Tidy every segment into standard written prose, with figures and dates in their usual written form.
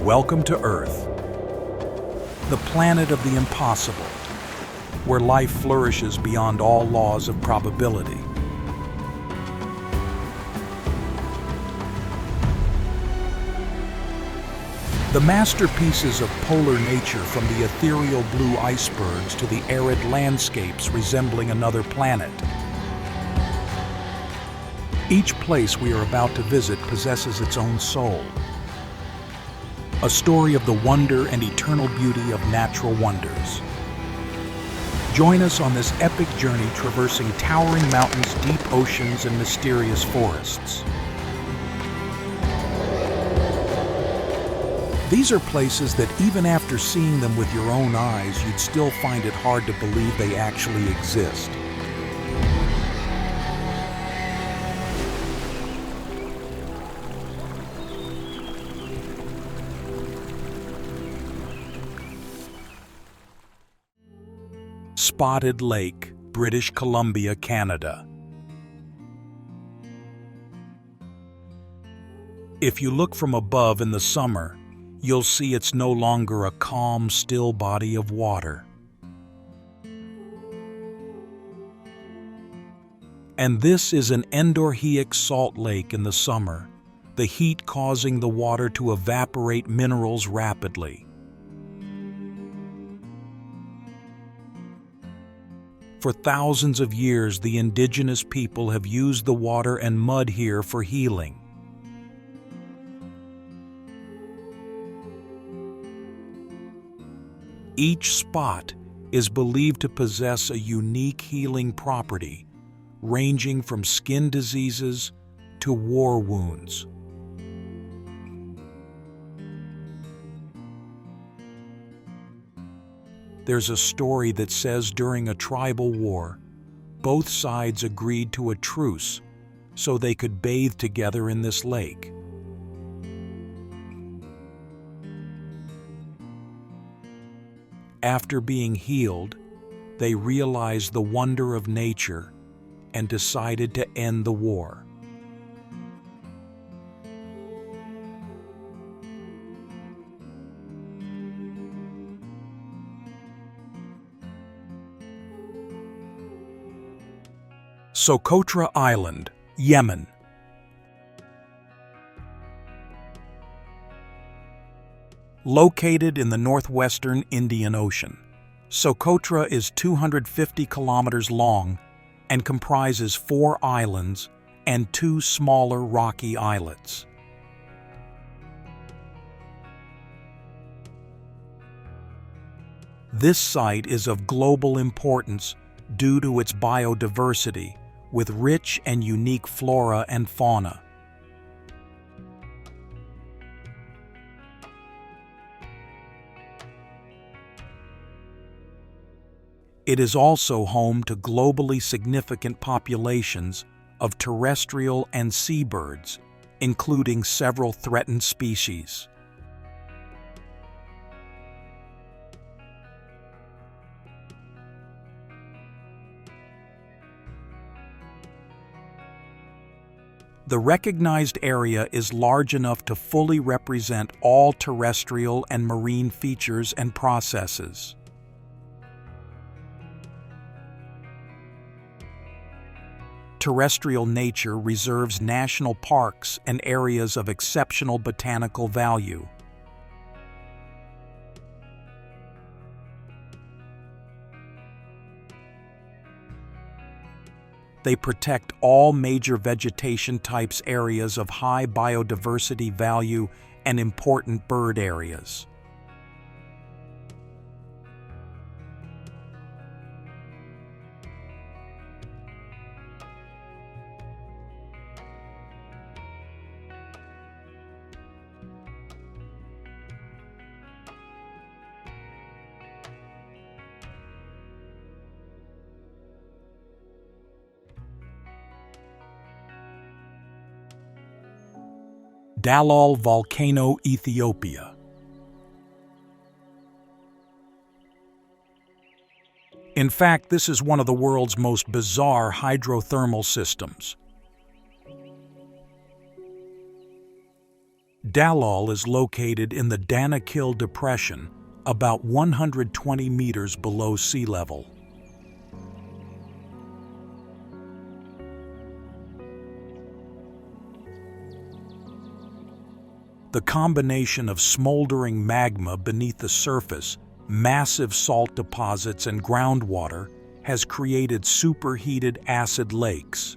Welcome to Earth, the planet of the impossible, where life flourishes beyond all laws of probability. The masterpieces of polar nature, from the ethereal blue icebergs to the arid landscapes resembling another planet. Each place we are about to visit possesses its own soul. A story of the wonder and eternal beauty of natural wonders. Join us on this epic journey traversing towering mountains, deep oceans, and mysterious forests. These are places that even after seeing them with your own eyes, you'd still find it hard to believe they actually exist. Spotted Lake, British Columbia, Canada. If you look from above in the summer, you'll see it's no longer a calm, still body of water. And this is an endorheic salt lake in the summer, the heat causing the water to evaporate minerals rapidly. For thousands of years, the indigenous people have used the water and mud here for healing. Each spot is believed to possess a unique healing property, ranging from skin diseases to war wounds. There's a story that says during a tribal war, both sides agreed to a truce so they could bathe together in this lake. After being healed, they realized the wonder of nature and decided to end the war. Socotra Island, Yemen. Located in the northwestern Indian Ocean, Socotra is 250 kilometers long and comprises 4 islands and 2 smaller rocky islets. This site is of global importance due to its biodiversity, with rich and unique flora and fauna. It is also home to globally significant populations of terrestrial and seabirds, including several threatened species. The recognized area is large enough to fully represent all terrestrial and marine features and processes. Terrestrial nature reserves national parks and areas of exceptional botanical value. They protect all major vegetation types, areas of high biodiversity value, and important bird areas. Dallol Volcano, Ethiopia. In fact, this is one of the world's most bizarre hydrothermal systems. Dallol is located in the Danxia Depression, about 120 meters below sea level. The combination of smoldering magma beneath the surface, massive salt deposits, and groundwater has created superheated acid lakes.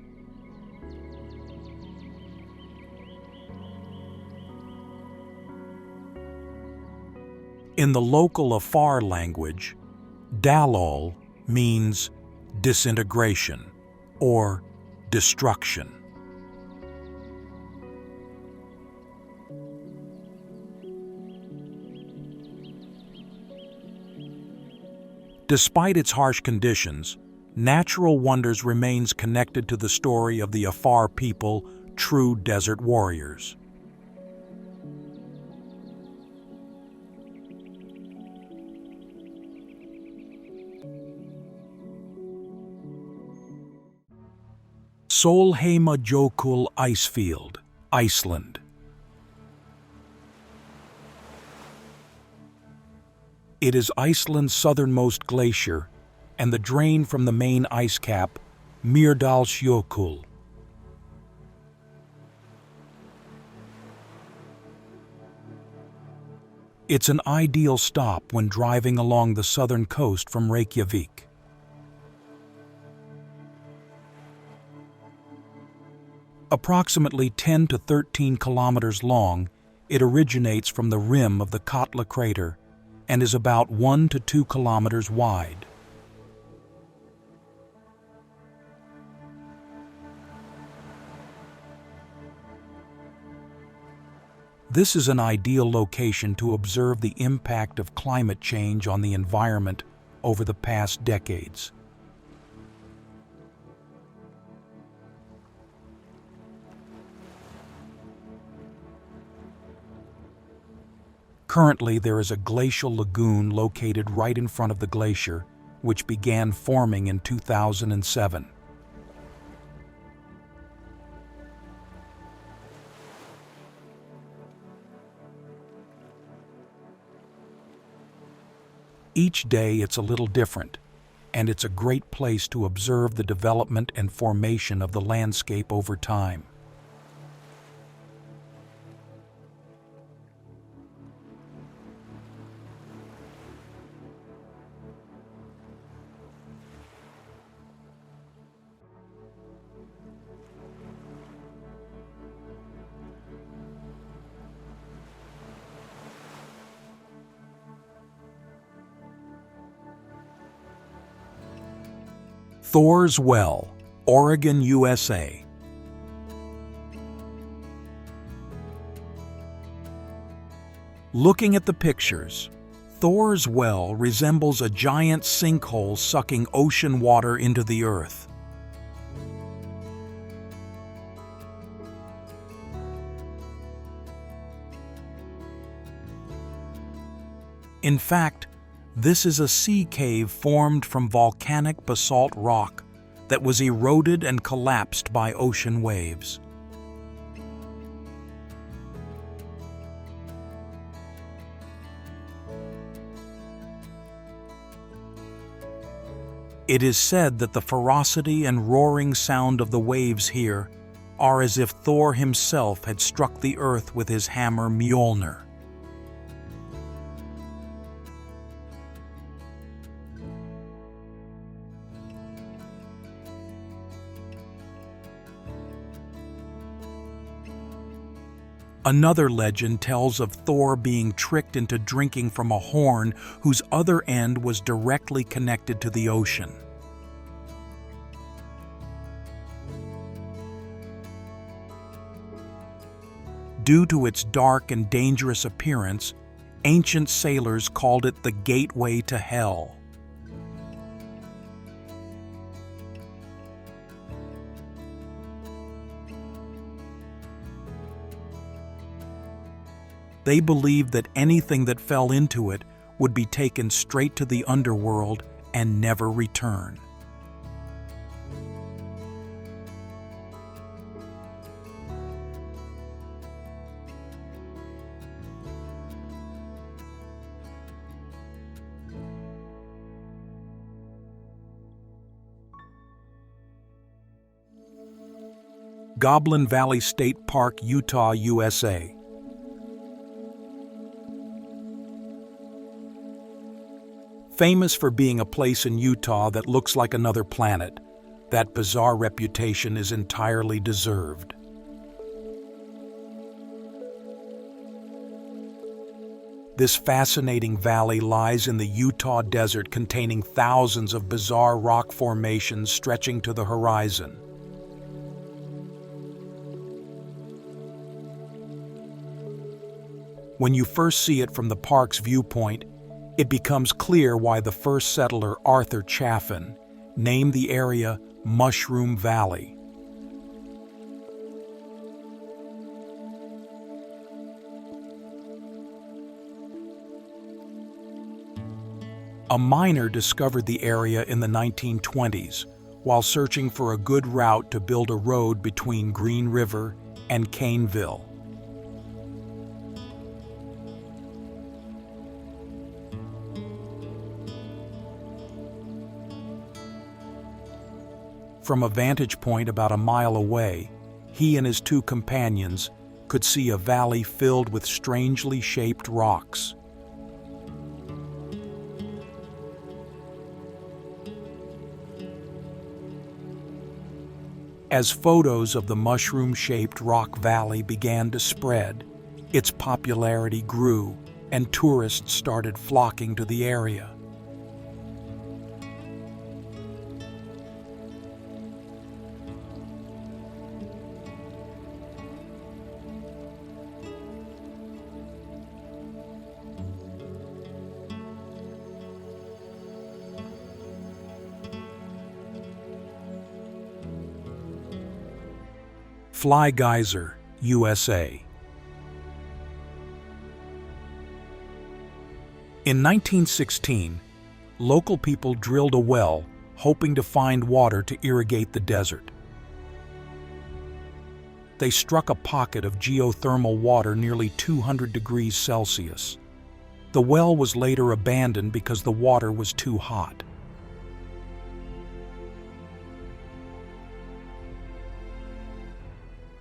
In the local Afar language, Dallol means disintegration or destruction. Despite its harsh conditions, Natural Wonders remains connected to the story of the Afar people, true desert warriors. Sólheimajökull Icefield, Iceland. It is Iceland's southernmost glacier and the drain from the main ice cap, Mýrdalsjökull. It's an ideal stop when driving along the southern coast from Reykjavik. Approximately 10 to 13 kilometers long, it originates from the rim of the Katla crater and is about 1 to 2 kilometers wide. This is an ideal location to observe the impact of climate change on the environment over the past decades. Currently, there is a glacial lagoon located right in front of the glacier, which began forming in 2007. Each day it's a little different, and it's a great place to observe the development and formation of the landscape over time. Thor's Well, Oregon, USA. Looking at the pictures, Thor's Well resembles a giant sinkhole sucking ocean water into the earth. In fact, this is a sea cave formed from volcanic basalt rock that was eroded and collapsed by ocean waves. It is said that the ferocity and roaring sound of the waves here are as if Thor himself had struck the earth with his hammer Mjolnir. Another legend tells of Thor being tricked into drinking from a horn whose other end was directly connected to the ocean. Due to its dark and dangerous appearance, ancient sailors called it the gateway to hell. They believed that anything that fell into it would be taken straight to the underworld and never return. Goblin Valley State Park, Utah, USA. Famous for being a place in Utah that looks like another planet, that bizarre reputation is entirely deserved. This fascinating valley lies in the Utah desert, containing thousands of bizarre rock formations stretching to the horizon. When you first see it from the park's viewpoint, it becomes clear why the first settler, Arthur Chaffin, named the area Mushroom Valley. A miner discovered the area in the 1920s while searching for a good route to build a road between Green River and Caneville. From a vantage point about a mile away, he and his two companions could see a valley filled with strangely shaped rocks. As photos of the mushroom-shaped rock valley began to spread, its popularity grew and tourists started flocking to the area. Fly Geyser, USA. In 1916, local people drilled a well, hoping to find water to irrigate the desert. They struck a pocket of geothermal water nearly 200 degrees Celsius. The well was later abandoned because the water was too hot.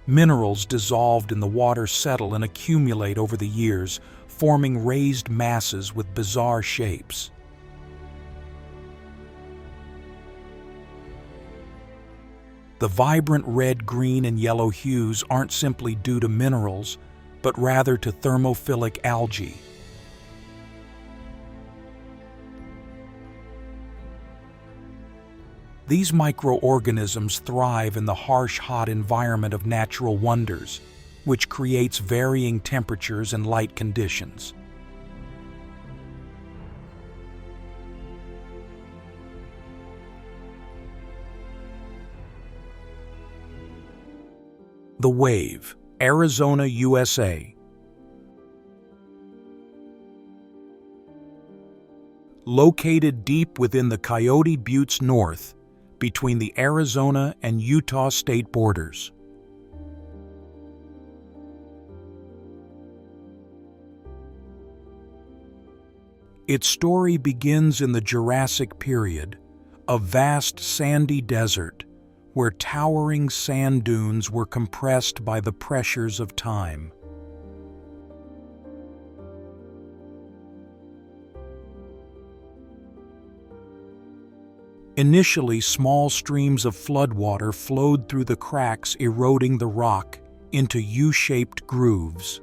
Minerals dissolved in the water settle and accumulate over the years, forming raised masses with bizarre shapes. The vibrant red, green, and yellow hues aren't simply due to minerals, but rather to thermophilic algae. These microorganisms thrive in the harsh, hot environment of natural wonders, which creates varying temperatures and light conditions. The Wave, Arizona, USA. Located deep within the Coyote Buttes North, between the Arizona and Utah state borders. Its story begins in the Jurassic period, a vast sandy desert where towering sand dunes were compressed by the pressures of time. Initially, small streams of floodwater flowed through the cracks, eroding the rock into U-shaped grooves.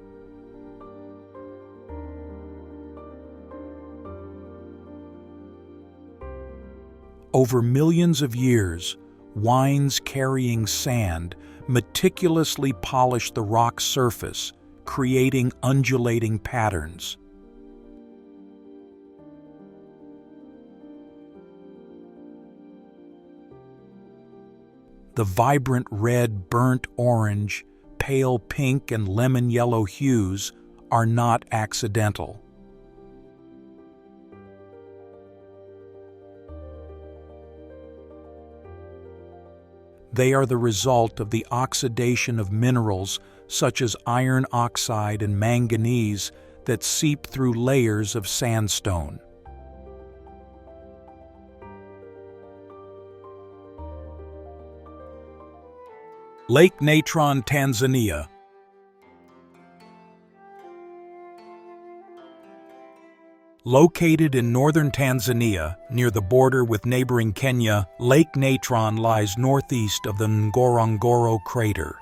Over millions of years, winds carrying sand meticulously polished the rock's surface, creating undulating patterns. The vibrant red, burnt orange, pale pink, and lemon yellow hues are not accidental. They are the result of the oxidation of minerals such as iron oxide and manganese that seep through layers of sandstone. Lake Natron, Tanzania. Located in northern Tanzania, near the border with neighboring Kenya, Lake Natron lies northeast of the Ngorongoro crater.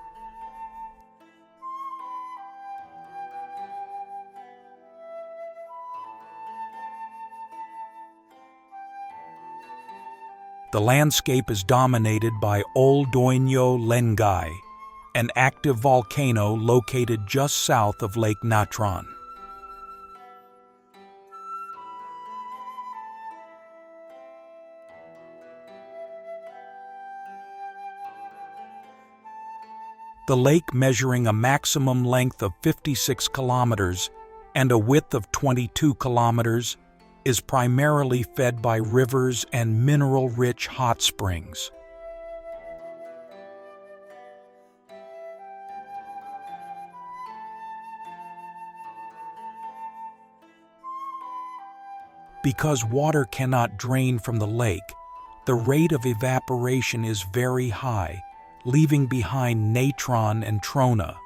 The landscape is dominated by Old Doinyo Lengai, an active volcano located just south of Lake Natron. The lake, measuring a maximum length of 56 kilometers and a width of 22 kilometers, is primarily fed by rivers and mineral-rich hot springs. Because water cannot drain from the lake, the rate of evaporation is very high, leaving behind natron and trona.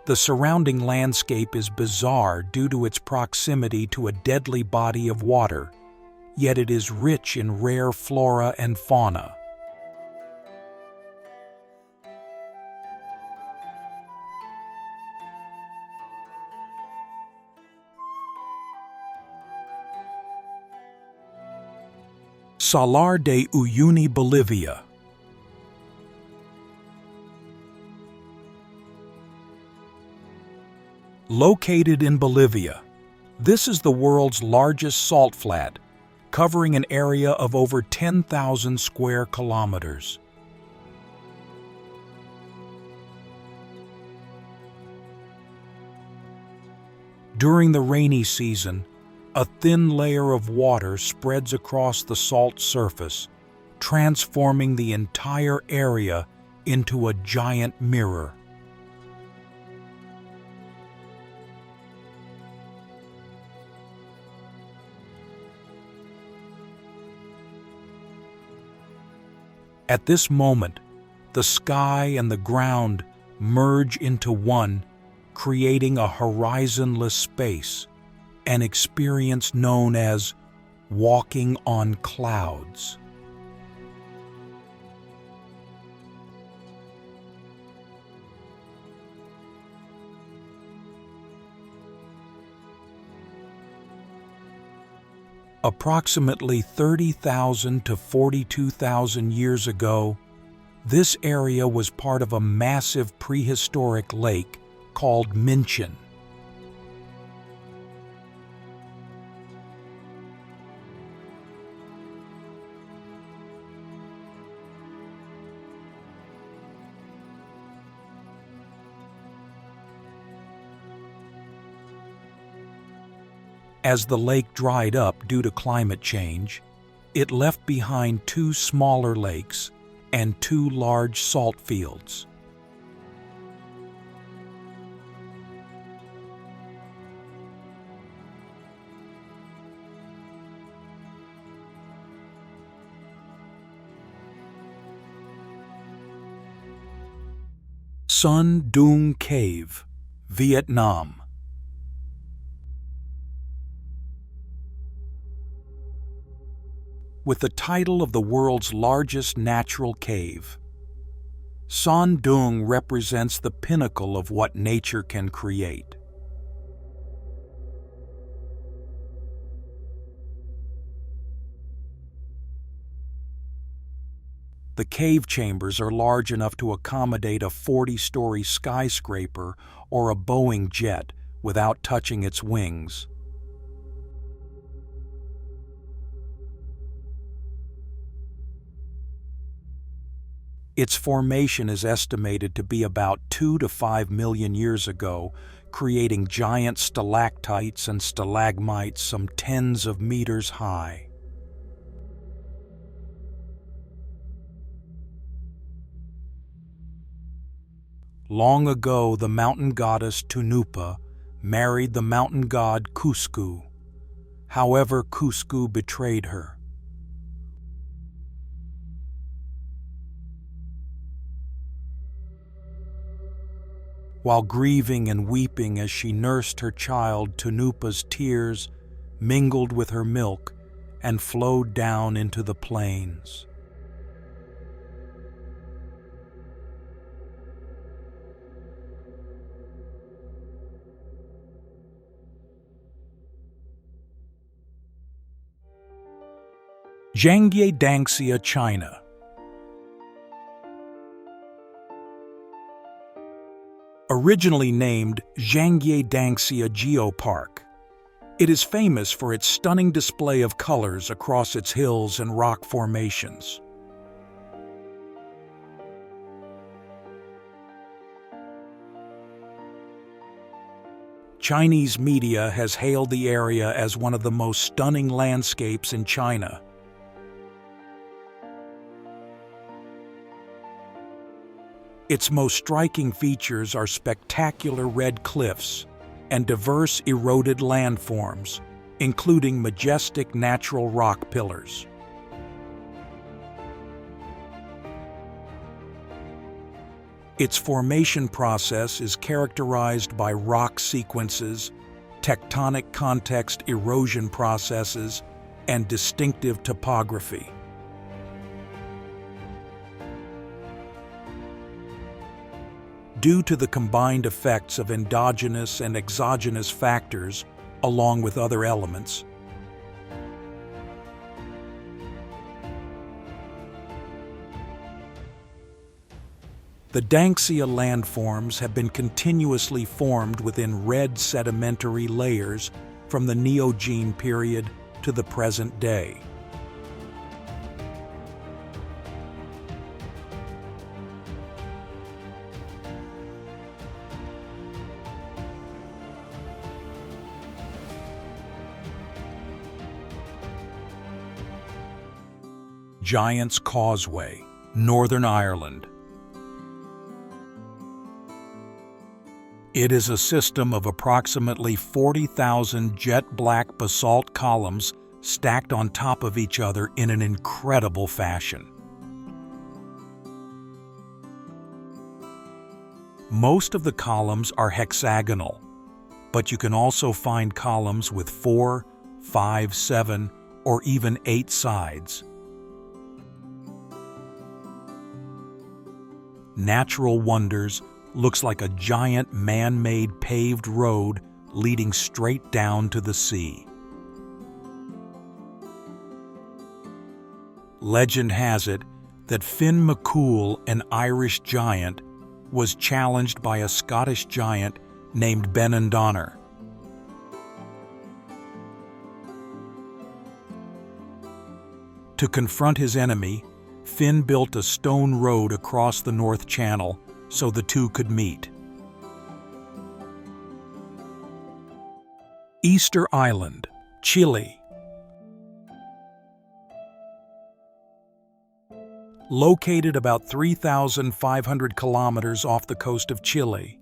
The surrounding landscape is bizarre due to its proximity to a deadly body of water, yet it is rich in rare flora and fauna. Salar de Uyuni, Bolivia. Located in Bolivia, this is the world's largest salt flat, covering an area of over 10,000 square kilometers. During the rainy season, a thin layer of water spreads across the salt surface, transforming the entire area into a giant mirror. At this moment, the sky and the ground merge into one, creating a horizonless space, an experience known as walking on clouds. Approximately 30,000 to 42,000 years ago, this area was part of a massive prehistoric lake called Minchin. As the lake dried up due to climate change, it left behind 2 smaller lakes and 2 large salt fields. Son Doong Cave, Vietnam. With the title of the world's largest natural cave, Son Doong represents the pinnacle of what nature can create. The cave chambers are large enough to accommodate a 40-story skyscraper or a Boeing jet without touching its wings. Its formation is estimated to be about 2 to 5 million years ago, creating giant stalactites and stalagmites some tens of meters high. Long ago, the mountain goddess Tunupa married the mountain god Cusco. However, Cusco betrayed her. While grieving and weeping as she nursed her child, Tunupa's tears mingled with her milk and flowed down into the plains. Zhangye, Danxia, China. Originally named Zhangye Danxia Geopark, it is famous for its stunning display of colors across its hills and rock formations. Chinese media has hailed the area as one of the most stunning landscapes in China. Its most striking features are spectacular red cliffs and diverse eroded landforms, including majestic natural rock pillars. Its formation process is characterized by rock sequences, tectonic context erosion processes, and distinctive topography. Due to the combined effects of endogenous and exogenous factors, along with other elements, the Danxia landforms have been continuously formed within red sedimentary layers from the Neogene period to the present day. Giant's Causeway, Northern Ireland. It is a system of approximately 40,000 jet black basalt columns stacked on top of each other in an incredible fashion. Most of the columns are hexagonal, but you can also find columns with 4, 5, 7, or even 8 sides. Natural Wonders looks like a giant man-made paved road leading straight down to the sea. Legend has it that Finn McCool, an Irish giant, was challenged by a Scottish giant named Benandonner. To confront his enemy, Finn built a stone road across the North Channel so the two could meet. Easter Island, Chile. Located about 3,500 kilometers off the coast of Chile,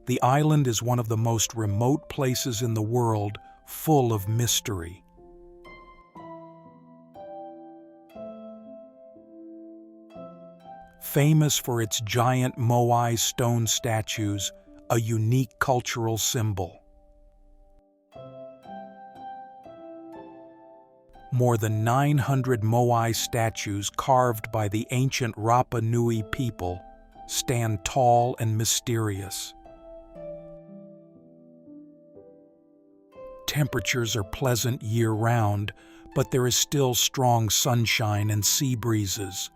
the island is one of the most remote places in the world, full of mystery. Famous for its giant moai stone statues, a unique cultural symbol. More than 900 moai statues carved by the ancient Rapa Nui people stand tall and mysterious. Temperatures are pleasant year-round, but there is still strong sunshine and sea breezes.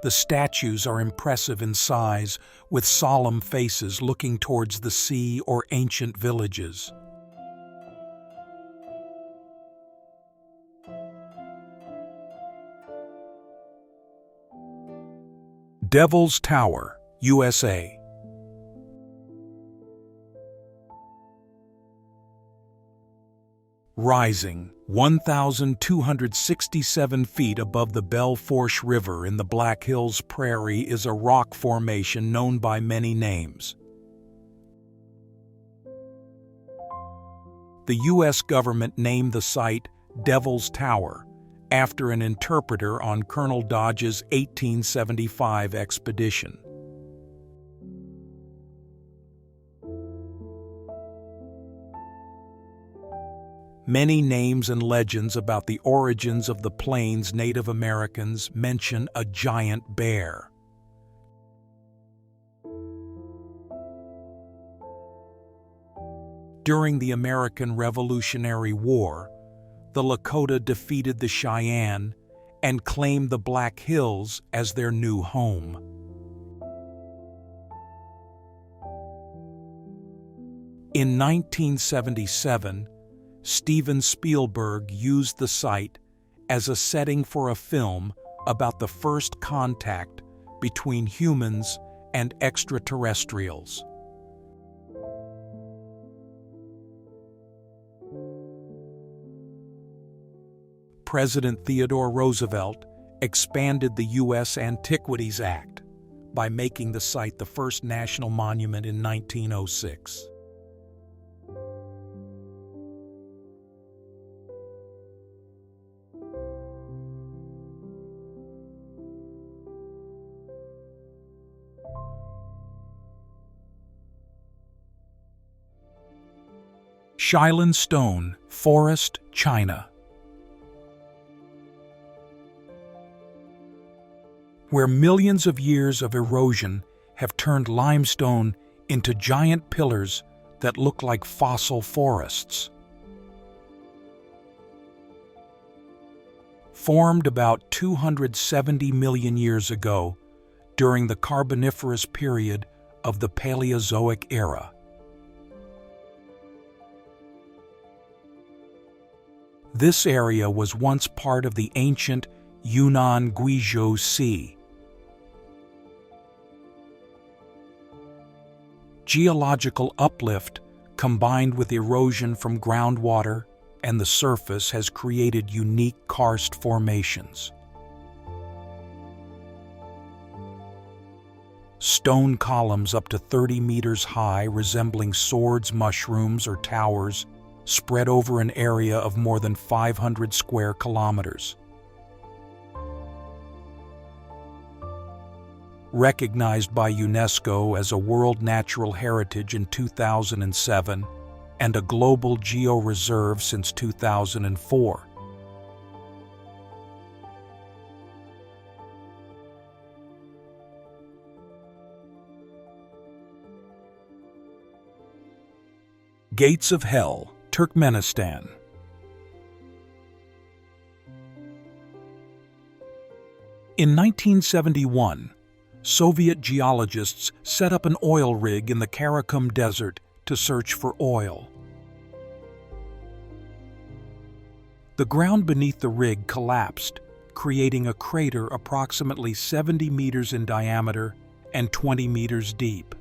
The statues are impressive in size, with solemn faces looking towards the sea or ancient villages. Devil's Tower, USA. Rising, 1,267 feet above the Belle Fourche River in the Black Hills Prairie is a rock formation known by many names. The U.S. government named the site Devil's Tower after an interpreter on Colonel Dodge's 1875 expedition. Many names and legends about the origins of the plains Native Americans mention a giant bear. During the American Revolutionary War, the Lakota defeated the Cheyenne and claimed the Black Hills as their new home. In 1977, Steven Spielberg used the site as a setting for a film about the first contact between humans and extraterrestrials. President Theodore Roosevelt expanded the U.S. Antiquities Act by making the site the first national monument in 1906. Shilin Stone, Forest, China. Where millions of years of erosion have turned limestone into giant pillars that look like fossil forests. Formed about 270 million years ago during the Carboniferous period of the Paleozoic era. This area was once part of the ancient Yunnan-Guizhou Sea. Geological uplift combined with erosion from groundwater and the surface has created unique karst formations. Stone columns up to 30 meters high resembling swords, mushrooms, or towers spread over an area of more than 500 square kilometers. Recognized by UNESCO as a World Natural Heritage in 2007 and a Global Georeserve since 2004. Gates of Hell, Turkmenistan. In 1971, Soviet geologists set up an oil rig in the Karakum Desert to search for oil. The ground beneath the rig collapsed, creating a crater approximately 70 meters in diameter and 20 meters deep.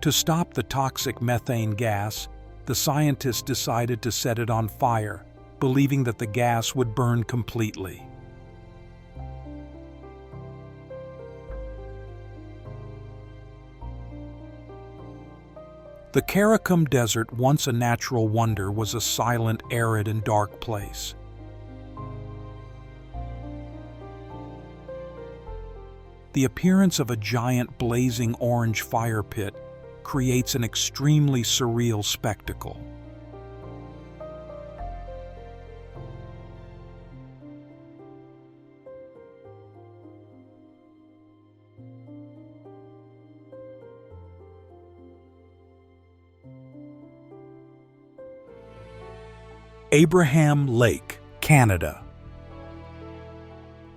To stop the toxic methane gas, the scientists decided to set it on fire, believing that the gas would burn completely. The Karakum Desert, once a natural wonder, was a silent, arid, and dark place. The appearance of a giant blazing orange fire pit creates an extremely surreal spectacle. Abraham Lake, Canada.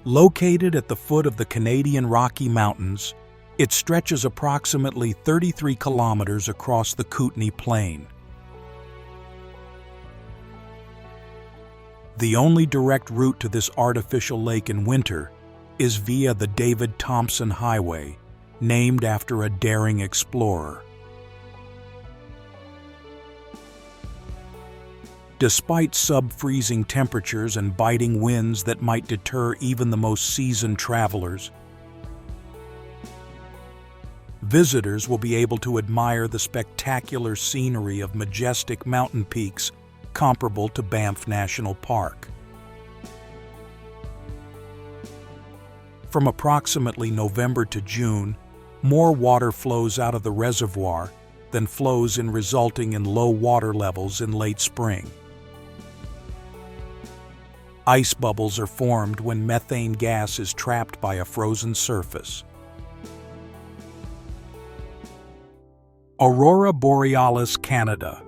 Located at the foot of the Canadian Rocky Mountains, it stretches approximately 33 kilometers across the Kootenay Plain. The only direct route to this artificial lake in winter is via the David Thompson Highway, named after a daring explorer. Despite sub-freezing temperatures and biting winds that might deter even the most seasoned travelers, visitors will be able to admire the spectacular scenery of majestic mountain peaks comparable to Banff National Park. From approximately November to June, more water flows out of the reservoir than flows in, resulting in low water levels in late spring. Ice bubbles are formed when methane gas is trapped by a frozen surface. Aurora Borealis, Canada.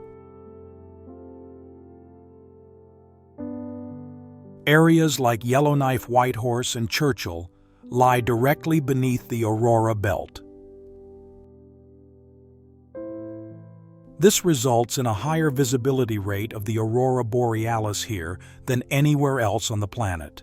Areas like Yellowknife, Whitehorse, and Churchill lie directly beneath the Aurora belt. This results in a higher visibility rate of the Aurora Borealis here than anywhere else on the planet.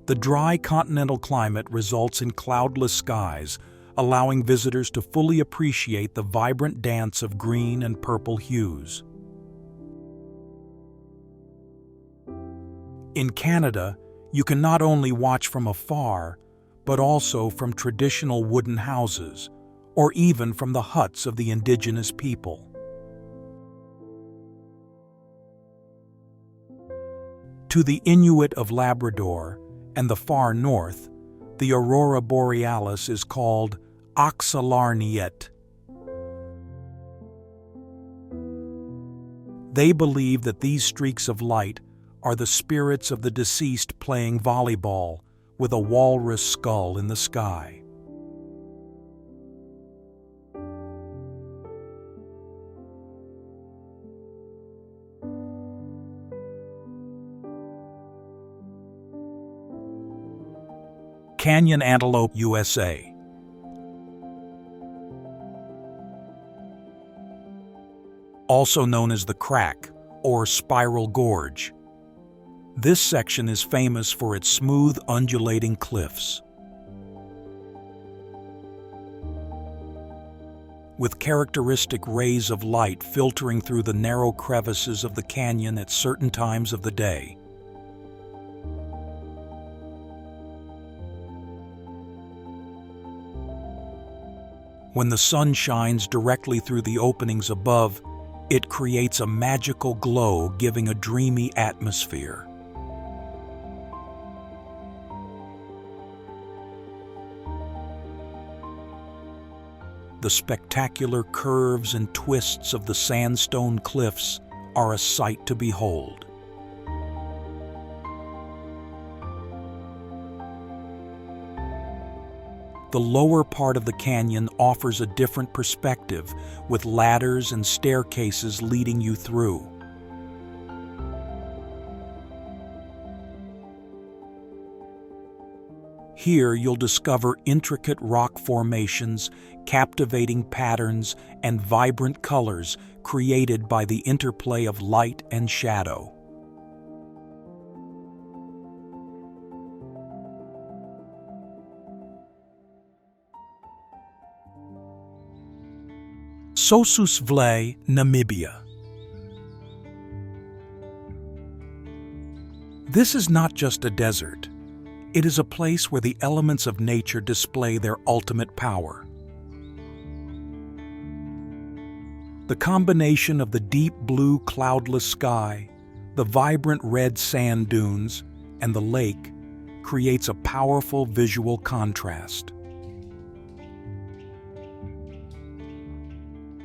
The dry continental climate results in cloudless skies, allowing visitors to fully appreciate the vibrant dance of green and purple hues. In Canada, you can not only watch from afar, but also from traditional wooden houses, or even from the huts of the indigenous people. To the Inuit of Labrador and the far north, the Aurora Borealis is called Aksalarniet. They believe that these streaks of light are the spirits of the deceased playing volleyball with a walrus skull in the sky. Canyon Antelope, USA. Also known as the Crack or Spiral Gorge. This section is famous for its smooth, undulating cliffs. With characteristic rays of light filtering through the narrow crevices of the canyon at certain times of the day. When the sun shines directly through the openings above, it creates a magical glow, giving a dreamy atmosphere. The spectacular curves and twists of the sandstone cliffs are a sight to behold. The lower part of the canyon offers a different perspective, with ladders and staircases leading you through. Here you'll discover intricate rock formations, captivating patterns, and vibrant colors created by the interplay of light and shadow. Sossusvlei, Namibia. This is not just a desert. It is a place where the elements of nature display their ultimate power. The combination of the deep blue cloudless sky, the vibrant red sand dunes, and the lake creates a powerful visual contrast.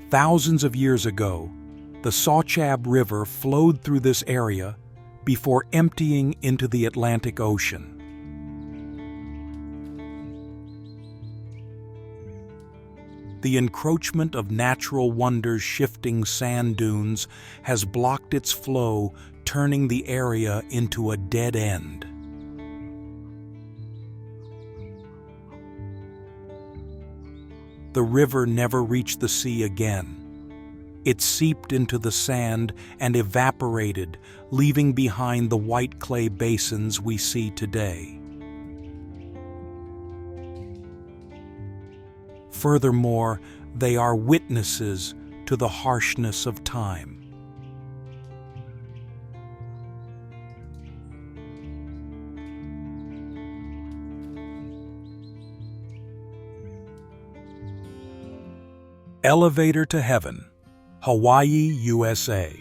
Thousands of years ago, the Sochab River flowed through this area before emptying into the Atlantic Ocean. The encroachment of natural wonders' shifting sand dunes has blocked its flow, turning the area into a dead end. The river never reached the sea again. It seeped into the sand and evaporated, leaving behind the white clay basins we see today. Furthermore, they are witnesses to the harshness of time. Elevator to Heaven, Hawaii, USA.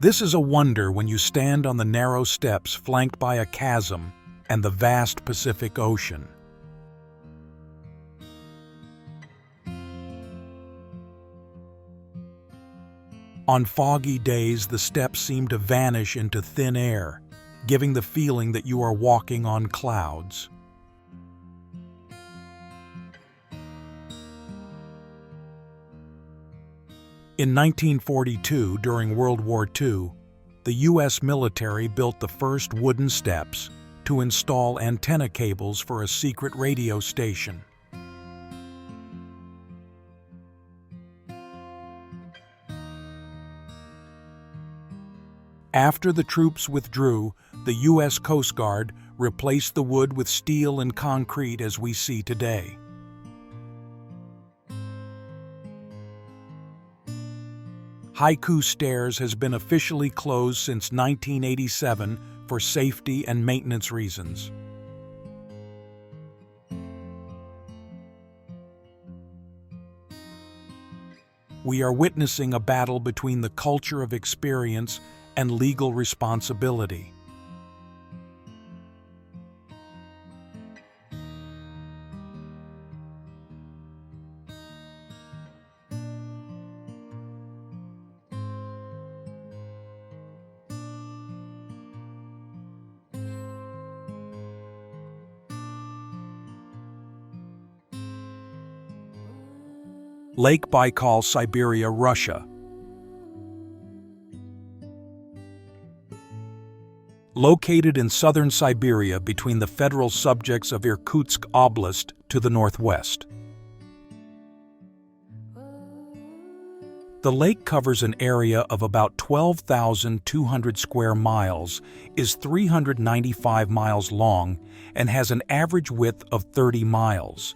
This is a wonder when you stand on the narrow steps flanked by a chasm and the vast Pacific Ocean. On foggy days, the steps seem to vanish into thin air, giving the feeling that you are walking on clouds. In 1942, during World War II, the U.S. military built the first wooden steps to install antenna cables for a secret radio station. After the troops withdrew, the U.S. Coast Guard replaced the wood with steel and concrete as we see today. Haiku Stairs has been officially closed since 1987 for safety and maintenance reasons. We are witnessing a battle between the culture of experience and legal responsibility. Lake Baikal, Siberia, Russia. Located in southern Siberia between the federal subjects of Irkutsk Oblast to the northwest. The lake covers an area of about 12,200 square miles, is 395 miles long, and has an average width of 30 miles.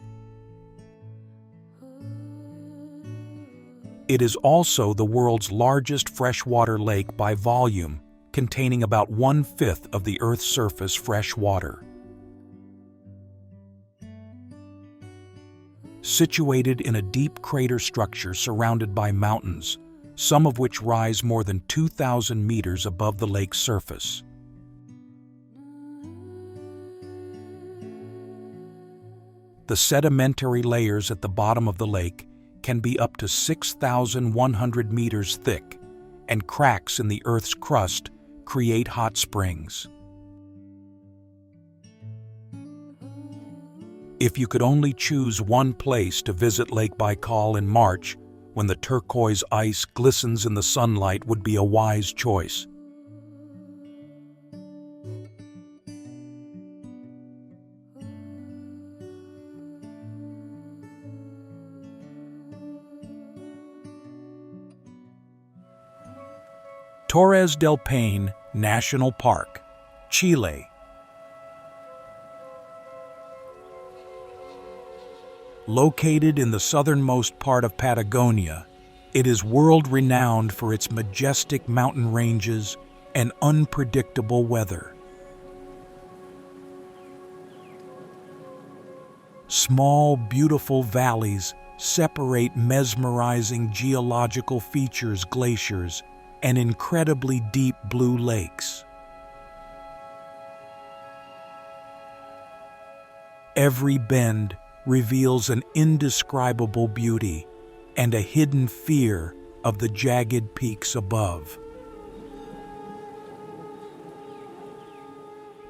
It is also the world's largest freshwater lake by volume, containing about 1/5 of the Earth's surface fresh water. Situated in a deep crater structure surrounded by mountains, some of which rise more than 2,000 meters above the lake's surface. The sedimentary layers at the bottom of the lake can be up to 6,100 meters thick, and cracks in the Earth's crust create hot springs. If you could only choose one place to visit Lake Baikal in March, when the turquoise ice glistens in the sunlight, would be a wise choice. Torres del Paine National Park, Chile. Located in the southernmost part of Patagonia, it is world-renowned for its majestic mountain ranges and unpredictable weather. Small, beautiful valleys separate mesmerizing geological features, glaciers, and incredibly deep blue lakes. Every bend reveals an indescribable beauty and a hidden fear of the jagged peaks above.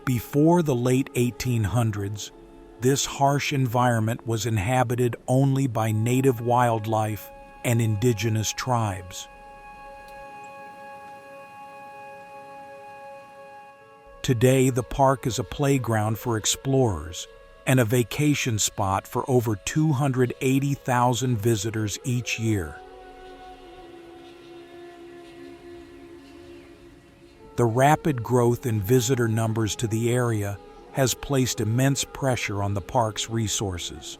Before the late 1800s, this harsh environment was inhabited only by native wildlife and indigenous tribes. Today, the park is a playground for explorers and a vacation spot for over 280,000 visitors each year. The rapid growth in visitor numbers to the area has placed immense pressure on the park's resources.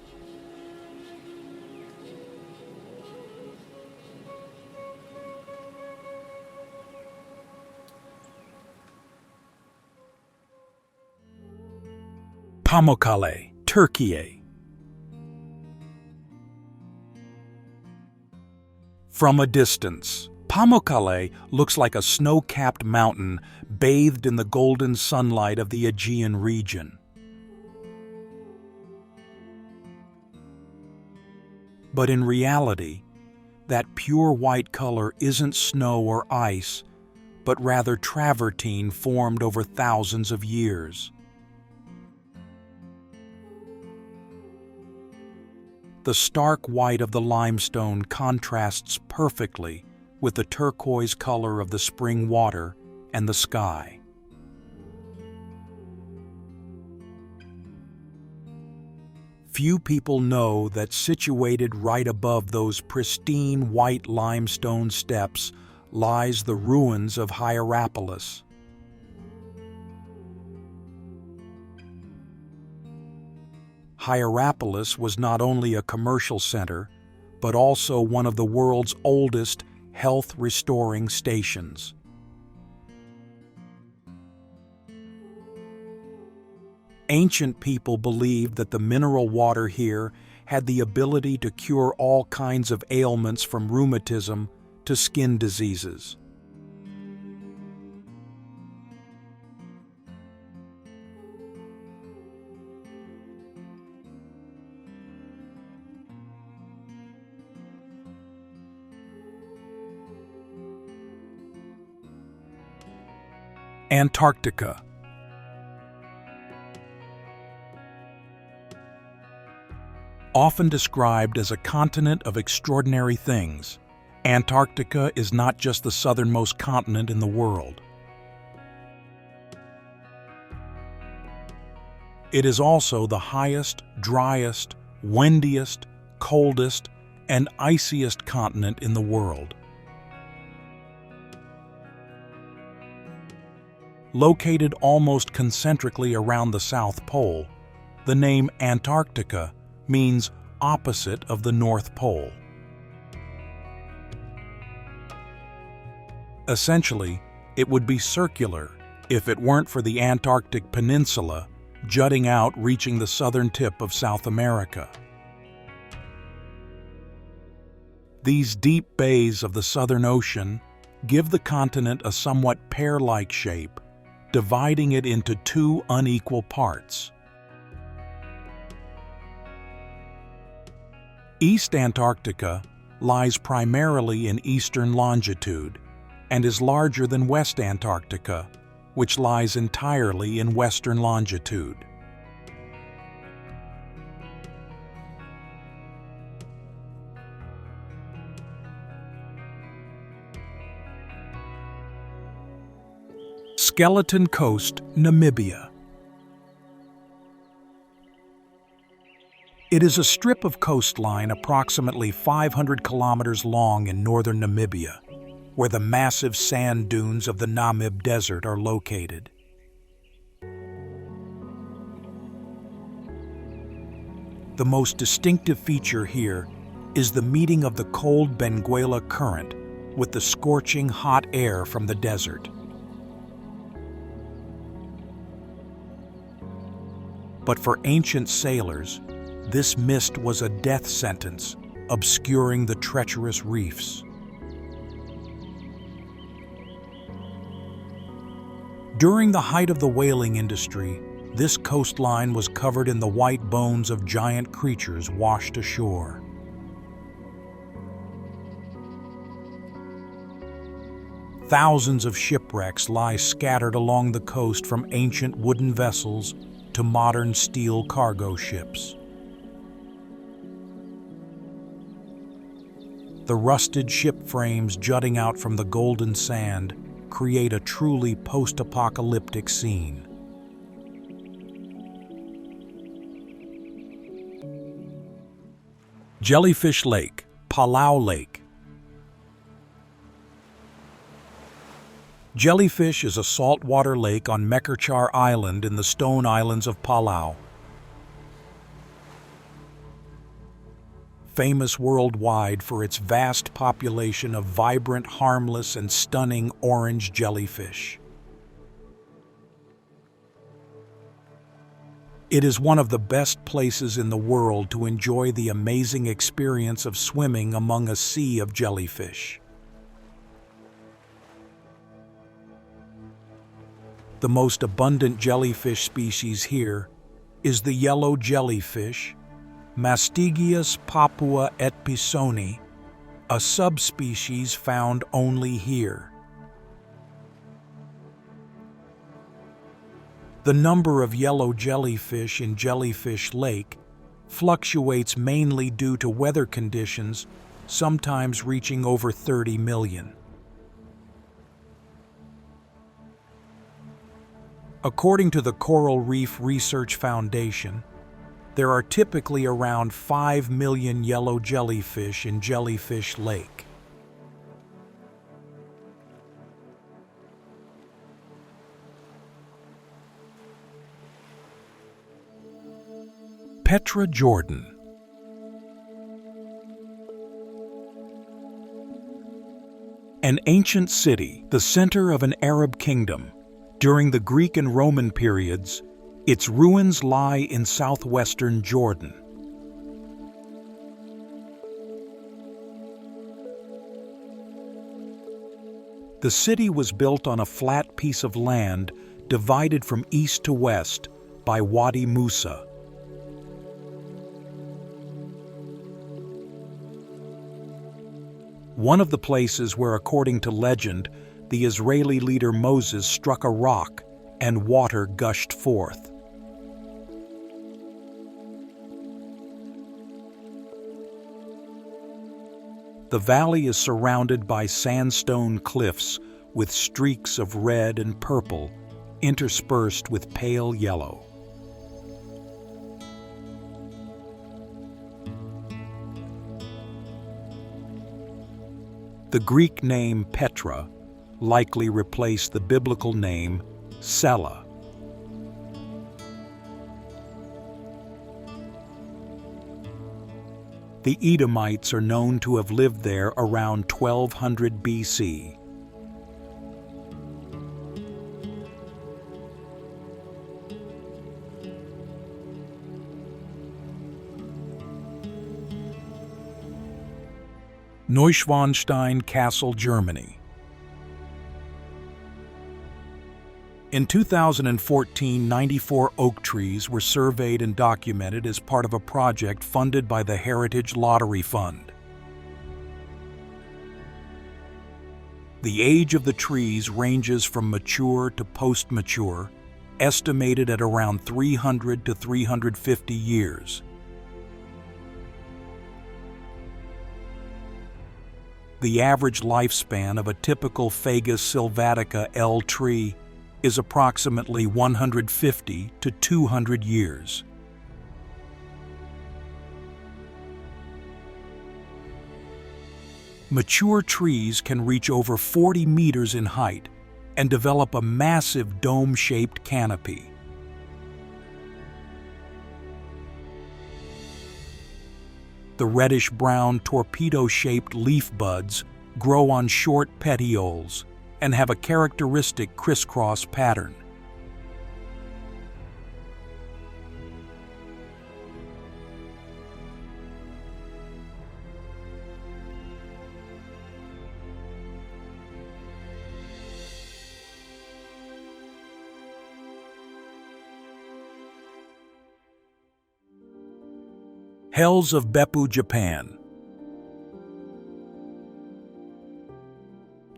Pamukkale, Turkey. From a distance, Pamukkale looks like a snow-capped mountain bathed in the golden sunlight of the Aegean region. But in reality, that pure white color isn't snow or ice, but rather travertine formed over thousands of years. The stark white of the limestone contrasts perfectly with the turquoise color of the spring water and the sky. Few people know that situated right above those pristine white limestone steps lies the ruins of Hierapolis. Hierapolis was not only a commercial center, but also one of the world's oldest health-restoring stations. Ancient people believed that the mineral water here had the ability to cure all kinds of ailments from rheumatism to skin diseases. Antarctica. Often described as a continent of extraordinary things, Antarctica is not just the southernmost continent in the world. It is also the highest, driest, windiest, coldest, and iciest continent in the world. Located almost concentrically around the South Pole, the name Antarctica means opposite of the North Pole. Essentially, it would be circular if it weren't for the Antarctic Peninsula jutting out reaching the southern tip of South America. These deep bays of the Southern Ocean give the continent a somewhat pear-like shape, dividing it into two unequal parts. East Antarctica lies primarily in eastern longitude and is larger than West Antarctica, which lies entirely in western longitude. Skeleton Coast, Namibia. It is a strip of coastline approximately 500 kilometers long in northern Namibia, where the massive sand dunes of the Namib Desert are located. The most distinctive feature here is the meeting of the cold Benguela Current with the scorching hot air from the desert. But for ancient sailors, this mist was a death sentence, obscuring the treacherous reefs. During the height of the whaling industry, this coastline was covered in the white bones of giant creatures washed ashore. Thousands of shipwrecks lie scattered along the coast, from ancient wooden vessels to modern steel cargo ships. The rusted ship frames jutting out from the golden sand create a truly post-apocalyptic scene. Jellyfish Lake, Palau Lake. Jellyfish is a saltwater lake on Mekerchar Island in the Stone Islands of Palau. Famous worldwide for its vast population of vibrant, harmless, and stunning orange jellyfish. It is one of the best places in the world to enjoy the amazing experience of swimming among a sea of jellyfish. The most abundant jellyfish species here is the yellow jellyfish, Mastigius papua et pisoni, a subspecies found only here. The number of yellow jellyfish in Jellyfish Lake fluctuates mainly due to weather conditions, sometimes reaching over 30 million. According to the Coral Reef Research Foundation, there are typically around 5 million yellow jellyfish in Jellyfish Lake. Petra, Jordan. An ancient city, the center of an Arab kingdom. During the Greek and Roman periods, its ruins lie in southwestern Jordan. The city was built on a flat piece of land divided from east to west by Wadi Musa. One of the places where, according to legend, the Israeli leader Moses struck a rock and water gushed forth. The valley is surrounded by sandstone cliffs with streaks of red and purple interspersed with pale yellow. The Greek name Petra likely replaced the biblical name Sela. The Edomites are known to have lived there around 1200 BC. Neuschwanstein Castle, Germany. In 2014, 94 oak trees were surveyed and documented as part of a project funded by the Heritage Lottery Fund. The age of the trees ranges from mature to post-mature, estimated at around 300 to 350 years. The average lifespan of a typical Fagus sylvatica L tree is approximately 150 to 200 years. Mature trees can reach over 40 meters in height and develop a massive dome-shaped canopy. The reddish-brown torpedo-shaped leaf buds grow on short petioles and have a characteristic crisscross pattern. Hells of Beppu, Japan.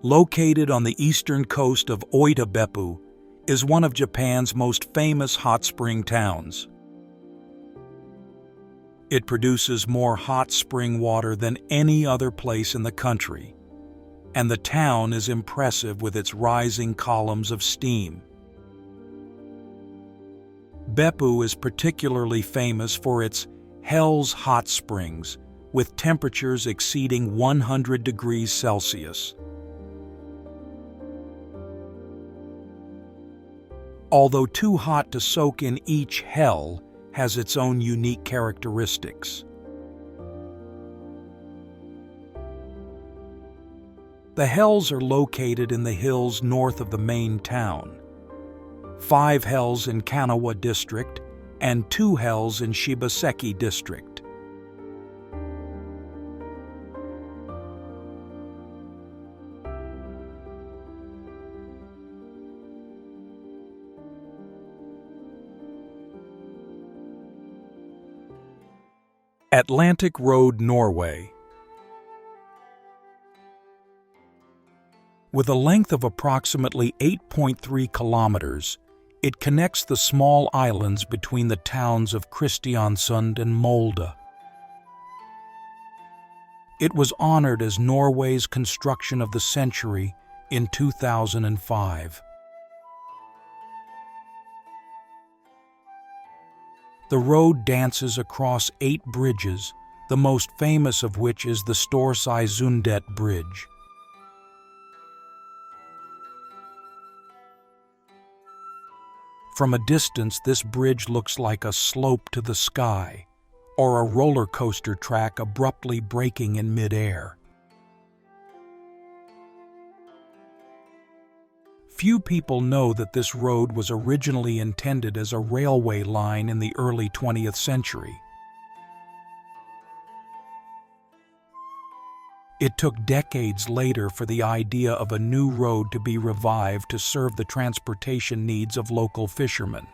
Located on the eastern coast of Oita Beppu, is one of Japan's most famous hot spring towns. It produces more hot spring water than any other place in the country, and the town is impressive with its rising columns of steam. Beppu is particularly famous for its Hell's Hot Springs, with temperatures exceeding 100 degrees Celsius. Although too hot to soak in, each hell has its own unique characteristics. The hells are located in the hills north of the main town. 5 hells in Kanawha district and two hells in Shibaseki district. Atlantic Road, Norway. With a length of approximately 8.3 kilometers, it connects the small islands between the towns of Kristiansund and Molde. It was honored as Norway's construction of the century in 2005. The road dances across 8 bridges, the most famous of which is the Storseisundet Bridge. From a distance, this bridge looks like a slope to the sky, or a roller coaster track abruptly breaking in midair. Few people know that this road was originally intended as a railway line in the early 20th century. It took decades later for the idea of a new road to be revived to serve the transportation needs of local fishermen.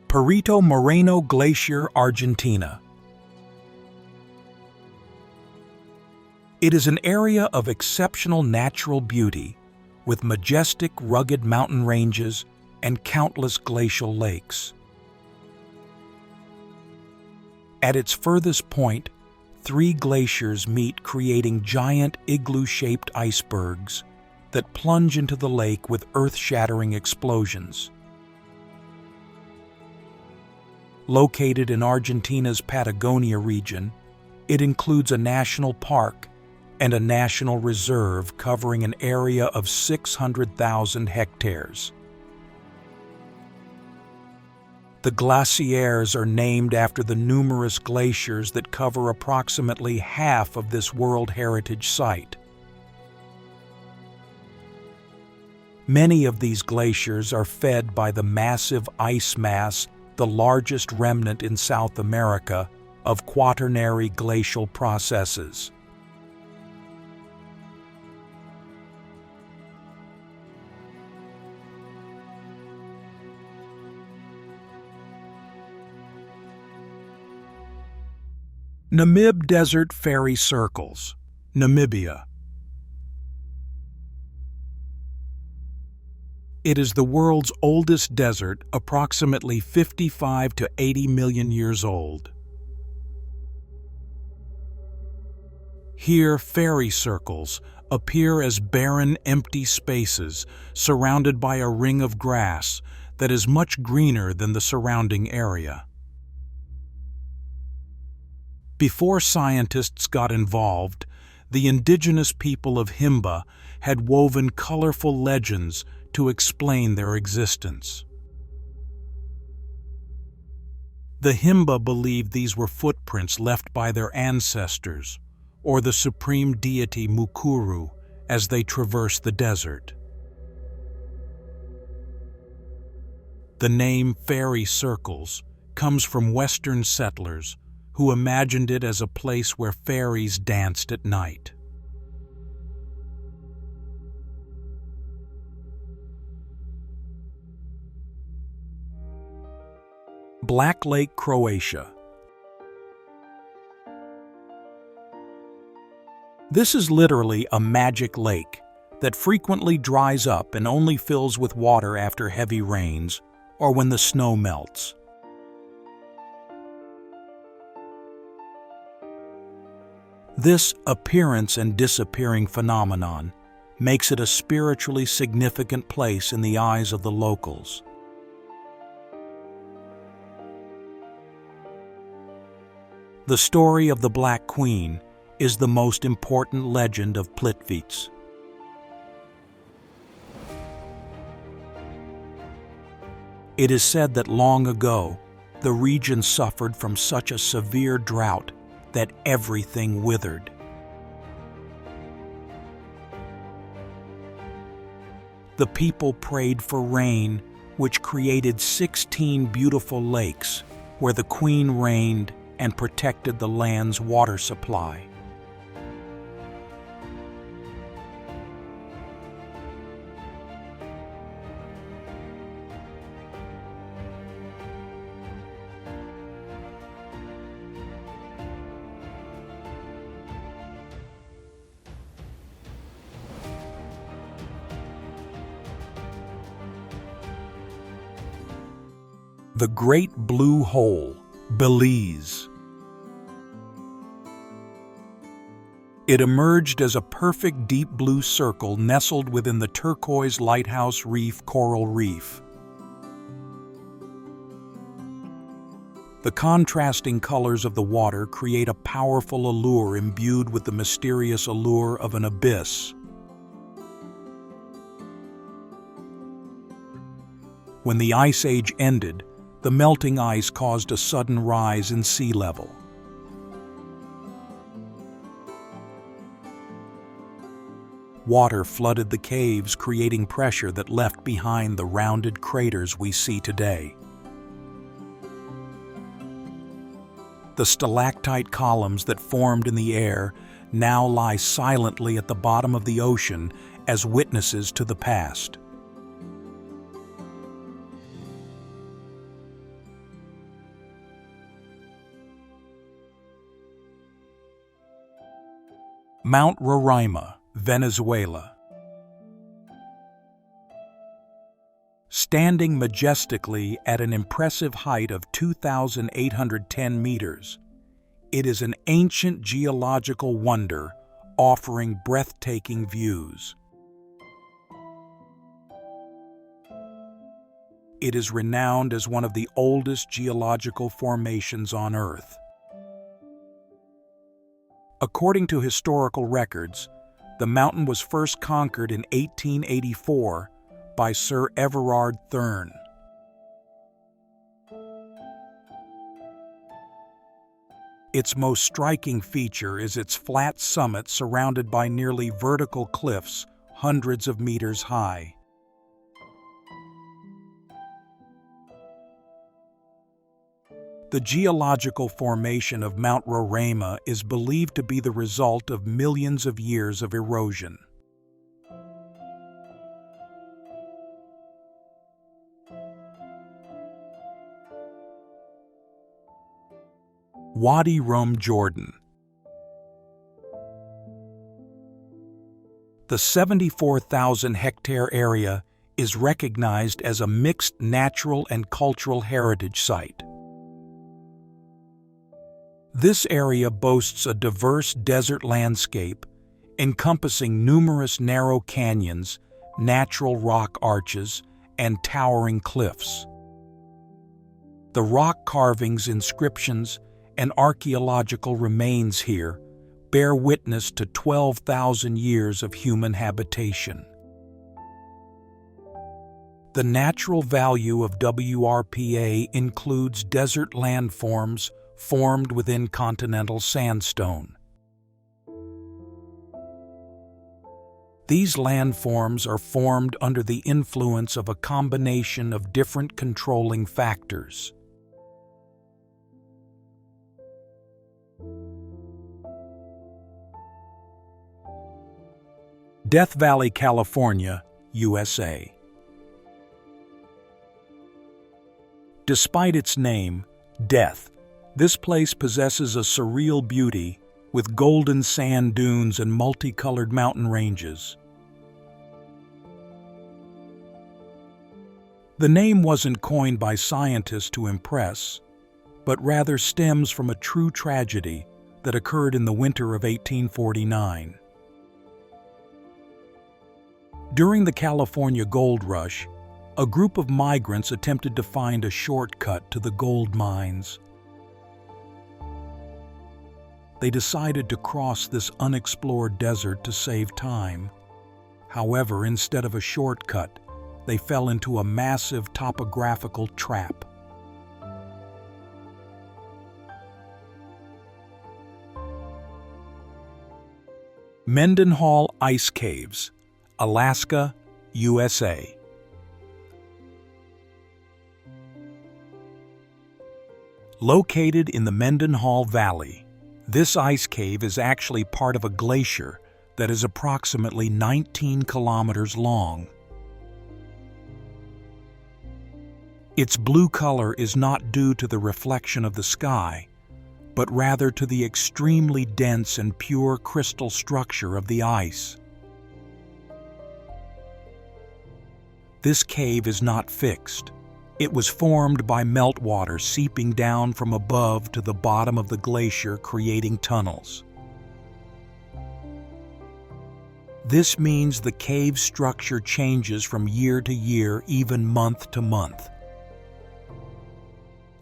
Perito Moreno Glacier, Argentina. It is an area of exceptional natural beauty, with majestic, rugged mountain ranges and countless glacial lakes. At its furthest point, 3 glaciers meet, creating giant igloo-shaped icebergs that plunge into the lake with earth-shattering explosions. Located in Argentina's Patagonia region, it includes a national park and a national reserve covering an area of 600,000 hectares. The glaciers are named after the numerous glaciers that cover approximately half of this World Heritage Site. Many of these glaciers are fed by the massive ice mass, the largest remnant in South America of quaternary glacial processes. Namib Desert Fairy Circles, Namibia. It is the world's oldest desert, approximately 55 to 80 million years old. Here, fairy circles appear as barren, empty spaces surrounded by a ring of grass that is much greener than the surrounding area. Before scientists got involved, the indigenous people of Himba had woven colorful legends to explain their existence. The Himba believed these were footprints left by their ancestors, or the supreme deity Mukuru, as they traversed the desert. The name Fairy Circles comes from Western settlers who imagined it as a place where fairies danced at night. Black Lake, Croatia. This is literally a magic lake that frequently dries up and only fills with water after heavy rains or when the snow melts. This appearance and disappearing phenomenon makes it a spiritually significant place in the eyes of the locals. The story of the Black Queen is the most important legend of Plitvice. It is said that long ago, the region suffered from such a severe drought that everything withered. The people prayed for rain, which created 16 beautiful lakes where the queen reigned and protected the land's water supply. The Great Blue Hole, Belize. It emerged as a perfect deep blue circle nestled within the turquoise lighthouse reef coral reef. The contrasting colors of the water create a powerful allure imbued with the mysterious allure of an abyss. When the Ice Age ended, the melting ice caused a sudden rise in sea level. Water flooded the caves, creating pressure that left behind the rounded craters we see today. The stalactite columns that formed in the air now lie silently at the bottom of the ocean as witnesses to the past. Mount Roraima, Venezuela. Standing majestically at an impressive height of 2,810 meters, it is an ancient geological wonder offering breathtaking views. It is renowned as one of the oldest geological formations on Earth. According to historical records, the mountain was first conquered in 1884 by Sir Everard Thurn. Its most striking feature is its flat summit surrounded by nearly vertical cliffs hundreds of meters high. The geological formation of Mount Roraima is believed to be the result of millions of years of erosion. Wadi Rum, Jordan. The 74,000-hectare area is recognized as a mixed natural and cultural heritage site. This area boasts a diverse desert landscape encompassing numerous narrow canyons, natural rock arches, and towering cliffs. The rock carvings, inscriptions, and archaeological remains here bear witness to 12,000 years of human habitation. The natural value of WRPA includes desert landforms formed within continental sandstone. These landforms are formed under the influence of a combination of different controlling factors. Death Valley, California, USA. Despite its name, Death, this place possesses a surreal beauty with golden sand dunes and multicolored mountain ranges. The name wasn't coined by scientists to impress, but rather stems from a true tragedy that occurred in the winter of 1849. During the California Gold Rush, a group of migrants attempted to find a shortcut to the gold mines. they decided to cross this unexplored desert to save time. However, instead of a shortcut, they fell into a massive topographical trap. Mendenhall Ice Caves, Alaska, USA. Located in the Mendenhall Valley, this ice cave is actually part of a glacier that is approximately 19 kilometers long. Its blue color is not due to the reflection of the sky, but rather to the extremely dense and pure crystal structure of the ice. This cave is not fixed. It was formed by meltwater seeping down from above to the bottom of the glacier, creating tunnels. This means the cave structure changes from year to year, even month to month.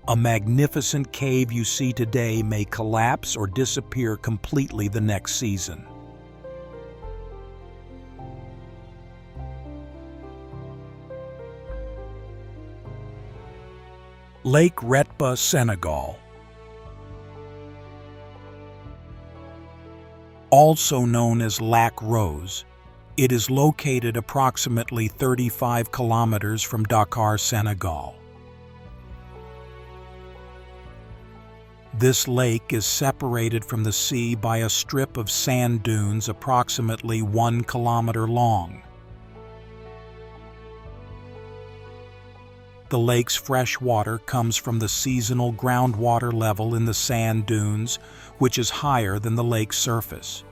A magnificent cave you see today may collapse or disappear completely the next season. Lake Retba, Senegal. Also known as Lac Rose, it is located approximately 35 kilometers from Dakar, Senegal. This lake is separated from the sea by a strip of sand dunes approximately 1 kilometer long. The lake's fresh water comes from the seasonal groundwater level in the sand dunes, which is higher than the lake's surface.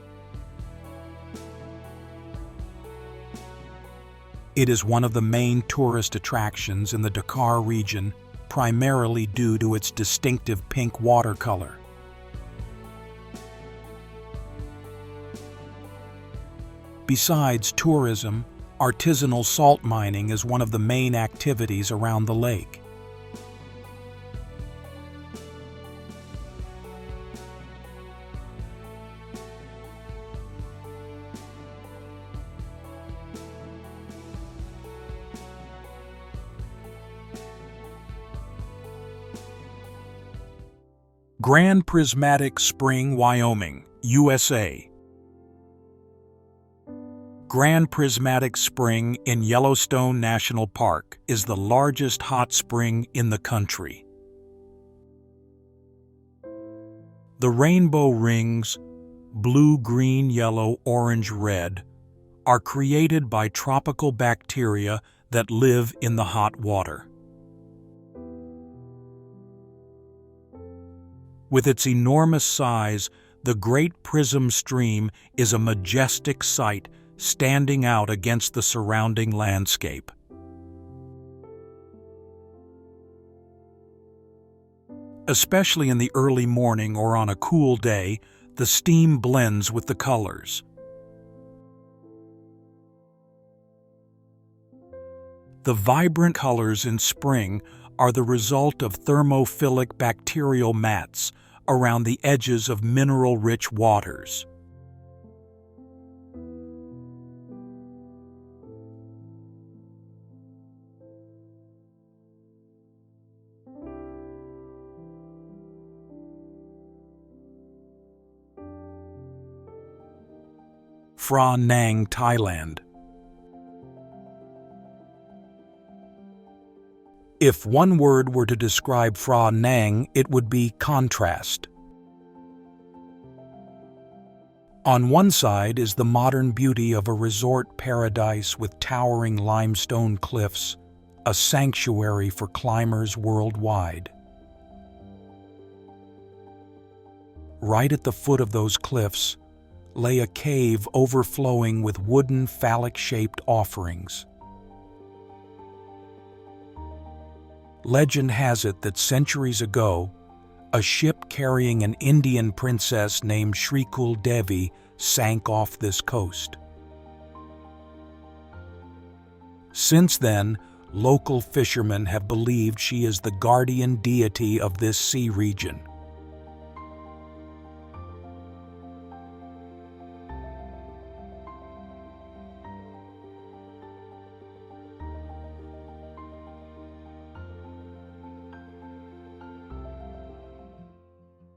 It is one of the main tourist attractions in the Dakar region, primarily due to its distinctive pink water color. Besides tourism, artisanal salt mining is one of the main activities around the lake. Grand Prismatic Spring, Wyoming, USA. Grand Prismatic Spring in Yellowstone National Park is the largest hot spring in the country. The rainbow rings, blue, green, yellow, orange, red, are created by tropical bacteria that live in the hot water. With its enormous size, the Great Prism Stream is a majestic sight standing out against the surrounding landscape. Especially in the early morning or on a cool day, the steam blends with the colors. The vibrant colors in spring are the result of thermophilic bacterial mats around the edges of mineral-rich waters. Phra Nang, Thailand. If one word were to describe Phra Nang, it would be contrast. On one side is the modern beauty of a resort paradise with towering limestone cliffs, a sanctuary for climbers worldwide. Right at the foot of those cliffs lay a cave overflowing with wooden phallic-shaped offerings. Legend has it that centuries ago, a ship carrying an Indian princess named Shrikul Devi sank off this coast. Since then, local fishermen have believed she is the guardian deity of this sea region.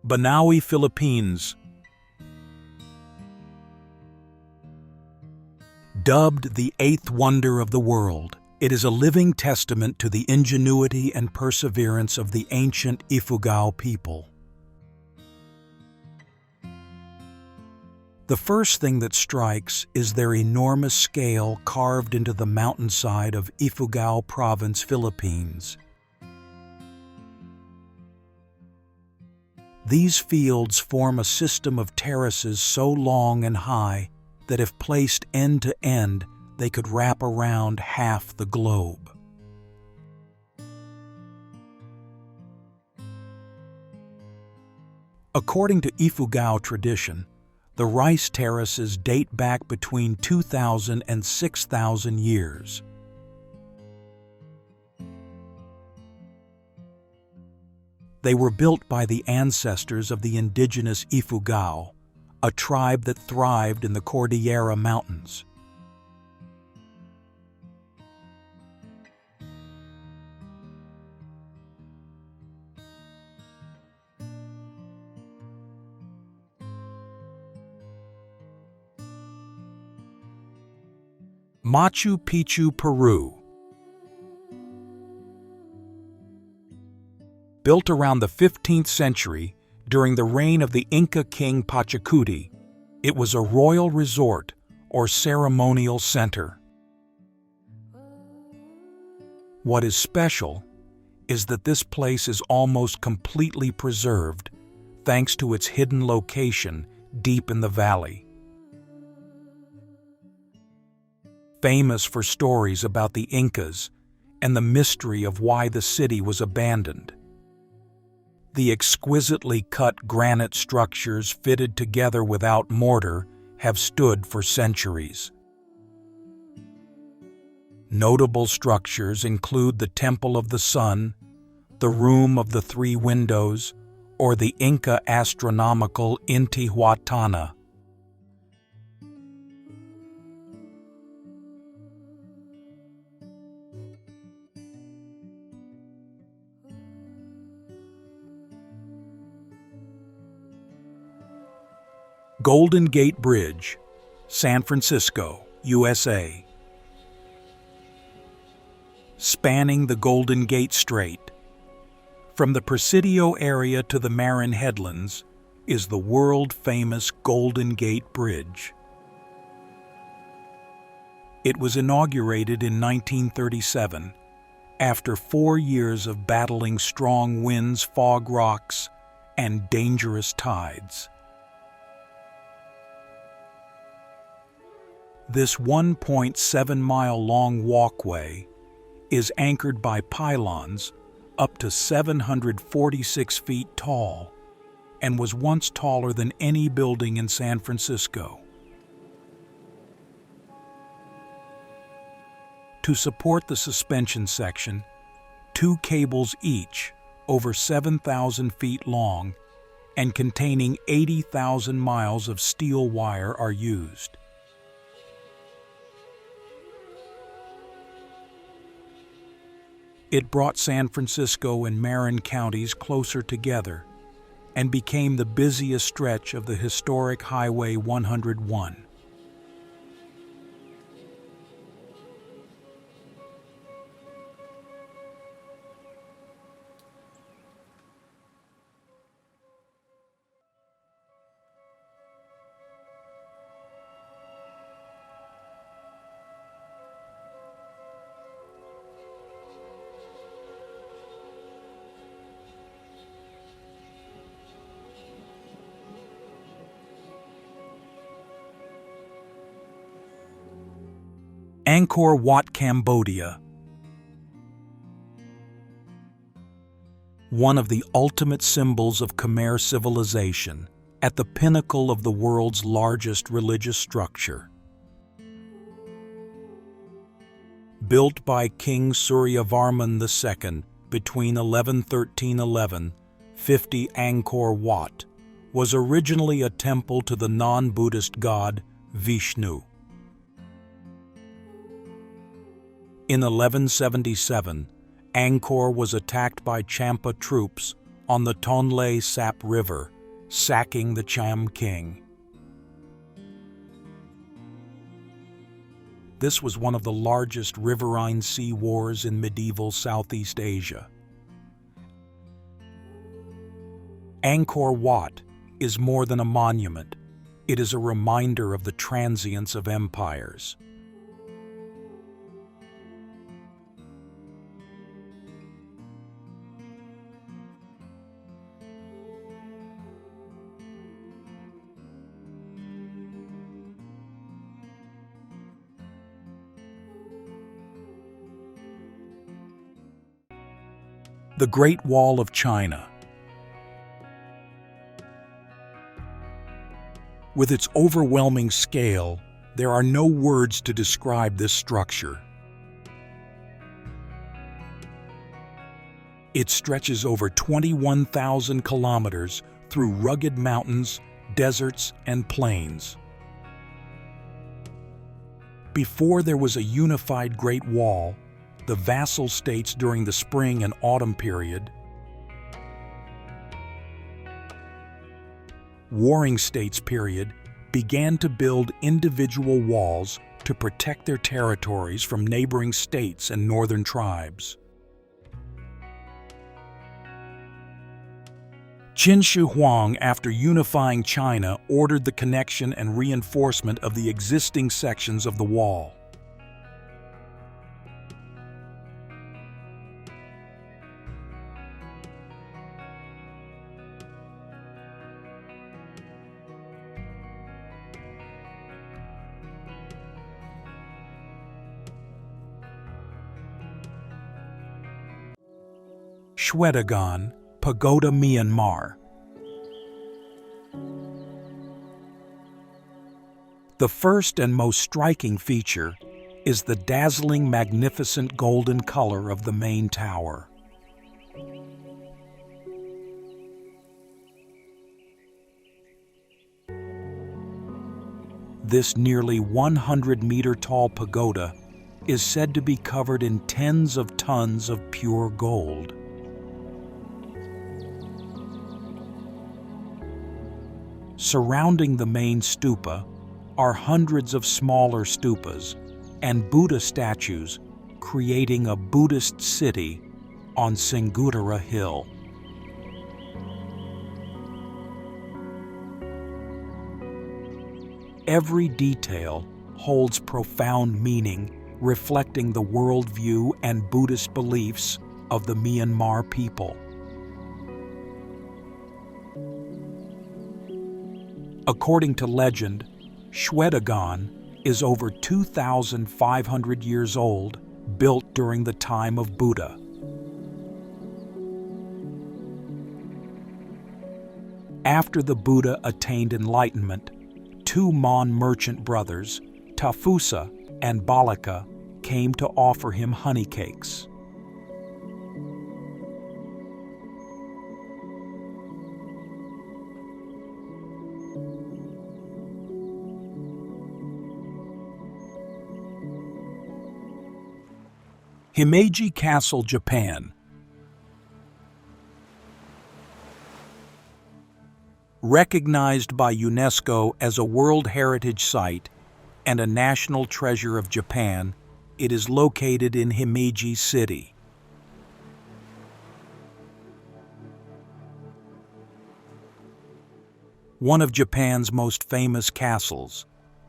Banaue, Philippines. Dubbed the eighth wonder of the world, it is a living testament to the ingenuity and perseverance of the ancient Ifugao people. The first thing that strikes is their enormous scale carved into the mountainside of Ifugao Province, Philippines. These fields form a system of terraces so long and high that if placed end to end, they could wrap around half the globe. According to Ifugao tradition, the rice terraces date back between 2,000 and 6,000 years. They were built by the ancestors of the indigenous Ifugao, a tribe that thrived in the Cordillera Mountains. Machu Picchu, Peru. Built around the 15th century during the reign of the Inca king Pachacuti, it was a royal resort or ceremonial center. What is special is that this place is almost completely preserved thanks to its hidden location deep in the valley. Famous for stories about the Incas and the mystery of why the city was abandoned. The exquisitely cut granite structures fitted together without mortar have stood for centuries. Notable structures include the Temple of the Sun, the Room of the Three Windows, or the Inca astronomical Intihuatana. Golden Gate Bridge, San Francisco, USA. Spanning the Golden Gate Strait, from the Presidio area to the Marin Headlands, is the world-famous Golden Gate Bridge. It was inaugurated in 1937, after 4 years of battling strong winds, fog rocks, and dangerous tides. This 1.7-mile-long walkway is anchored by pylons up to 746 feet tall and was once taller than any building in San Francisco. To support the suspension section, 2 cables each, over 7,000 feet long and containing 80,000 miles of steel wire, are used. It brought San Francisco and Marin counties closer together and became the busiest stretch of the historic Highway 101. Angkor Wat, Cambodia. One of the ultimate symbols of Khmer civilization, at the pinnacle of the world's largest religious structure. Built by King Suryavarman II between 1113–1150, Angkor Wat was originally a temple to the non-Buddhist god Vishnu. In 1177, Angkor was attacked by Champa troops on the Tonle Sap River sacking the Cham king. This was one of the largest riverine sea wars in medieval Southeast Asia. Angkor Wat is more than a monument. It is a reminder of the transience of empires. The Great Wall of China. With its overwhelming scale, there are no words to describe this structure. It stretches over 21,000 kilometers through rugged mountains, deserts, and plains. Before there was a unified Great Wall, the vassal states during the spring and autumn period, warring states period, began to build individual walls to protect their territories from neighboring states and northern tribes. Qin Shi Huang, after unifying China, ordered the connection and reinforcement of the existing sections of the wall. Shwedagon, Pagoda, Myanmar. The first and most striking feature is the dazzling, magnificent golden color of the main tower. This nearly 100-meter-tall pagoda is said to be covered in tens of tons of pure gold. Surrounding the main stupa are hundreds of smaller stupas and Buddha statues, creating a Buddhist city on Singudara Hill. Every detail holds profound meaning, reflecting the worldview and Buddhist beliefs of the Myanmar people. According to legend, Shwedagon is over 2,500 years old, built during the time of Buddha. After the Buddha attained enlightenment, two Mon merchant brothers, Tafusa and Balaka, came to offer him honey cakes. Himeji Castle, Japan. Recognized by UNESCO as a World Heritage Site and a National Treasure of Japan, it is located in Himeji City. One of Japan's most famous castles,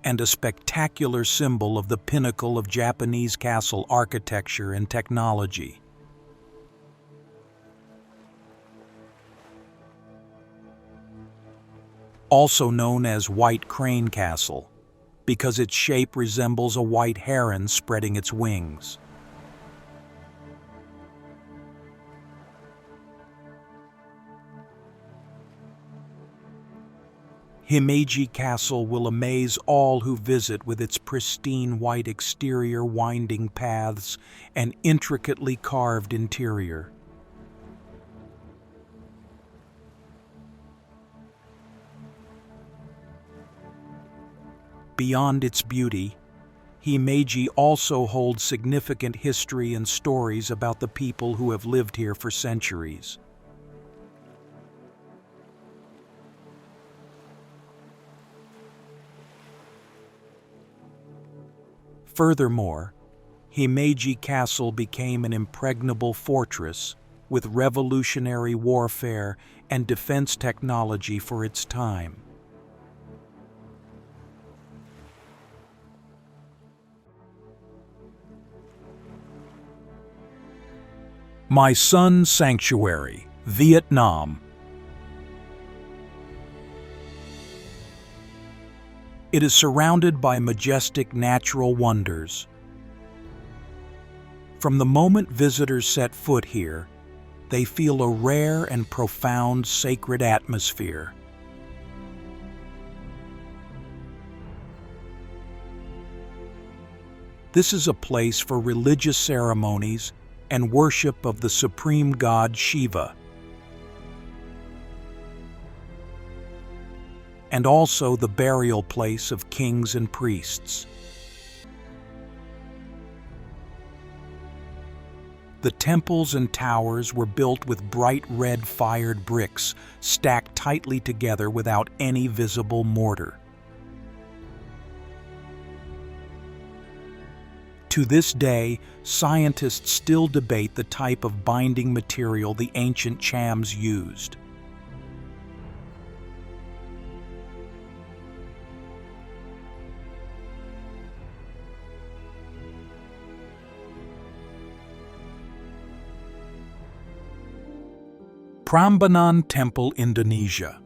and a spectacular symbol of the pinnacle of Japanese castle architecture and technology. Also known as White Crane Castle, because its shape resembles a white heron spreading its wings. Himeji Castle will amaze all who visit with its pristine white exterior, winding paths, and intricately carved interior. Beyond its beauty, Himeji also holds significant history and stories about the people who have lived here for centuries. Furthermore, Himeji Castle became an impregnable fortress with revolutionary warfare and defense technology for its time. My Sun Sanctuary, Vietnam. It is surrounded by majestic natural wonders. From the moment visitors set foot here, they feel a rare and profound sacred atmosphere. This is a place for religious ceremonies and worship of the supreme god Shiva, and also the burial place of kings and priests. The temples and towers were built with bright red fired bricks stacked tightly together without any visible mortar. To this day, scientists still debate the type of binding material the ancient Chams used. Prambanan Temple, Indonesia.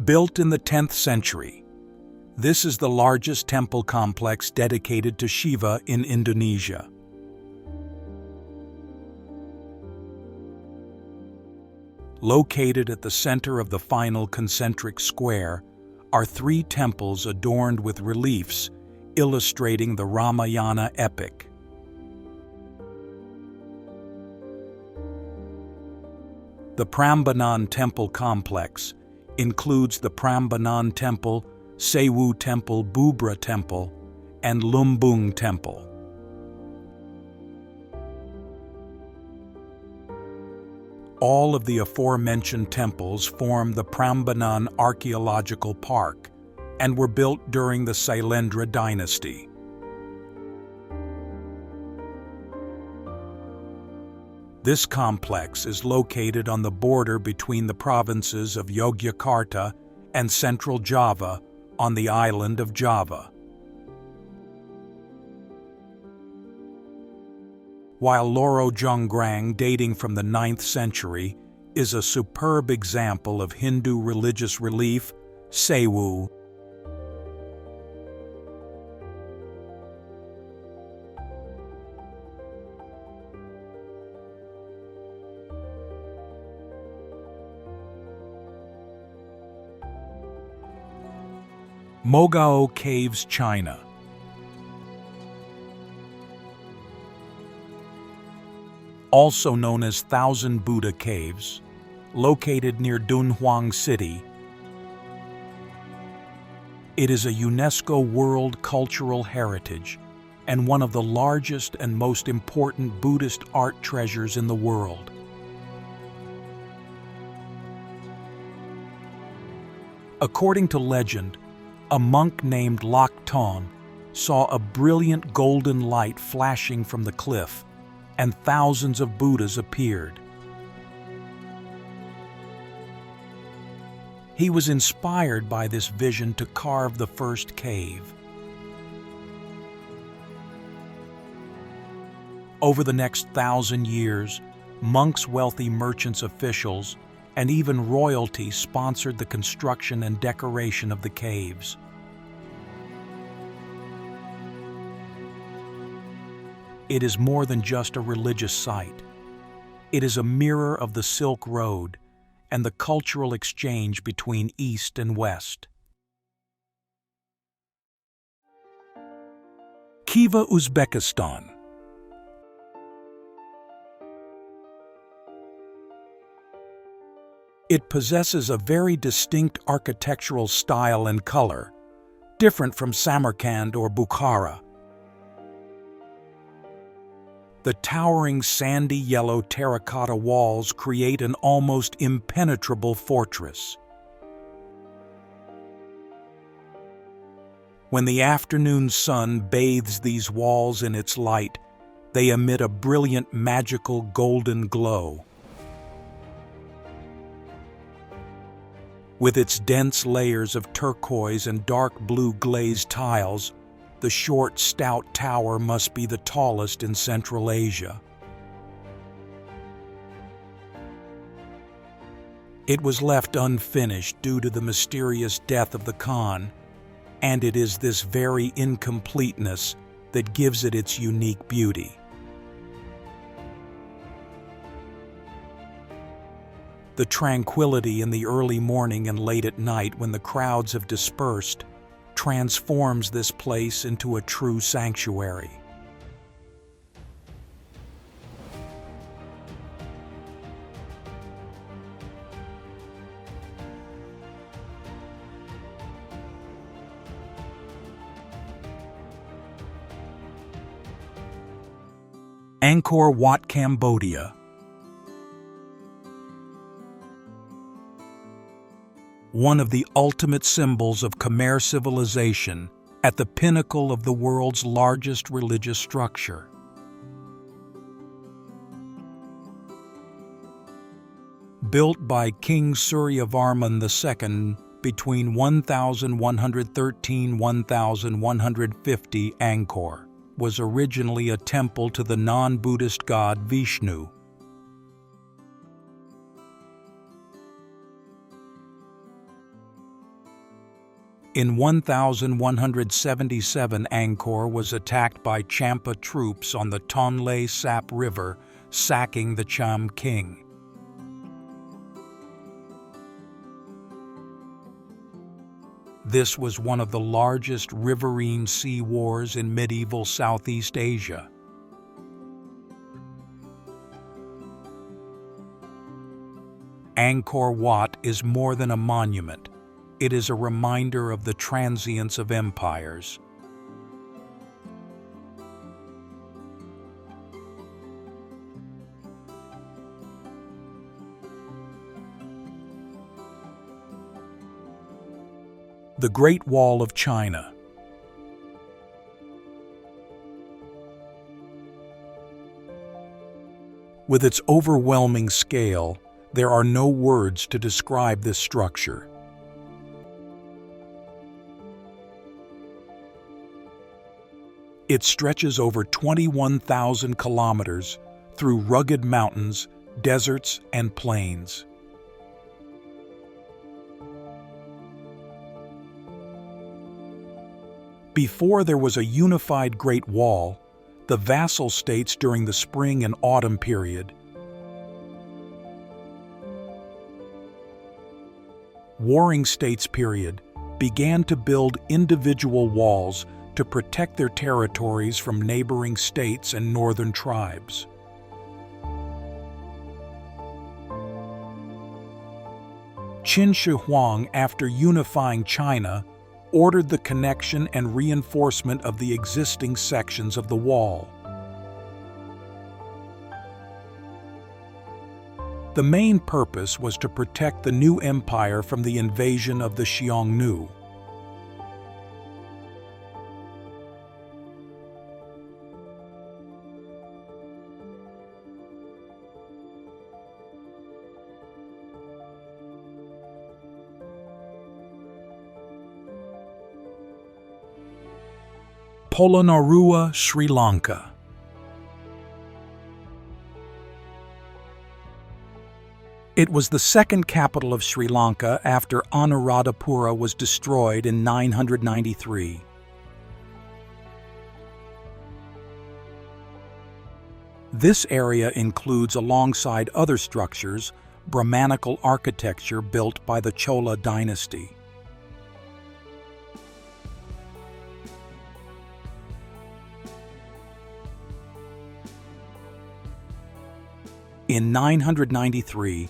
Built in the 10th century, this is the largest temple complex dedicated to Shiva in Indonesia. Located at the center of the final concentric square are 3 temples adorned with reliefs illustrating the Ramayana epic. The Prambanan Temple complex includes the Prambanan Temple, Sewu Temple, Bubra Temple, and Lumbung Temple. All of the aforementioned temples form the Prambanan Archaeological Park and were built during the Sailendra dynasty. This complex is located on the border between the provinces of Yogyakarta and Central Java on the island of Java. While Loro Jonggrang, dating from the 9th century, is a superb example of Hindu religious relief, Sewu, Mogao Caves, China. Also known as Thousand Buddha Caves, located near Dunhuang City, it is a UNESCO World Cultural Heritage and one of the largest and most important Buddhist art treasures in the world. According to legend, a monk named Lak Ton saw a brilliant golden light flashing from the cliff, and thousands of Buddhas appeared. He was inspired by this vision to carve the first cave. Over the next 1,000 years, monks, wealthy merchants, officials, and even royalty sponsored the construction and decoration of the caves. It is more than just a religious site. It is a mirror of the Silk Road and the cultural exchange between East and West. Khiva, Uzbekistan. It possesses a very distinct architectural style and color, different from Samarkand or Bukhara. The towering sandy yellow terracotta walls create an almost impenetrable fortress. When the afternoon sun bathes these walls in its light, they emit a brilliant, magical golden glow. With its dense layers of turquoise and dark blue glazed tiles, the short, stout tower must be the tallest in Central Asia. It was left unfinished due to the mysterious death of the Khan, and it is this very incompleteness that gives it its unique beauty. The tranquility in the early morning and late at night when the crowds have dispersed transforms this place into a true sanctuary. Angkor Wat, Cambodia. One of the ultimate symbols of Khmer civilization at the pinnacle of the world's largest religious structure. Built by King Suryavarman II between 1113–1150, Angkor was originally a temple to the non-Buddhist god Vishnu. In 1177, Angkor was attacked by Champa troops on the Tonle Sap River, sacking the Cham king. This was one of the largest riverine sea wars in medieval Southeast Asia. Angkor Wat is more than a monument. It is a reminder of the transience of empires. The Great Wall of China. With its overwhelming scale, there are no words to describe this structure. It stretches over 21,000 kilometers through rugged mountains, deserts, and plains. Before there was a unified Great Wall, the vassal states during the spring and autumn period, warring states period, began to build individual walls to protect their territories from neighboring states and northern tribes. Qin Shi Huang, after unifying China, ordered the connection and reinforcement of the existing sections of the wall. The main purpose was to protect the new empire from the invasion of the Xiongnu. Polonnaruwa, Sri Lanka. It was the second capital of Sri Lanka after Anuradhapura was destroyed in 993. This area includes, alongside other structures, Brahmanical architecture built by the Chola dynasty. In 993,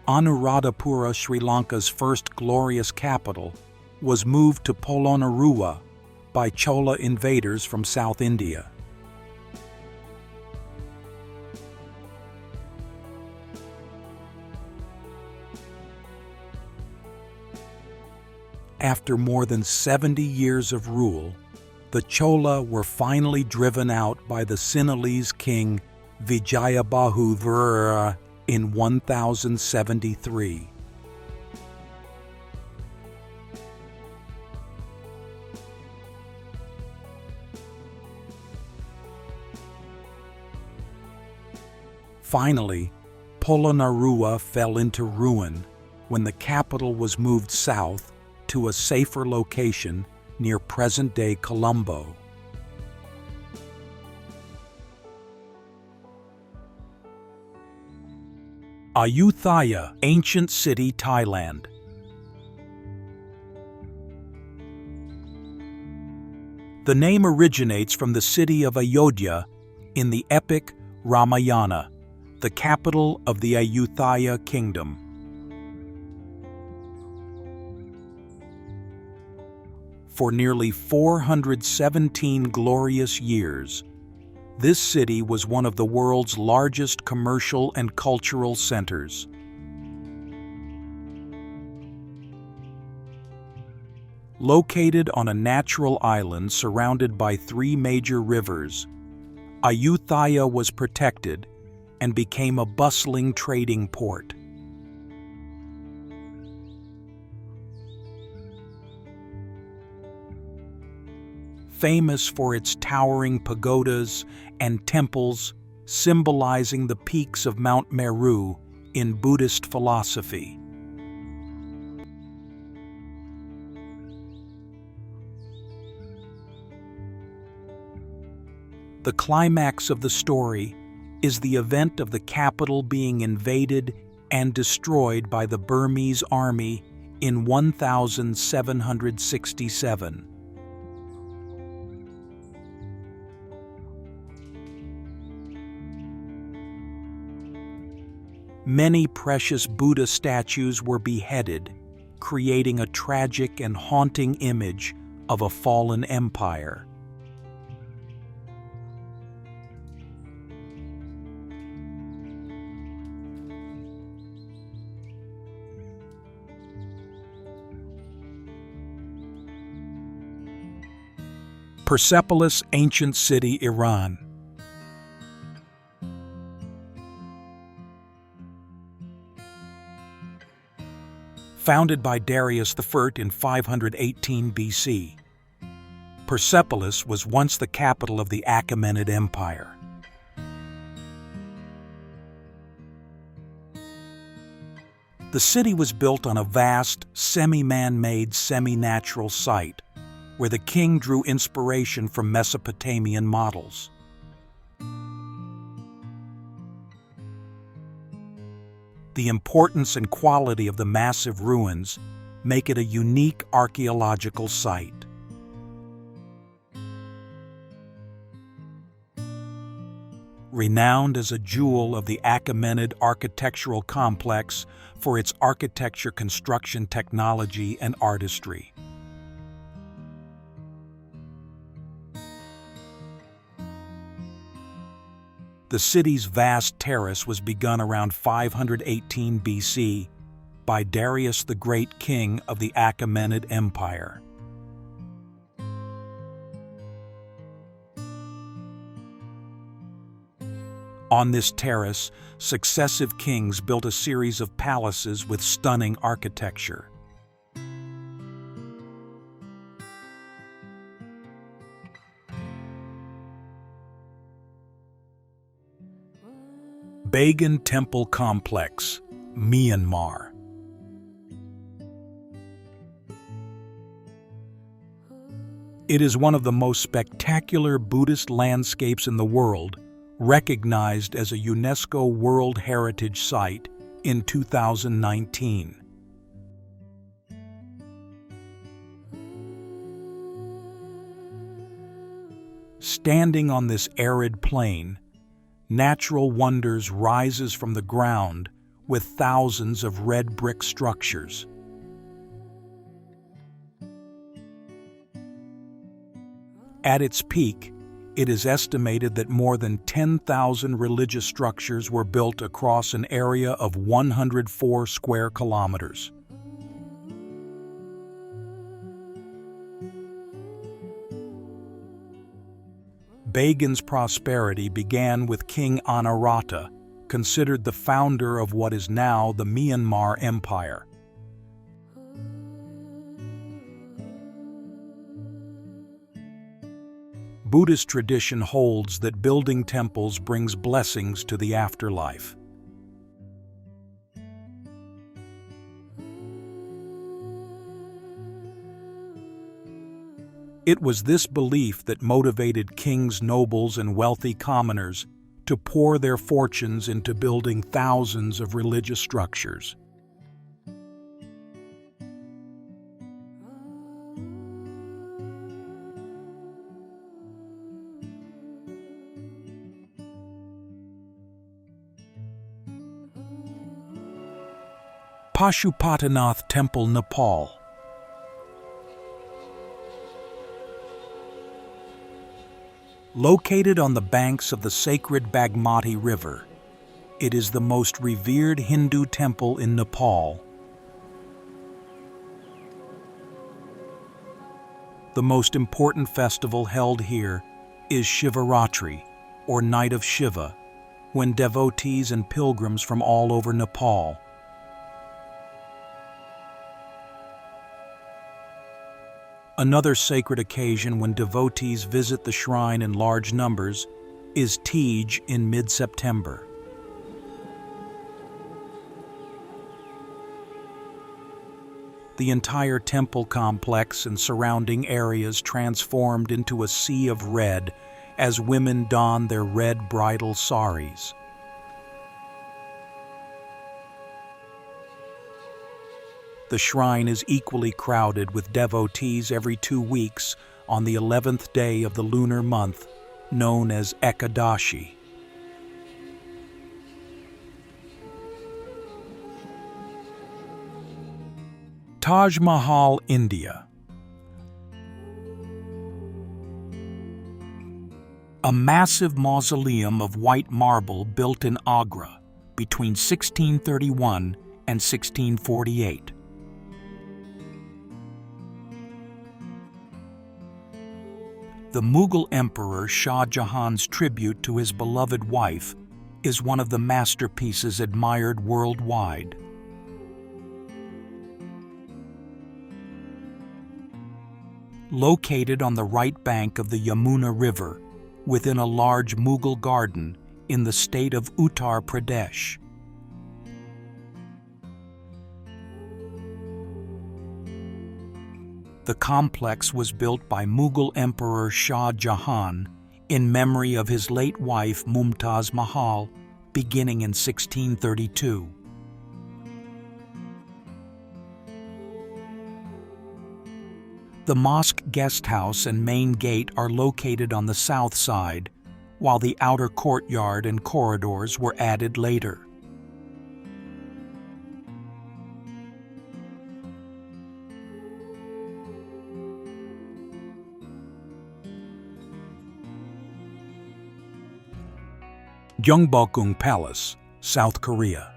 Anuradhapura, Sri Lanka's first glorious capital, was moved to Polonnaruwa by Chola invaders from South India. After more than 70 years of rule, the Chola were finally driven out by the Sinhalese king Vijayabahudra in 1073. Finally, Polonnaruwa fell into ruin when the capital was moved south to a safer location near present-day Colombo. Ayutthaya, ancient city, Thailand. The name originates from the city of Ayodhya in the epic Ramayana, the capital of the Ayutthaya kingdom. For nearly 417 glorious years, this city was one of the world's largest commercial and cultural centers. Located on a natural island surrounded by 3 major rivers, Ayutthaya was protected and became a bustling trading port. Famous for its towering pagodas and temples symbolizing the peaks of Mount Meru in Buddhist philosophy. The climax of the story is the event of the capital being invaded and destroyed by the Burmese army in 1767. Many precious Buddha statues were beheaded, creating a tragic and haunting image of a fallen empire. Persepolis, ancient city, Iran. Founded by Darius I in 518 BC, Persepolis was once the capital of the Achaemenid Empire. The city was built on a vast, semi-man-made, semi-natural site, where the king drew inspiration from Mesopotamian models. The importance and quality of the massive ruins make it a unique archaeological site. Renowned as a jewel of the Achaemenid architectural complex for its architecture, construction technology, and artistry. The city's vast terrace was begun around 518 BC by Darius the Great, king of the Achaemenid Empire. On this terrace, successive kings built a series of palaces with stunning architecture. Bagan Temple Complex, Myanmar. It is one of the most spectacular Buddhist landscapes in the world, recognized as a UNESCO World Heritage Site in 2019. Standing on this arid plain, Natural Wonders rises from the ground with thousands of red brick structures. At its peak, it is estimated that more than 10,000 religious structures were built across an area of 104 square kilometers. Bagan's prosperity began with King Anarata, considered the founder of what is now the Myanmar Empire. Buddhist tradition holds that building temples brings blessings to the afterlife. It was this belief that motivated kings, nobles, and wealthy commoners to pour their fortunes into building thousands of religious structures. Pashupatinath Temple, Nepal. Located on the banks of the sacred Bagmati River, it is the most revered Hindu temple in Nepal. The most important festival held here is Shivaratri, or Night of Shiva, when devotees and pilgrims from all over Nepal Another sacred occasion when devotees visit the shrine in large numbers is Tej in mid-September. The entire temple complex and surrounding areas transformed into a sea of red as women don their red bridal saris. The shrine is equally crowded with devotees every 2 weeks on the 11th day of the lunar month, known as Ekadashi. Taj Mahal, India. A massive mausoleum of white marble built in Agra between 1631 and 1648. The Mughal Emperor Shah Jahan's tribute to his beloved wife is one of the masterpieces admired worldwide. Located on the right bank of the Yamuna River, within a large Mughal garden in the state of Uttar Pradesh. The complex was built by Mughal Emperor Shah Jahan in memory of his late wife Mumtaz Mahal, beginning in 1632. The mosque guest house and main gate are located on the south side, while the outer courtyard and corridors were added later. Gyeongbokgung Palace, South Korea.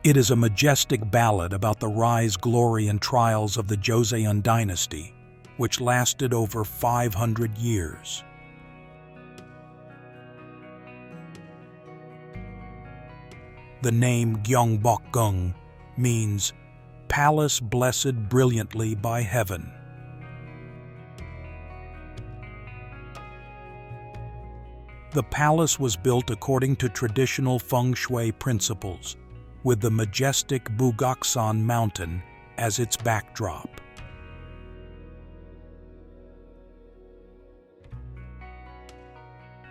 It is a majestic ballad about the rise, glory, and trials of the Joseon dynasty, which lasted over 500 years. The name Gyeongbokgung means palace blessed brilliantly by heaven. The palace was built according to traditional feng shui principles, with the majestic Bugaksan mountain as its backdrop.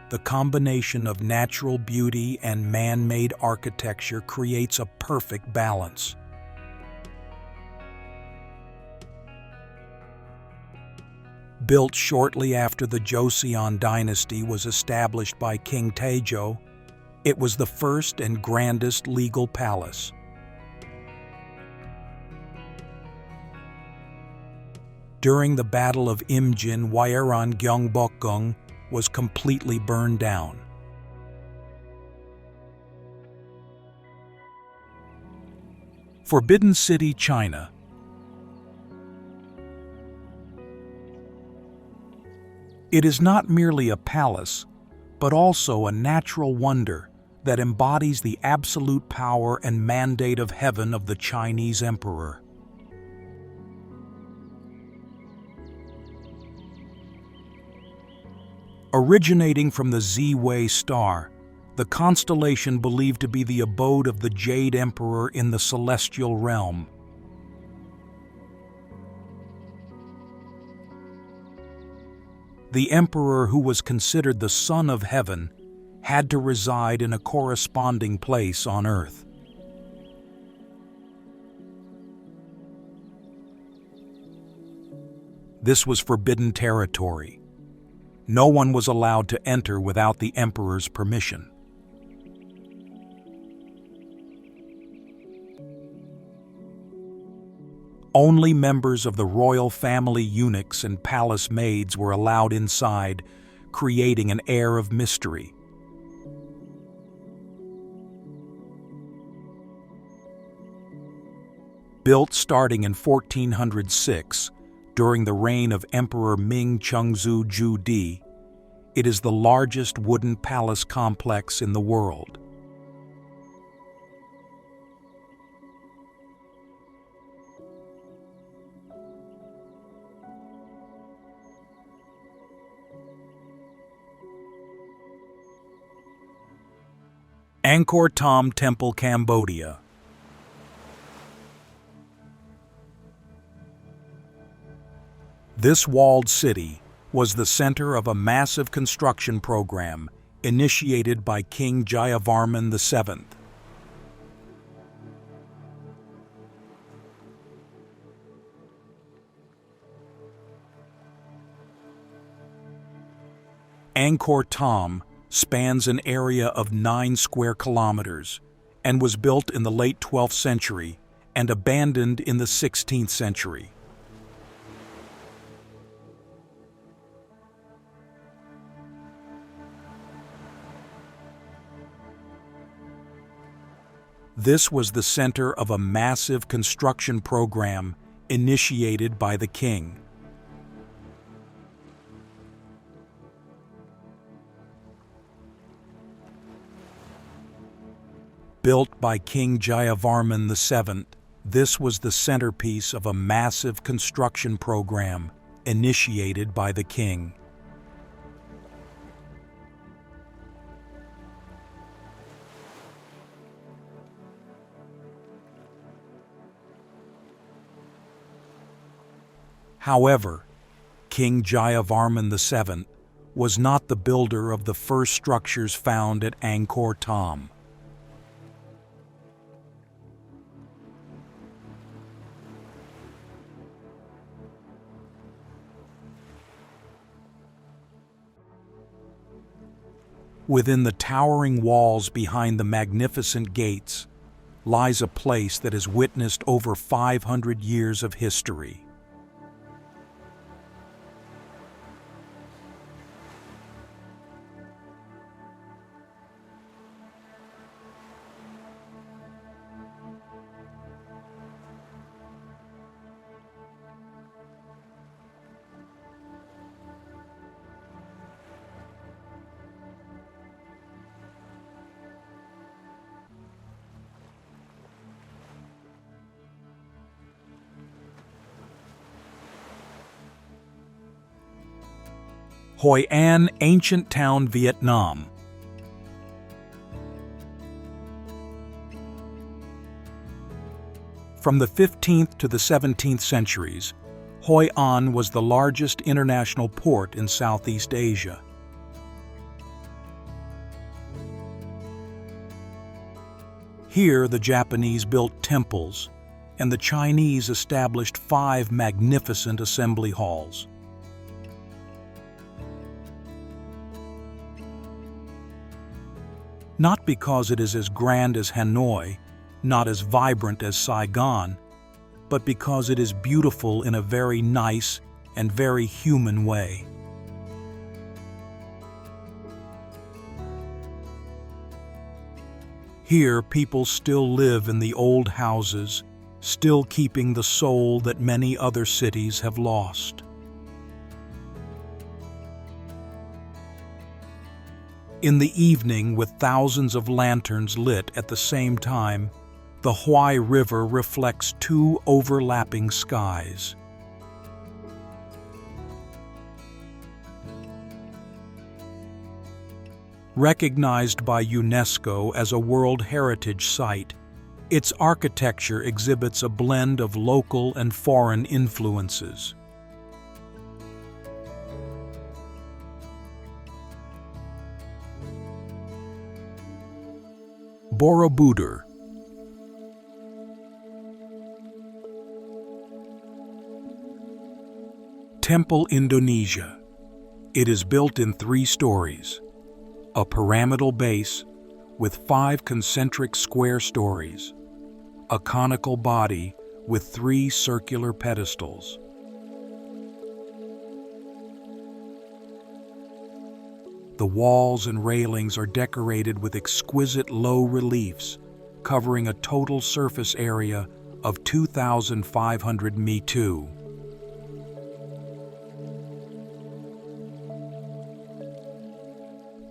The combination of natural beauty and man-made architecture creates a perfect balance. Built shortly after the Joseon dynasty was established by King Taejo, it was the first and grandest legal palace. During the Battle of Imjin, Wairan Gyeongbokgung was completely burned down. Forbidden City, China. It is not merely a palace, but also a natural wonder that embodies the absolute power and mandate of heaven of the Chinese emperor. Originating from the Zhangye star, the constellation believed to be the abode of the Jade Emperor in the celestial realm. The emperor, who was considered the son of heaven, had to reside in a corresponding place on earth. This was forbidden territory. No one was allowed to enter without the emperor's permission. Only members of the royal family eunuchs and palace maids were allowed inside, creating an air of mystery. Built starting in 1406, during the reign of Emperor Ming Chengzu Ju-di, it is the largest wooden palace complex in the world. Angkor Thom Temple, Cambodia. This walled city was the center of a massive construction program initiated by King Jayavarman VII. Angkor Thom spans an area of 9 square kilometers and was built in the late 12th century and abandoned in the 16th century. This was the center of a massive construction program initiated by the king. Built by King Jayavarman VII, this was the centerpiece of a massive construction program initiated by the king. However, King Jayavarman VII was not the builder of the first structures found at Angkor Thom. Within the towering walls behind the magnificent gates lies a place that has witnessed over 500 years of history. Hoi An, ancient town, Vietnam. From the 15th to the 17th centuries, Hoi An was the largest international port in Southeast Asia. Here, the Japanese built temples, and the Chinese established 5 magnificent assembly halls. Not because it is as grand as Hanoi, not as vibrant as Saigon, but because it is beautiful in a very nice and very human way. Here, people still live in the old houses, still keeping the soul that many other cities have lost. In the evening, with thousands of lanterns lit at the same time, the Huai River reflects two overlapping skies. Recognized by UNESCO as a World Heritage Site, its architecture exhibits a blend of local and foreign influences. Borobudur. Temple, Indonesia. It is built in 3 stories. A pyramidal base with 5 concentric square stories, a conical body with 3 circular pedestals. The walls and railings are decorated with exquisite low reliefs, covering a total surface area of 2,500 m².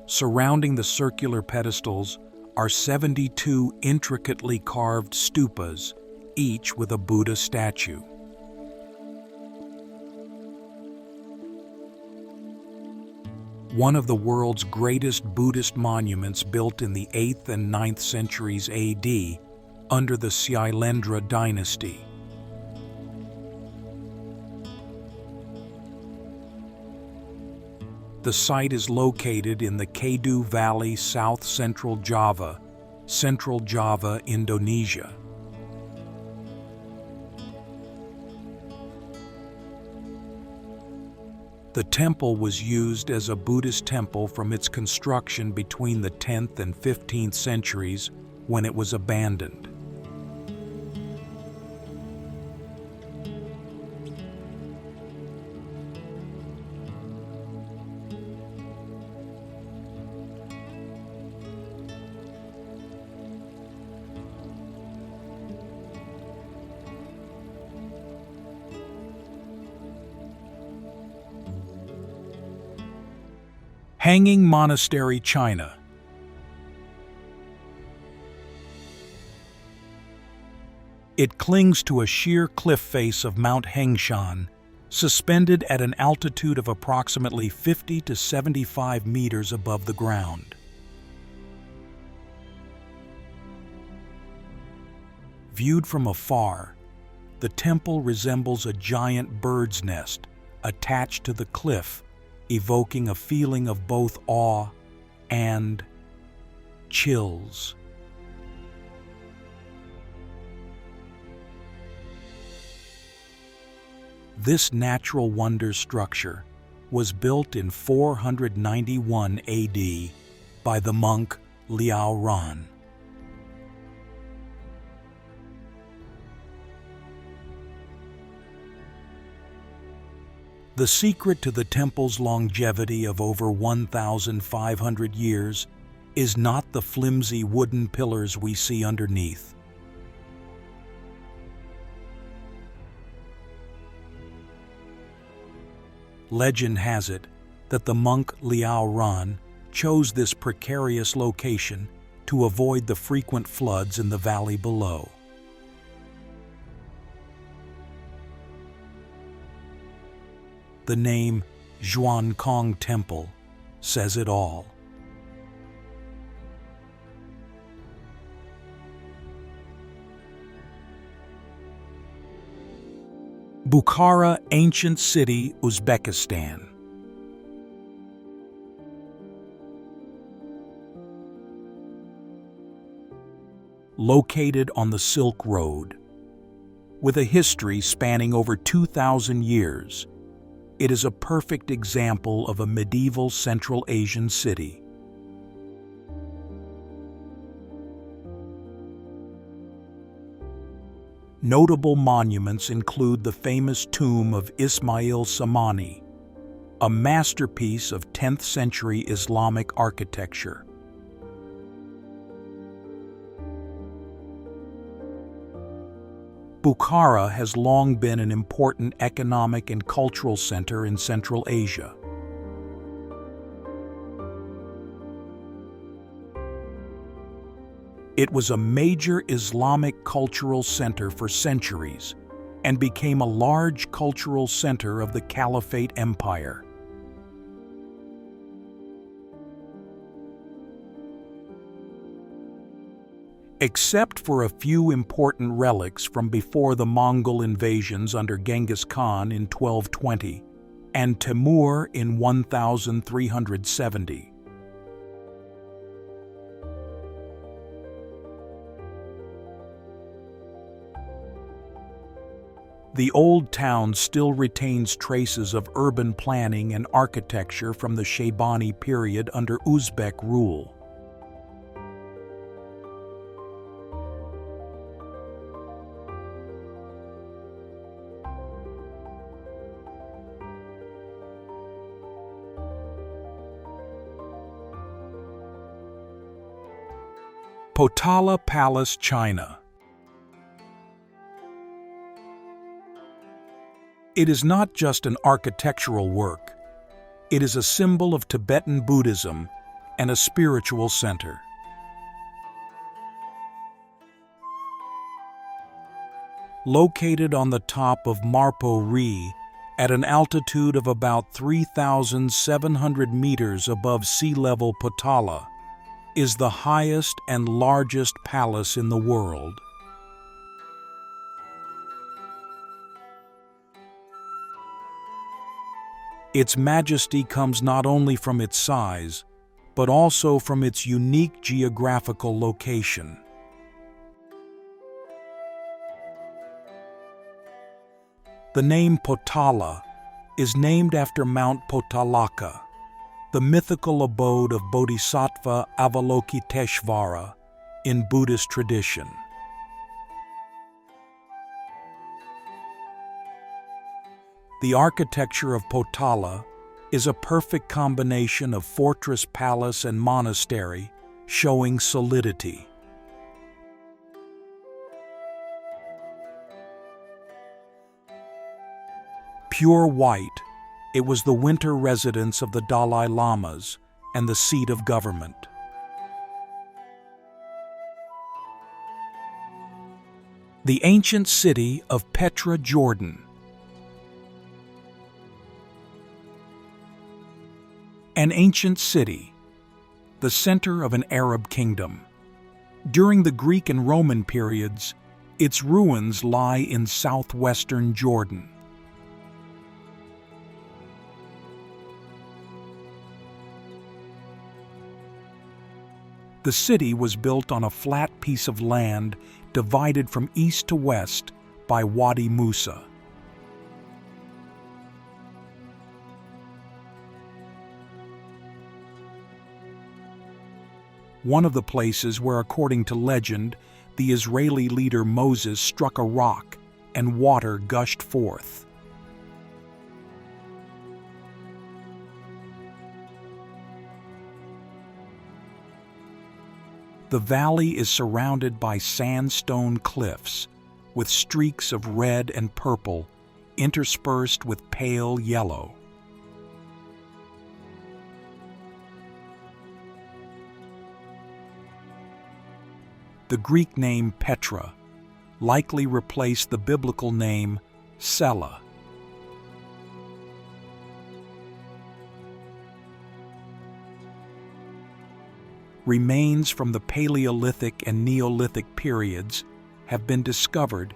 Surrounding the circular pedestals are 72 intricately carved stupas, each with a Buddha statue. One of the world's greatest Buddhist monuments, built in the 8th and 9th centuries AD under the Shailendra dynasty. The site is located in the Kedu Valley, south-central Java, Indonesia. The temple was used as a Buddhist temple from its construction between the 10th and 15th centuries, when it was abandoned. Hanging Monastery, China. It clings to a sheer cliff face of Mount Hengshan, suspended at an altitude of approximately 50 to 75 meters above the ground. Viewed from afar, the temple resembles a giant bird's nest attached to the cliff, evoking a feeling of both awe and chills. This natural wonder structure was built in 491 AD by the monk Liao Ran. The secret to the temple's longevity of over 1,500 years is not the flimsy wooden pillars we see underneath. Legend has it that the monk Liao Ran chose this precarious location to avoid the frequent floods in the valley below. The name Zhuankong Temple says it all. Bukhara, ancient city, Uzbekistan. Located on the Silk Road, with a history spanning over 2,000 years, it is a perfect example of a medieval Central Asian city. Notable monuments include the famous tomb of Ismail Samani, a masterpiece of 10th century Islamic architecture. Bukhara has long been an important economic and cultural center in Central Asia. It was a major Islamic cultural center for centuries and became a large cultural center of the Caliphate Empire. Except for a few important relics from before the Mongol invasions under Genghis Khan in 1220 and Timur in 1370. The old town still retains traces of urban planning and architecture from the Shaybani period under Uzbek rule. Potala Palace, China. It is not just an architectural work. It is a symbol of Tibetan Buddhism and a spiritual center. Located on the top of Marpo Ri, at an altitude of about 3,700 meters above sea level, Potala is the highest and largest palace in the world. Its majesty comes not only from its size, but also from its unique geographical location. The name Potala is named after Mount Potalaka, the mythical abode of Bodhisattva Avalokiteshvara in Buddhist tradition. The architecture of Potala is a perfect combination of fortress, palace, and monastery, showing solidity. Pure white, it was the winter residence of the Dalai Lamas and the seat of government. The ancient city of Petra, Jordan. An ancient city, the center of an Arab kingdom. During the Greek and Roman periods, its ruins lie in southwestern Jordan. The city was built on a flat piece of land divided from east to west by Wadi Musa. One of the places where, according to legend, the Israeli leader Moses struck a rock and water gushed forth. The valley is surrounded by sandstone cliffs with streaks of red and purple interspersed with pale yellow. The Greek name Petra likely replaced the biblical name Sela. Remains from the Paleolithic and Neolithic periods have been discovered,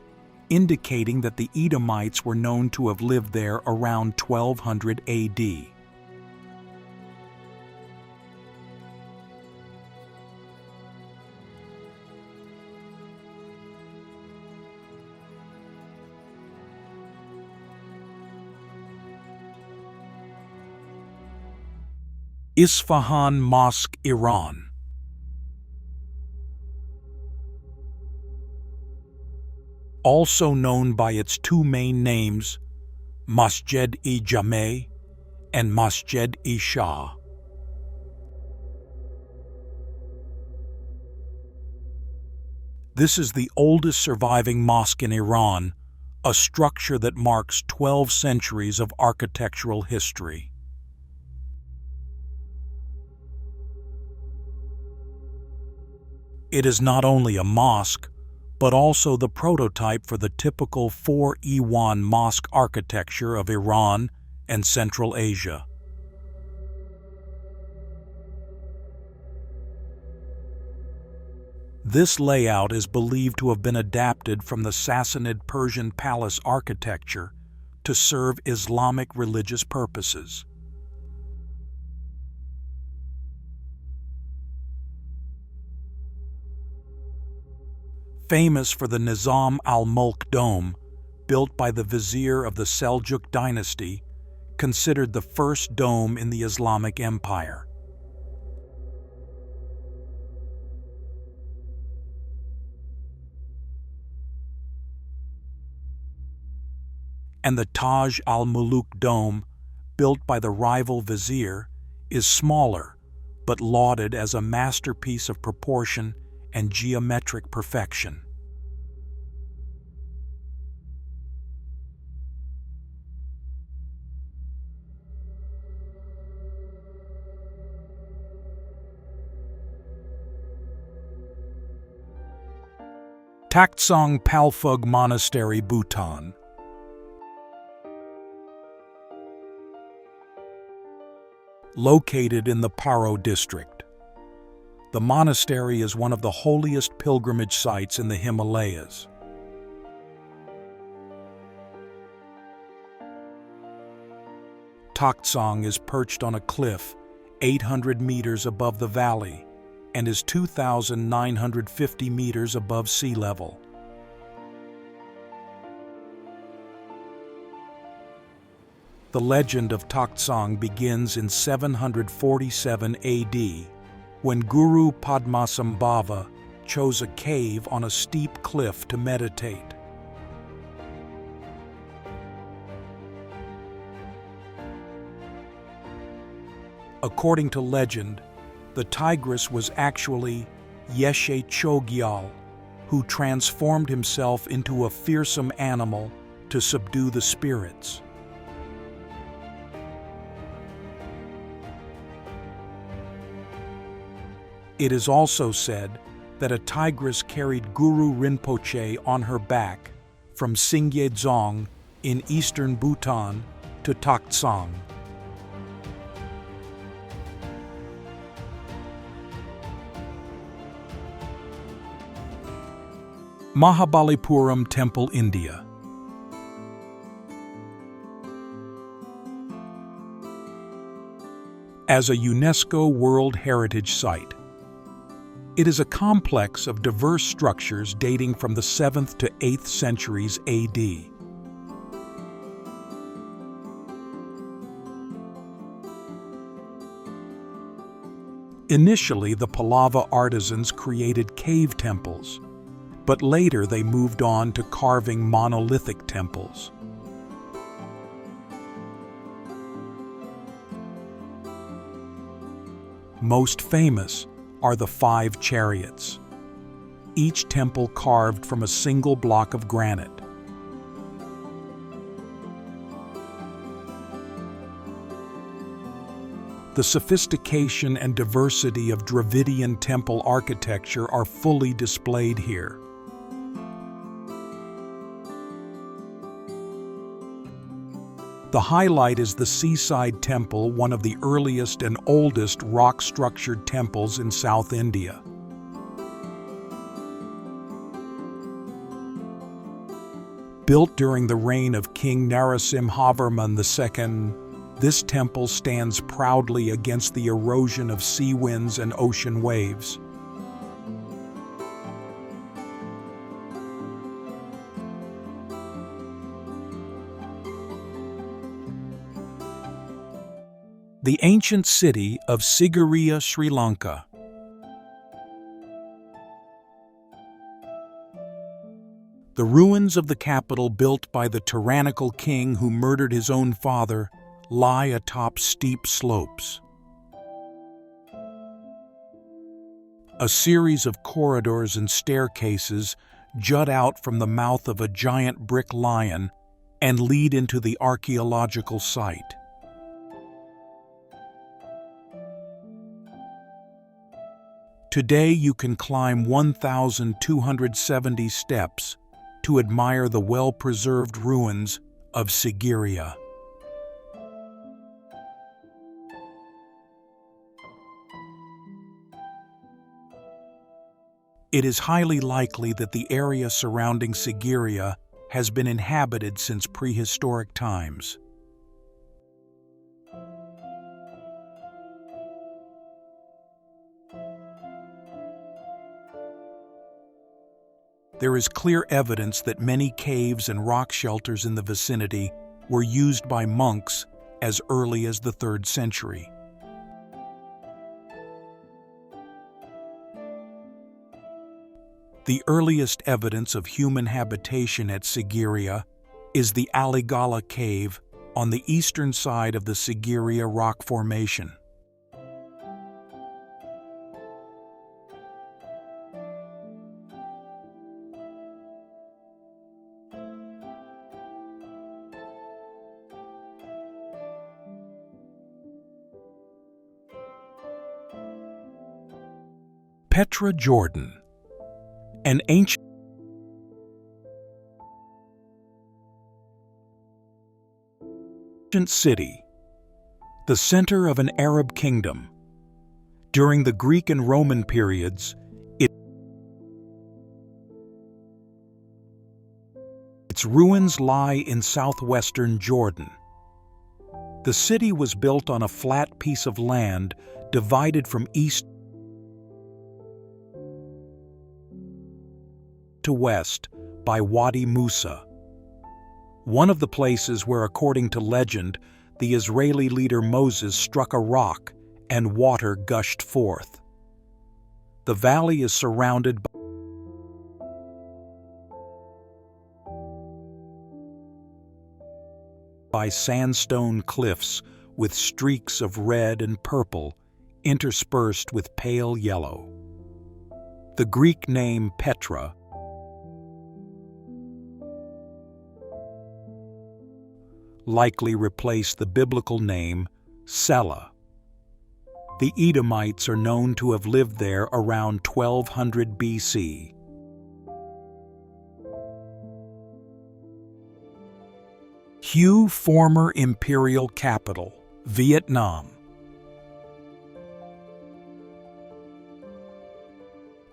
indicating that the Edomites were known to have lived there around 1200 AD. Isfahan Mosque, Iran. Also known by its two main names, Masjid-i-Jame and Masjid-i-Shah. This is the oldest surviving mosque in Iran, a structure that marks 12 centuries of architectural history. It is not only a mosque, but also the prototype for the typical 4E1 mosque architecture of Iran and Central Asia. This layout is believed to have been adapted from the Sassanid Persian palace architecture to serve Islamic religious purposes. Famous for the Nizam al-Mulk dome, built by the vizier of the Seljuk dynasty, considered the first dome in the Islamic Empire. And the Taj al-Muluk dome, built by the rival vizier, is smaller, but lauded as a masterpiece of proportion and geometric perfection. Taktsong Palphug Monastery, Bhutan. Located in the Paro district, the monastery is one of the holiest pilgrimage sites in the Himalayas. Taktsong is perched on a cliff 800 meters above the valley and is 2,950 meters above sea level. The legend of Taktsong begins in 747 AD, when Guru Padmasambhava chose a cave on a steep cliff to meditate. According to legend, the tigress was actually Yeshe Chogyal, who transformed himself into a fearsome animal to subdue the spirits. It is also said that a tigress carried Guru Rinpoche on her back from Singye Dzong in eastern Bhutan to Taktsong. Mahabalipuram Temple, India. As a UNESCO World Heritage Site, it is a complex of diverse structures dating from the 7th to 8th centuries AD. Initially, the Pallava artisans created cave temples, but later they moved on to carving monolithic temples. Most famous are the 5 chariots, each temple carved from a single block of granite. The sophistication and diversity of Dravidian temple architecture are fully displayed here. The highlight is the Seaside Temple, one of the earliest and oldest rock-structured temples in South India. Built during the reign of King Narasimhavarman II, this temple stands proudly against the erosion of sea winds and ocean waves. The ancient city of Sigiriya, Sri Lanka. The ruins of the capital built by the tyrannical king who murdered his own father lie atop steep slopes. A series of corridors and staircases jut out from the mouth of a giant brick lion and lead into the archaeological site. Today you can climb 1,270 steps to admire the well-preserved ruins of Sigiriya. It is highly likely that the area surrounding Sigiriya has been inhabited since prehistoric times. There is clear evidence that many caves and rock shelters in the vicinity were used by monks as early as the 3rd century. The earliest evidence of human habitation at Sigiriya is the Aligala cave on the eastern side of the Sigiriya rock formation. Petra, Jordan, an ancient city, the center of an Arab kingdom. During the Greek and Roman periods, its ruins lie in southwestern Jordan. The city was built on a flat piece of land divided from east to west by Wadi Musa, one of the places where, according to legend, the Israeli leader Moses struck a rock and water gushed forth. The valley is surrounded by sandstone cliffs with streaks of red and purple interspersed with pale yellow. The Greek name Petra likely replaced the biblical name Sela. The Edomites are known to have lived there around 1200 BC. Hue, former imperial capital, Vietnam.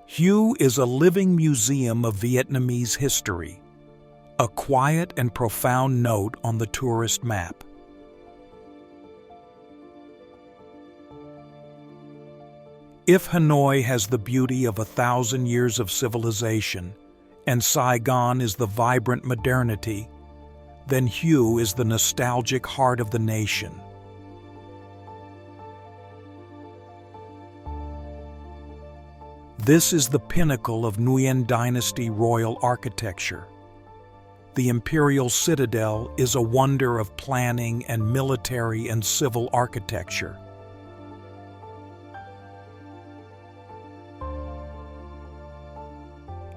Hue is a living museum of Vietnamese history, a quiet and profound note on the tourist map. If Hanoi has the beauty of 1,000 years of civilization, and Saigon is the vibrant modernity, then Hue is the nostalgic heart of the nation. This is the pinnacle of Nguyen Dynasty royal architecture. The imperial citadel is a wonder of planning and military and civil architecture.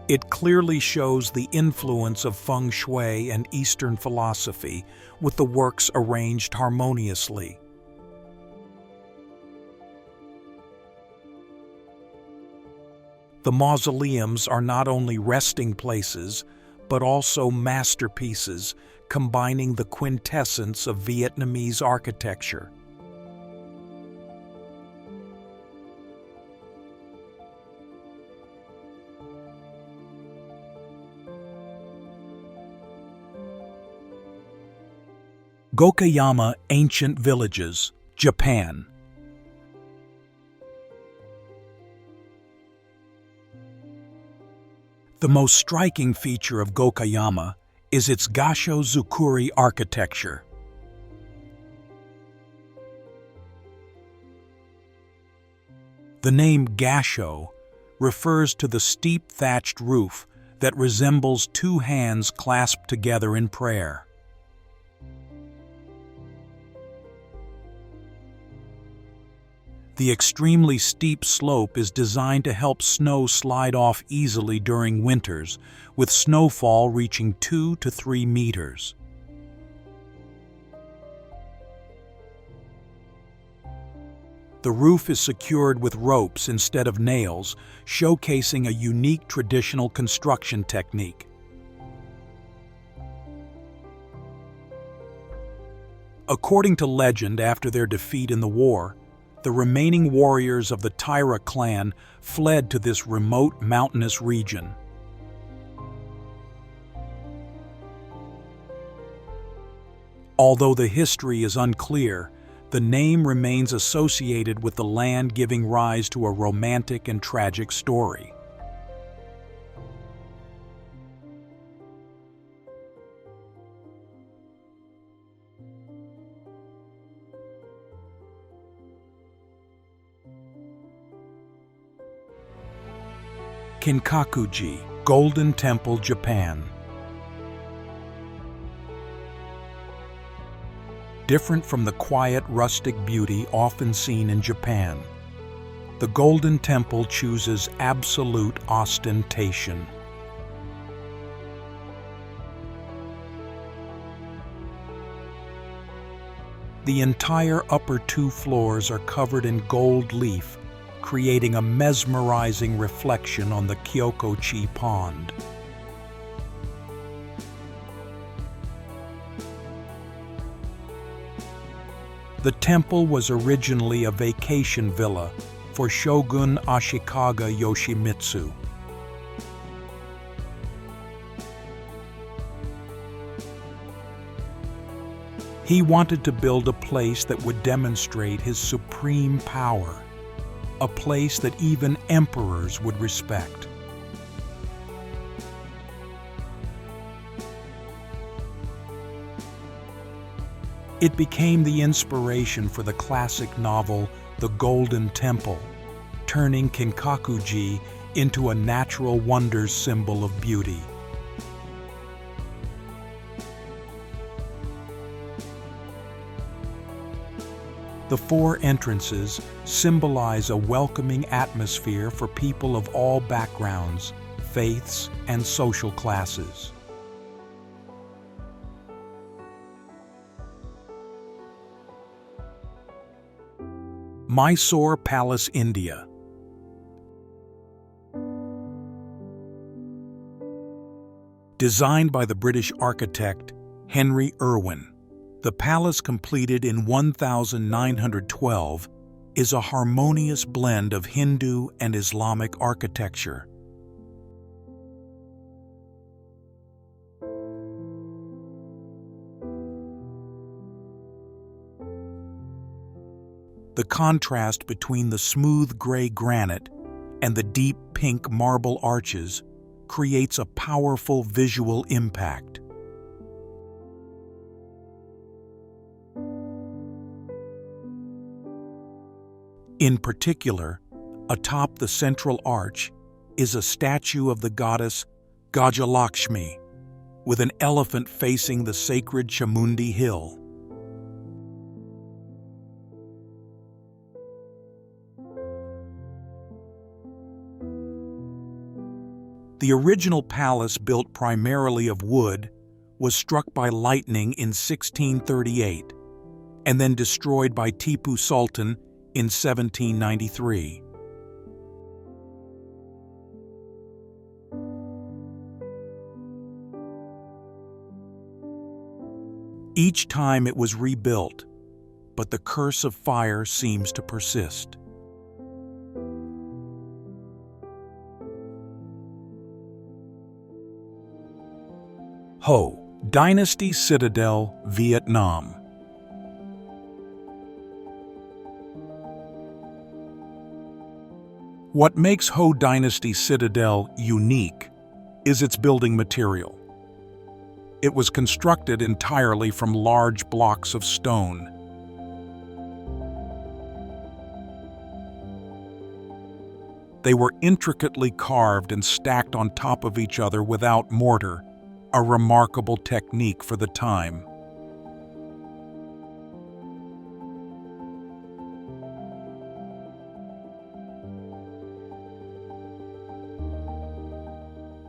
It clearly shows the influence of feng shui and Eastern philosophy, with the works arranged harmoniously. The mausoleums are not only resting places, but also masterpieces combining the quintessence of Vietnamese architecture. Gokayama Ancient Villages, Japan. The most striking feature of Gokayama is its Gasho-zukuri architecture. The name Gasho refers to the steep thatched roof that resembles two hands clasped together in prayer. The extremely steep slope is designed to help snow slide off easily during winters, with snowfall reaching 2 to 3 meters. The roof is secured with ropes instead of nails, showcasing a unique traditional construction technique. According to legend, after their defeat in the war, the remaining warriors of the Tyra clan fled to this remote mountainous region. Although the history is unclear, the name remains associated with the land, giving rise to a romantic and tragic story. Kinkakuji, Golden Temple, Japan. Different from the quiet, rustic beauty often seen in Japan, the Golden Temple chooses absolute ostentation. The entire upper 2 floors are covered in gold leaf, creating a mesmerizing reflection on the Kyokochi Pond. The temple was originally a vacation villa for Shogun Ashikaga Yoshimitsu. He wanted to build a place that would demonstrate his supreme power, a place that even emperors would respect. It became the inspiration for the classic novel The Golden Temple, turning Kinkakuji into a natural wonders symbol of beauty. The 4 entrances symbolize a welcoming atmosphere for people of all backgrounds, faiths, and social classes. Mysore Palace, India. Designed by the British architect Henry Irwin, the palace, completed in 1912, is a harmonious blend of Hindu and Islamic architecture. The contrast between the smooth gray granite and the deep pink marble arches creates a powerful visual impact. In particular, atop the central arch is a statue of the goddess Gajalakshmi, with an elephant facing the sacred Chamundi Hill. The original palace, built primarily of wood, was struck by lightning in 1638 and then destroyed by Tipu Sultan in 1793. Each time it was rebuilt, but the curse of fire seems to persist. Ho Dynasty Citadel, Vietnam. What makes Ho Dynasty Citadel unique is its building material. It was constructed entirely from large blocks of stone. They were intricately carved and stacked on top of each other without mortar, a remarkable technique for the time.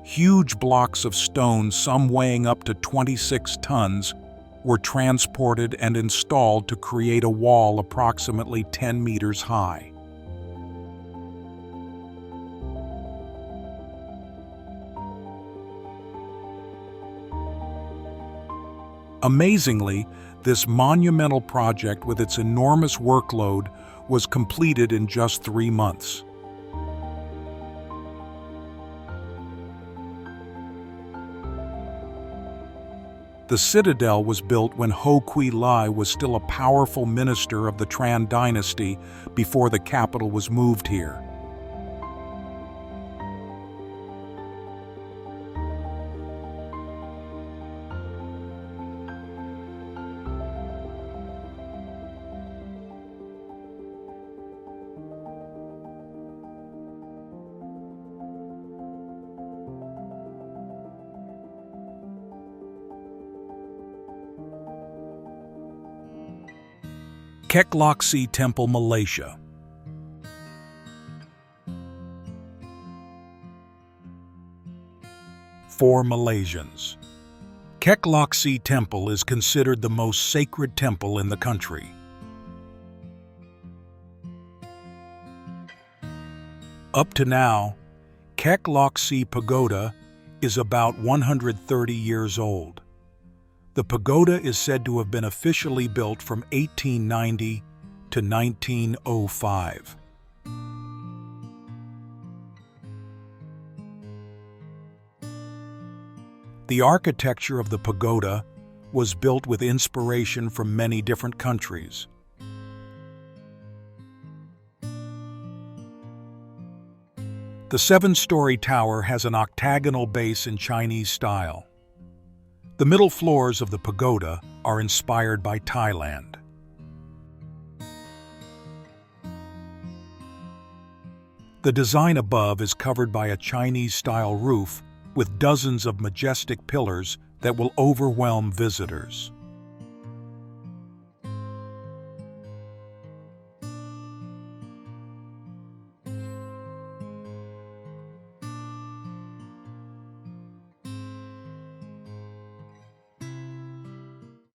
Huge blocks of stone, some weighing up to 26 tons, were transported and installed to create a wall approximately 10 meters high. Amazingly, this monumental project with its enormous workload was completed in just 3 months. The citadel was built when Ho Kui Lai was still a powerful minister of the Tran dynasty before the capital was moved here. Kek Lok Si Temple, Malaysia. For Malaysians, Kek Lok Si Temple is considered the most sacred temple in the country. Up to now, Kek Lok Si Pagoda is about 130 years old. The pagoda is said to have been officially built from 1890 to 1905. The architecture of the pagoda was built with inspiration from many different countries. The 7-story tower has an octagonal base in Chinese style. The middle floors of the pagoda are inspired by Thailand. The design above is covered by a Chinese-style roof with dozens of majestic pillars that will overwhelm visitors.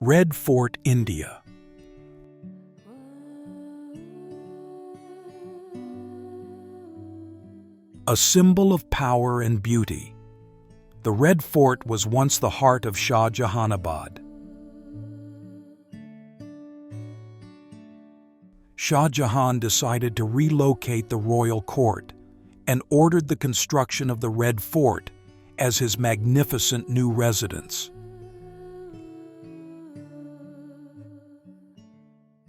Red Fort, India. A symbol of power and beauty, the Red Fort was once the heart of Shah Jahanabad. Shah Jahan decided to relocate the royal court and ordered the construction of the Red Fort as his magnificent new residence.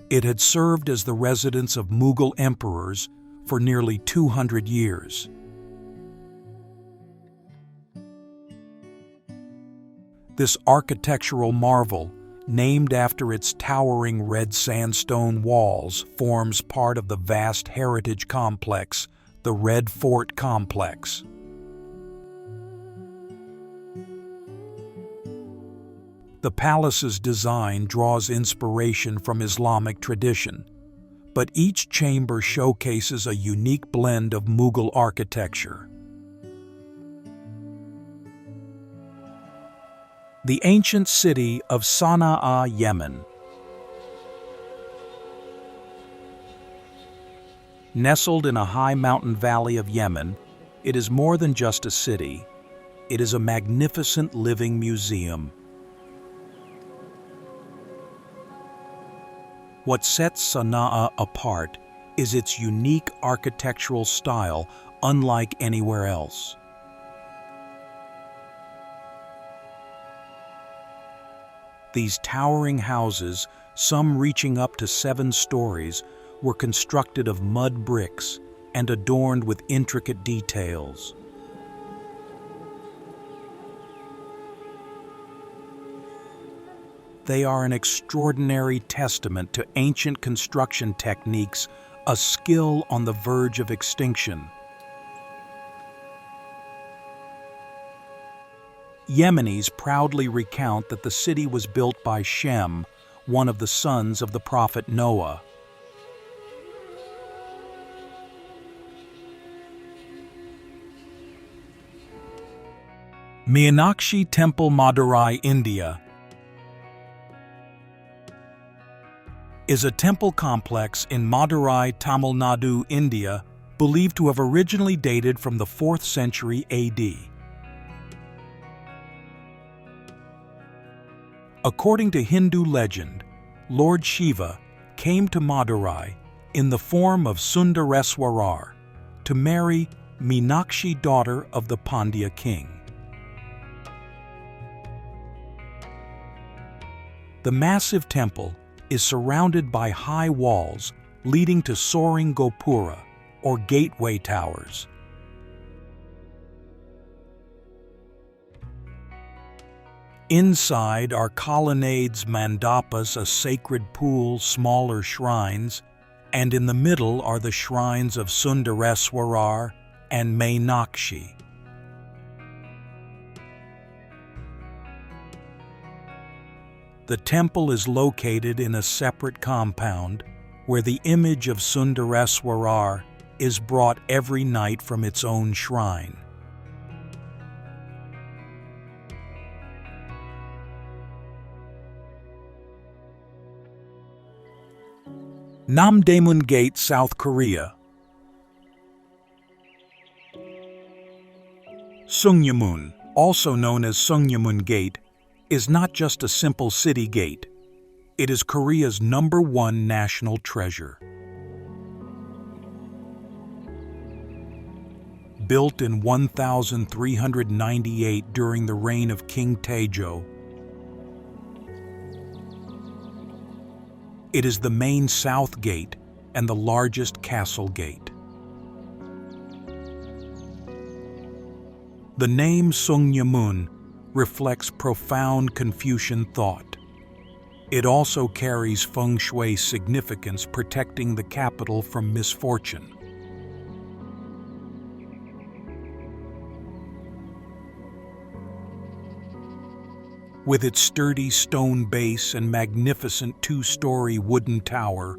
It had served as the residence of Mughal emperors for nearly 200 years. This architectural marvel, named after its towering red sandstone walls, forms part of the vast heritage complex, the Red Fort Complex. The palace's design draws inspiration from Islamic tradition, but each chamber showcases a unique blend of Mughal architecture. The ancient city of Sana'a, Yemen. Nestled in a high mountain valley of Yemen, it is more than just a city. It is a magnificent living museum. What sets Sana'a apart is its unique architectural style, unlike anywhere else. These towering houses, some reaching up to 7 stories, were constructed of mud bricks and adorned with intricate details. They are an extraordinary testament to ancient construction techniques, a skill on the verge of extinction. Yemenis proudly recount that the city was built by Shem, one of the sons of the prophet Noah. Meenakshi Temple, Madurai, India. is a temple complex in Madurai, Tamil Nadu, India, believed to have originally dated from the 4th century AD. According to Hindu legend, Lord Shiva came to Madurai in the form of Sundareswarar to marry Meenakshi, daughter of the Pandya king. The massive temple is surrounded by high walls leading to soaring gopura, or gateway towers. Inside are colonnades, mandapas, a sacred pool, smaller shrines, and in the middle are the shrines of Sundareswarar and Meenakshi. The temple is located in a separate compound where the image of Sundareswarar is brought every night from its own shrine. Namdaemun Gate, South Korea. Sungyamun, also known as Sungyamun Gate, is not just a simple city gate. It is Korea's #1 national treasure. Built in 1398 during the reign of King Taejo, it is the main south gate and the largest castle gate. The name Sungyamun reflects profound Confucian thought. It also carries feng shui significance, protecting the capital from misfortune. With its sturdy stone base and magnificent 2-story wooden tower,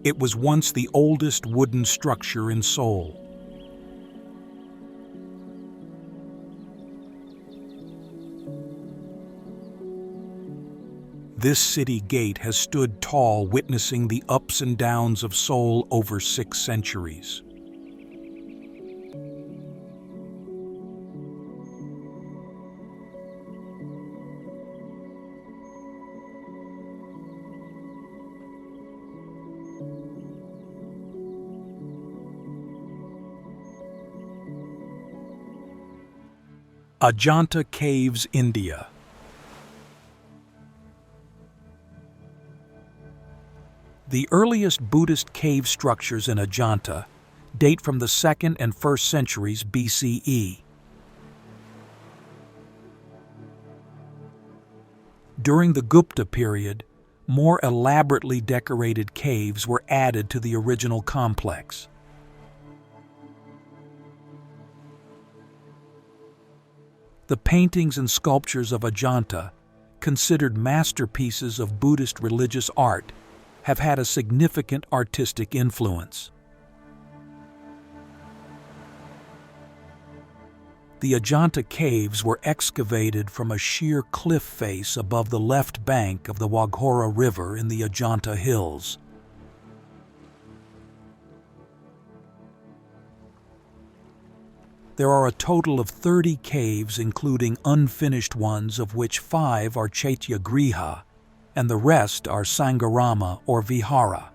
it was once the oldest wooden structure in Seoul. This city gate has stood tall, witnessing the ups and downs of Seoul over 6 centuries. Ajanta Caves, India. The earliest Buddhist cave structures in Ajanta date from the 2nd and 1st centuries BCE. During the Gupta period, more elaborately decorated caves were added to the original complex. The paintings and sculptures of Ajanta, considered masterpieces of Buddhist religious art, have had a significant artistic influence. The Ajanta caves were excavated from a sheer cliff face above the left bank of the Waghora River in the Ajanta Hills. There are a total of 30 caves, including unfinished ones, of which 5 are Chaityagriha, and the rest are Sangarama or Vihara.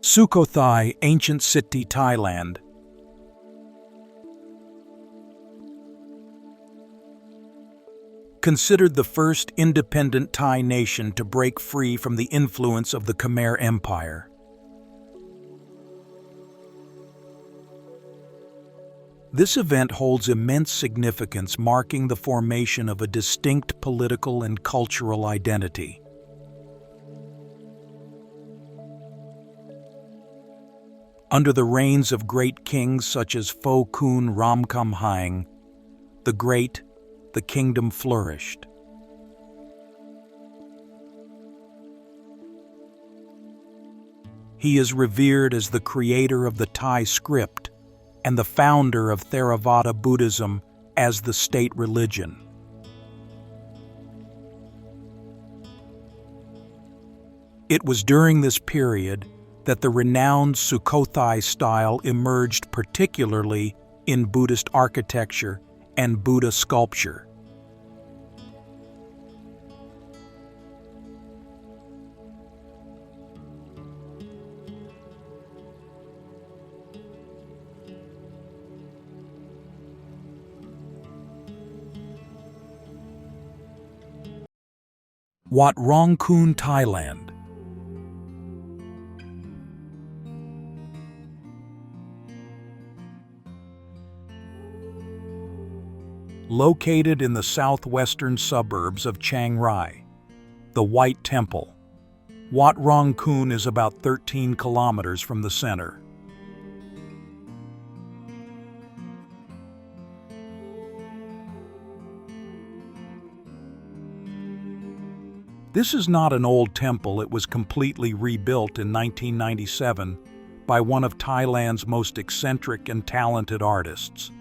Sukhothai, ancient city, Thailand. Considered the first independent Thai nation to break free from the influence of the Khmer Empire. This event holds immense significance, marking the formation of a distinct political and cultural identity. Under the reigns of great kings such as Pho Kun Ramkhamhaeng the Great, the kingdom flourished. He is revered as the creator of the Thai script and the founder of Theravada Buddhism as the state religion. It was during this period that the renowned Sukhothai style emerged, particularly in Buddhist architecture and Buddha sculpture. Wat Rong Khun, Thailand. Located in the southwestern suburbs of Chiang Rai, the White Temple. Wat Rong Khun is about 13 kilometers from the center. This is not an old temple. It was completely rebuilt in 1997 by one of Thailand's most eccentric and talented artists.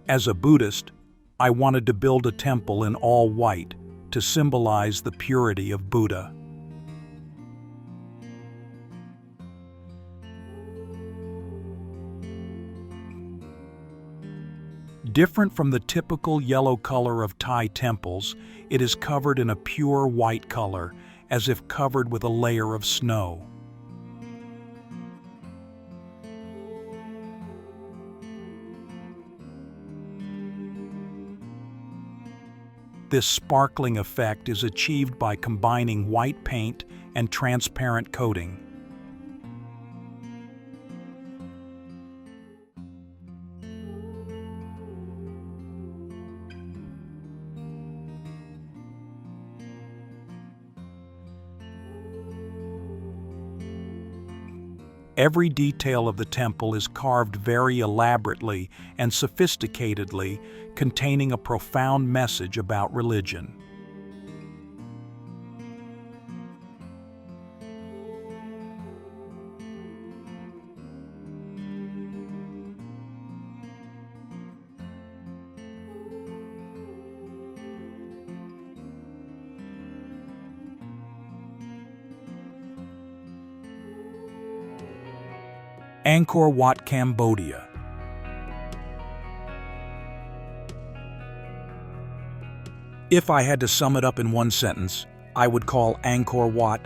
As a Buddhist, I wanted to build a temple in all white to symbolize the purity of Buddha. Different from the typical yellow color of Thai temples, it is covered in a pure white color, as if covered with a layer of snow. This sparkling effect is achieved by combining white paint and transparent coating. Every detail of the temple is carved very elaborately and sophisticatedly, containing a profound message about religion. Angkor Wat, Cambodia. If I had to sum it up in one sentence, I would call Angkor Wat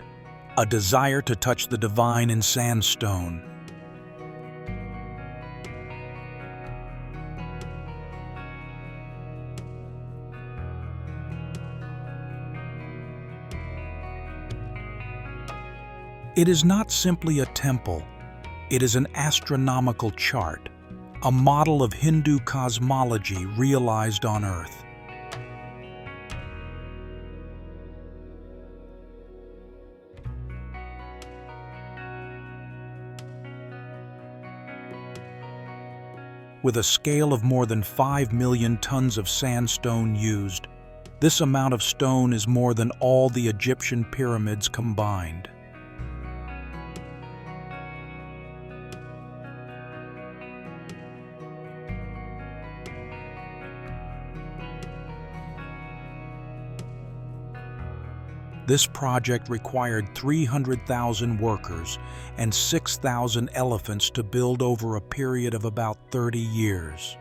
a desire to touch the divine in sandstone. It is not simply a temple. It is an astronomical chart, a model of Hindu cosmology realized on Earth. With a scale of more than 5 million tons of sandstone used, this amount of stone is more than all the Egyptian pyramids combined. This project required 300,000 workers and 6,000 elephants to build over a period of about 30 years.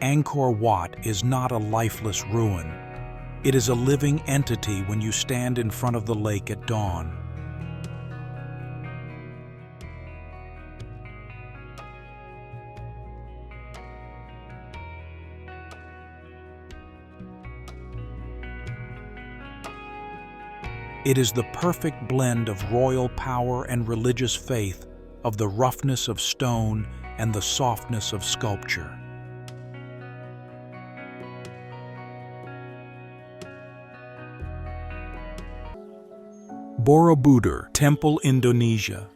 Angkor Wat is not a lifeless ruin. It is a living entity when you stand in front of the lake at dawn. It is the perfect blend of royal power and religious faith, of the roughness of stone and the softness of sculpture. Borobudur Temple, Indonesia.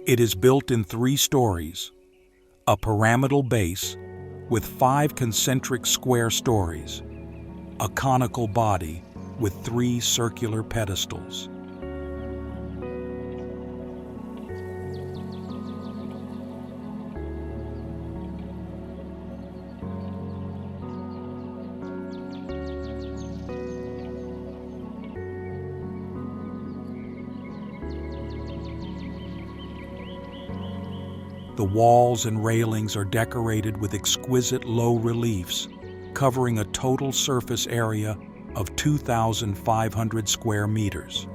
It is built in 3 stories, a pyramidal base with 5 concentric square stories, a conical body with 3 circular pedestals. The walls and railings are decorated with exquisite low reliefs, covering a total surface area of 2,500 square meters.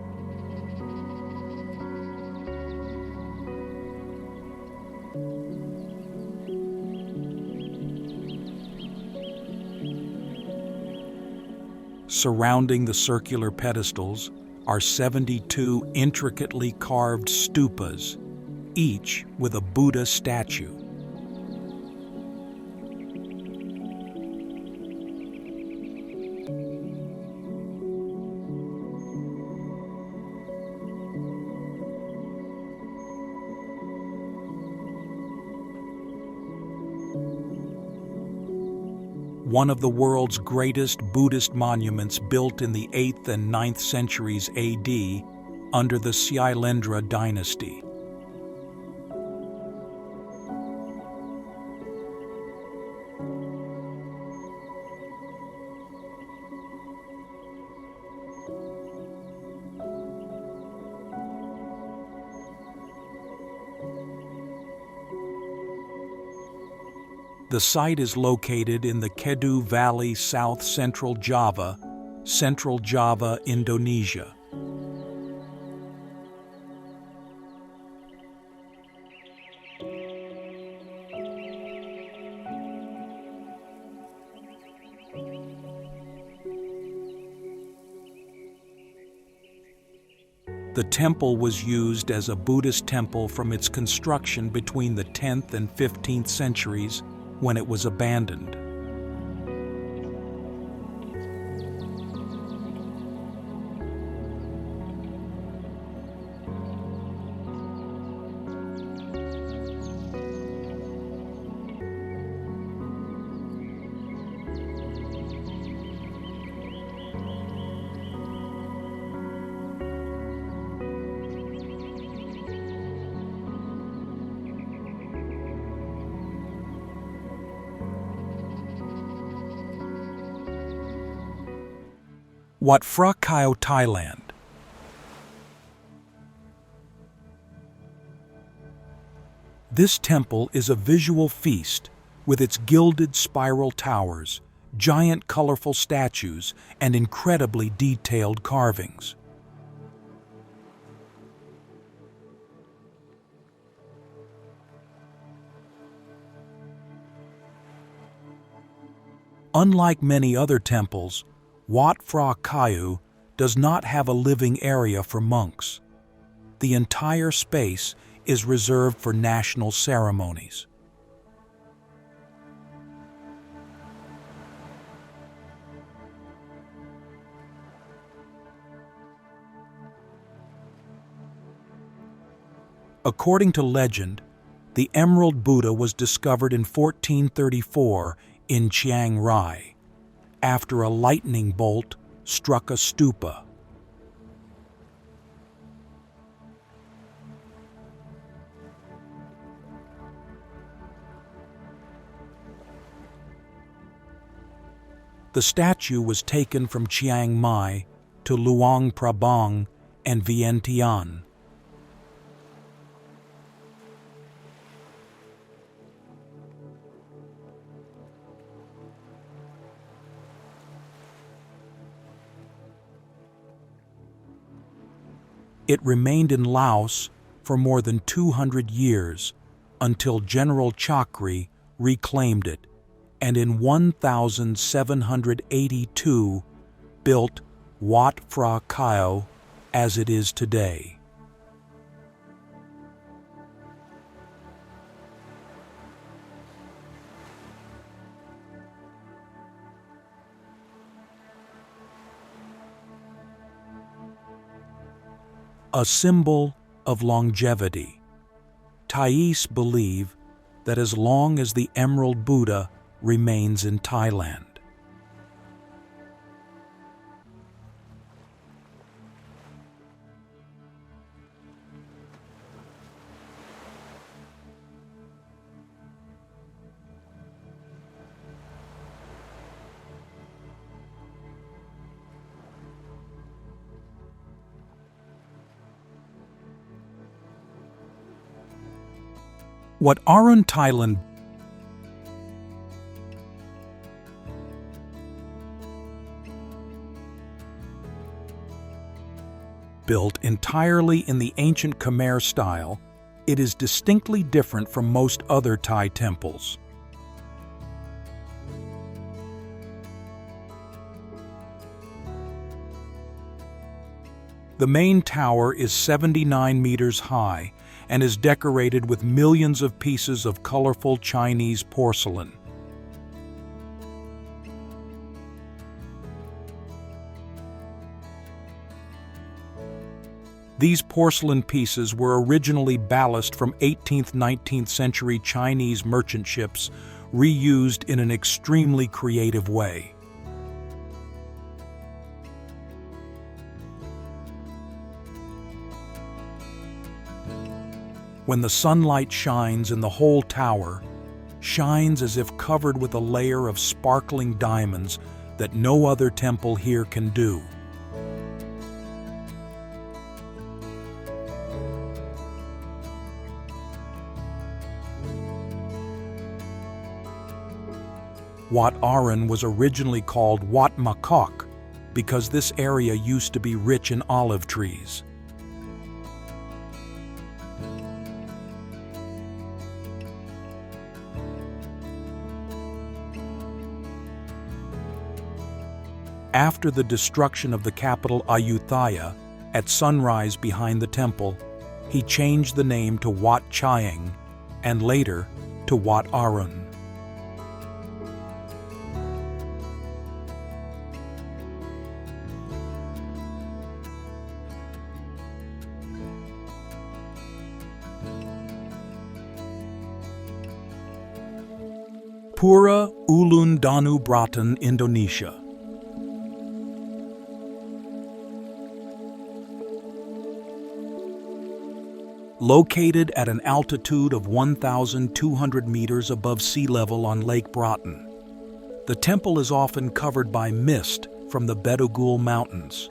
Surrounding the circular pedestals are 72 intricately carved stupas, each with a Buddha statue. One of the world's greatest Buddhist monuments, built in the 8th and 9th centuries AD under the Shailendra dynasty. The site is located in the Kedu Valley, south-central Java, Indonesia. The temple was used as a Buddhist temple from its construction between the 10th and 15th centuries, when it was abandoned. Wat Phra Kaeo, Thailand. This temple is a visual feast with its gilded spiral towers, giant colorful statues, and incredibly detailed carvings. Unlike many other temples, Wat Phra Kaeo does not have a living area for monks. The entire space is reserved for national ceremonies. According to legend, the Emerald Buddha was discovered in 1434 in Chiang Rai, after a lightning bolt struck a stupa. The statue was taken from Chiang Mai to Luang Prabang and Vientiane. It remained in Laos for more than 200 years until General Chakri reclaimed it, and in 1782 built Wat Phra Kaeo as it is today. a symbol of longevity. Thais believe that as long as the Emerald Buddha remains in Thailand. What Arun Thailand built entirely in the ancient Khmer style, it is distinctly different from most other Thai temples. The main tower is 79 meters high and is decorated with millions of pieces of colorful Chinese porcelain. These porcelain pieces were originally ballast from 18th–19th century Chinese merchant ships, reused in an extremely creative way. When the sunlight shines in the whole tower, shines as if covered with a layer of sparkling diamonds that no other temple here can do. Wat Arun was originally called Wat Makok because this area used to be rich in olive trees. After the destruction of the capital Ayutthaya, at sunrise behind the temple, he changed the name to Wat Chayeng and later to Wat Arun. Pura Uluan Danau Beratan, Indonesia. Located at an altitude of 1,200 meters above sea level on Lake Beratan, the temple is often covered by mist from the Bedugul Mountains.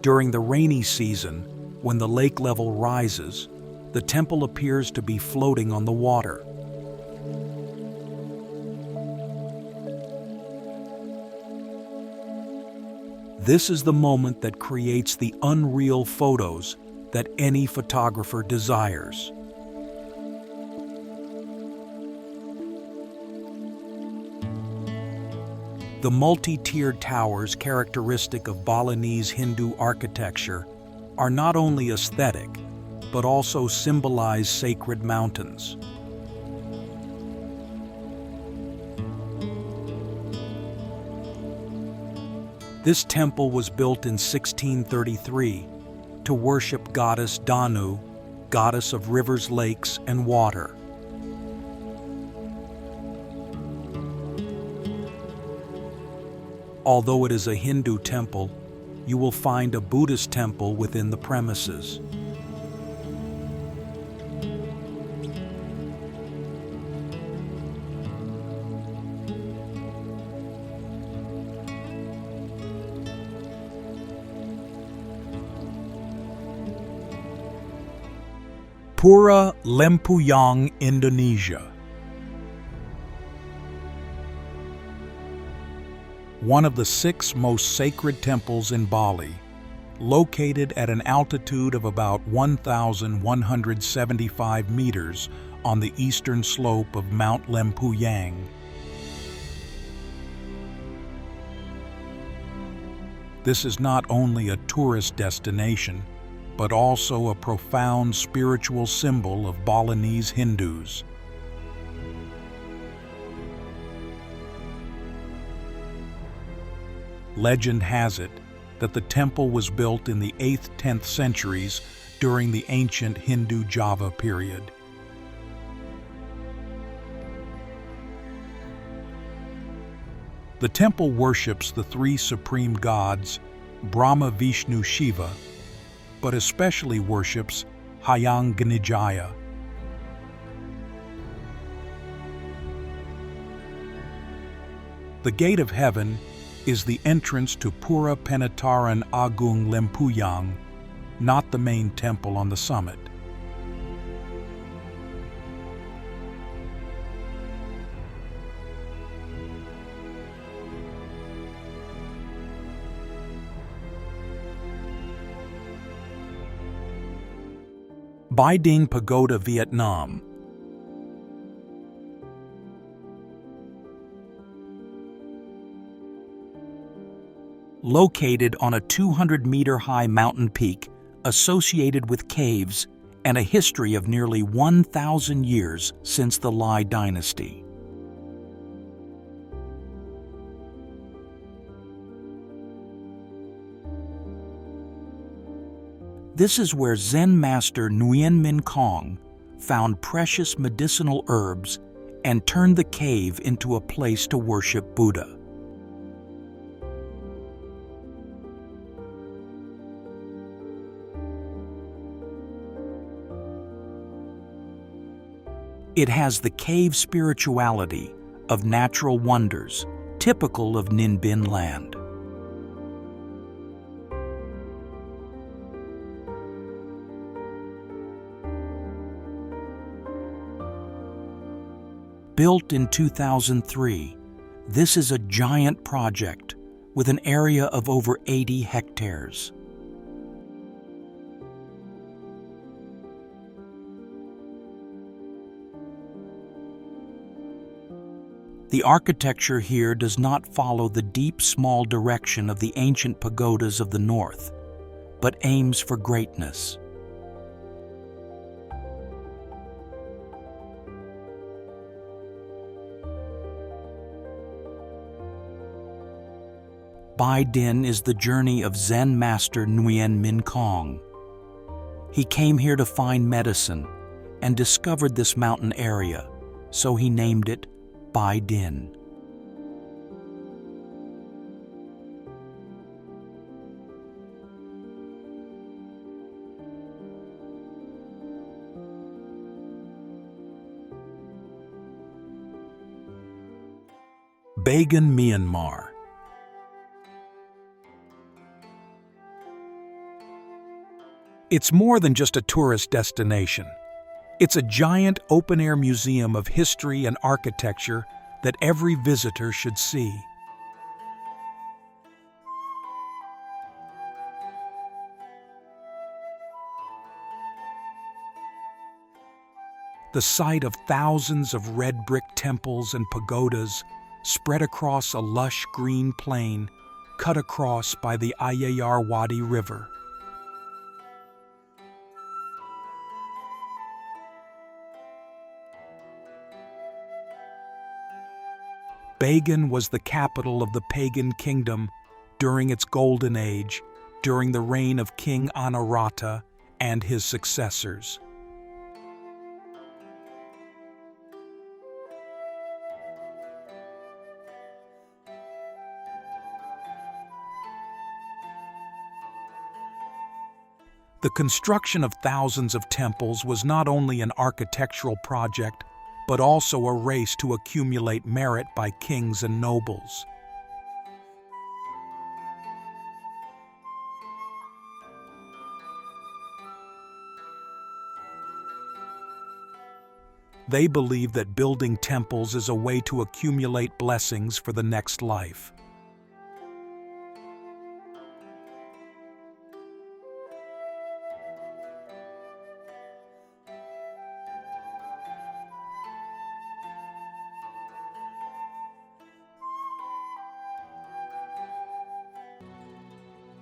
During the rainy season, when the lake level rises, the temple appears to be floating on the water. This is the moment that creates the unreal photos that any photographer desires. The multi-tiered towers characteristic of Balinese Hindu architecture are not only aesthetic, but also symbolize sacred mountains. This temple was built in 1633 to worship goddess Danu, goddess of rivers, lakes, and water. Although it is a Hindu temple, you will find a Buddhist temple within the premises. Pura Lempuyang, Indonesia. One of the 6 most sacred temples in Bali, located at an altitude of about 1,175 meters on the eastern slope of Mount Lempuyang. This is not only a tourist destination, but also a profound spiritual symbol of Balinese Hindus. Legend has it that the temple was built in the 8th–10th centuries during the ancient Hindu Java period. The temple worships the three supreme gods, Brahma, Vishnu, Shiva, but especially worships Hyang Ganijaya. The Gate of Heaven is the entrance to Pura Penataran Agung Lempuyang, not the main temple on the summit. Bai Ding Pagoda, Vietnam. Located on a 200-meter-high mountain peak associated with caves and a history of nearly 1,000 years since the Lai dynasty. This is where Zen master Nguyen Minh Kong found precious medicinal herbs and turned the cave into a place to worship Buddha. It has the cave spirituality of natural wonders, typical of Ninh Binh land. Built in 2003, this is a giant project with an area of over 80 hectares. The architecture here does not follow the deep, small direction of the ancient pagodas of the north, but aims for greatness. Bai Din is the journey of Zen master Nguyen Minh Kong. He came here to find medicine and discovered this mountain area, so he named it Bai Din. Bagan, Myanmar. It's more than just a tourist destination. It's a giant open-air museum of history and architecture that every visitor should see. The site of thousands of red brick temples and pagodas spread across a lush green plain cut across by the Ayeyar Wadi River. Bagan was the capital of the pagan kingdom during its golden age, during the reign of King Anawrahta and his successors. The construction of thousands of temples was not only an architectural project, but also a race to accumulate merit by kings and nobles. They believe that building temples is a way to accumulate blessings for the next life.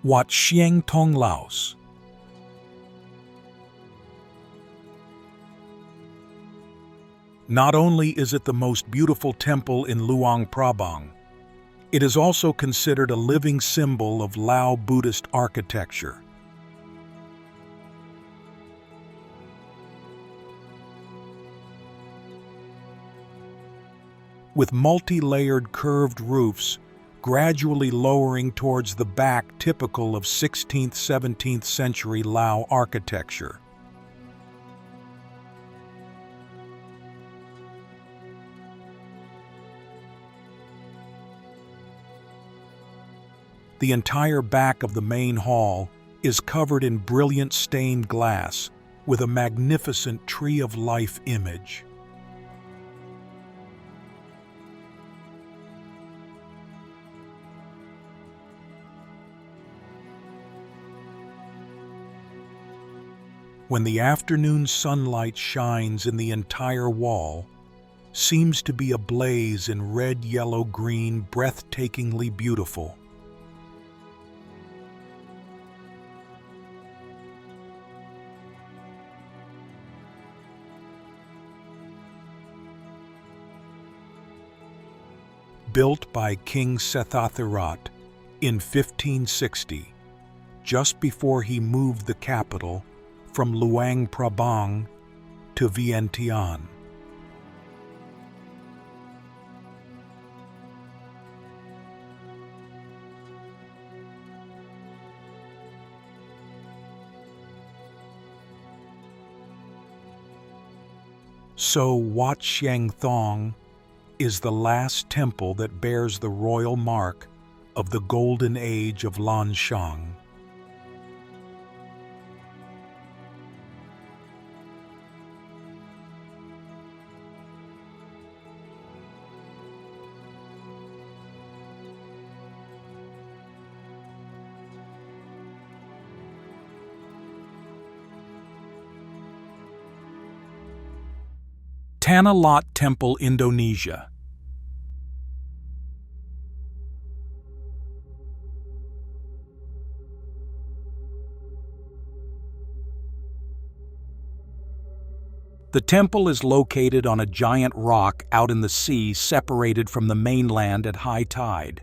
Wat Sieng Tong Laos. Not only is it the most beautiful temple in Luang Prabang, It is also considered a living symbol of Lao Buddhist architecture. With multi-layered curved roofs, gradually lowering towards the back typical of 16th–17th century Lao architecture. The entire back of the main hall is covered in brilliant stained glass with a magnificent tree of life image. When the afternoon sunlight shines in the entire wall, seems to be ablaze in red, yellow, green, breathtakingly beautiful. Built by King Sethathirat in 1560, just before he moved the capital from Luang Prabang to Vientiane. So Wat Siang Thong is the last temple that bears the royal mark of the golden age of Lan Xang. Tanah Lot Temple, Indonesia. The temple is located on a giant rock out in the sea, separated from the mainland at high tide.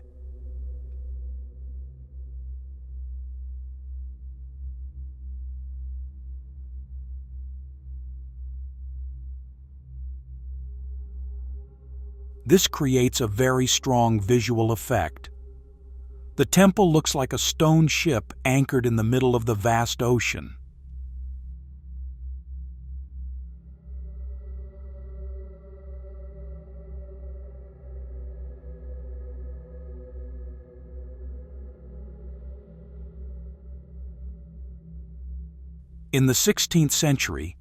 This creates a very strong visual effect. The temple looks like a stone ship anchored in the middle of the vast ocean. In the 16th century,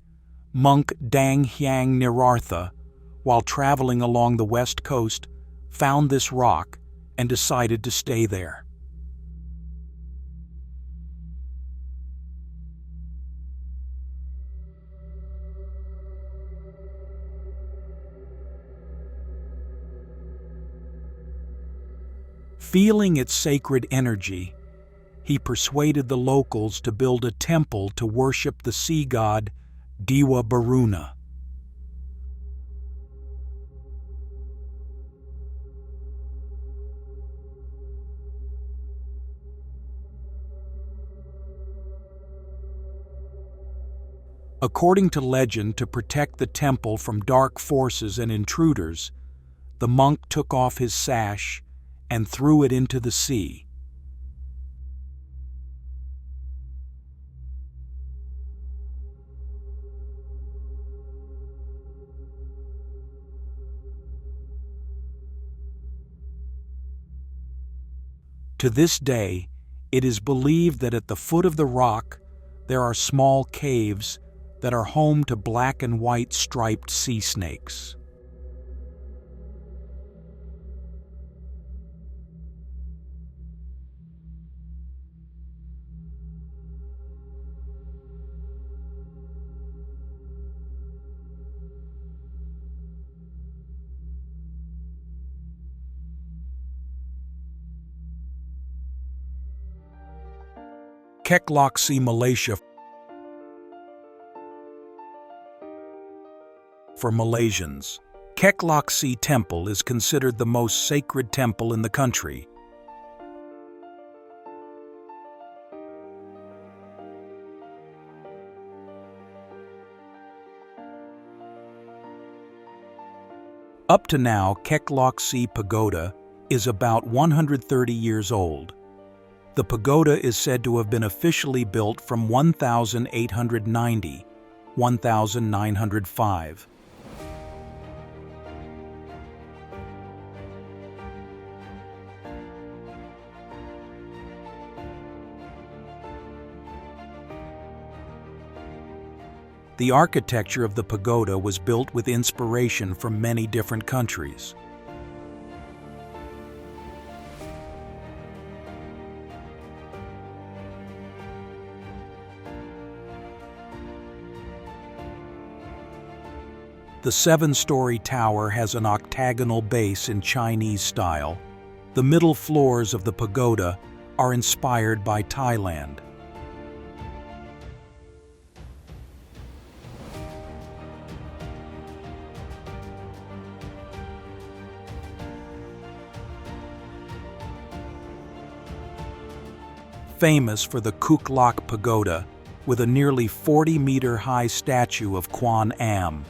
monk Dang Hyang Nirartha, while traveling along the west coast, found this rock and decided to stay there. Feeling its sacred energy, he persuaded the locals to build a temple to worship the sea god Dewa Baruna. According to legend, to protect the temple from dark forces and intruders, the monk took off his sash and threw it into the sea. To this day, it is believed that at the foot of the rock there are small caves that are home to black and white striped sea snakes. Kekloksi, Malaysia. For Malaysians, Kekloksi Temple is considered the most sacred temple in the country. Up to now, Kekloksi Pagoda is about 130 years old. The pagoda is said to have been officially built from 1890, 1905. The architecture of the pagoda was built with inspiration from many different countries. The seven-story tower has an octagonal base in Chinese style. The middle floors of the pagoda are inspired by Thailand. Famous for the Kuk Lak Pagoda, with a nearly 40-meter-high statue of Kwan Am.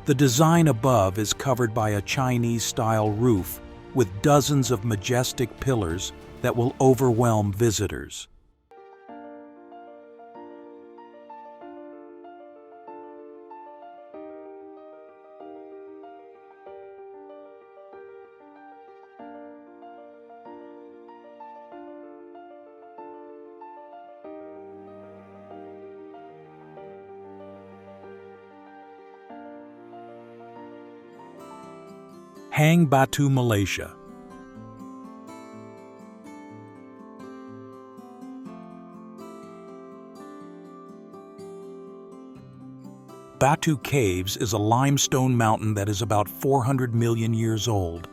The design above is covered by a Chinese-style roof with dozens of majestic pillars that will overwhelm visitors. Hang Batu, Malaysia. Batu Caves is a limestone mountain that is about 400 million years old.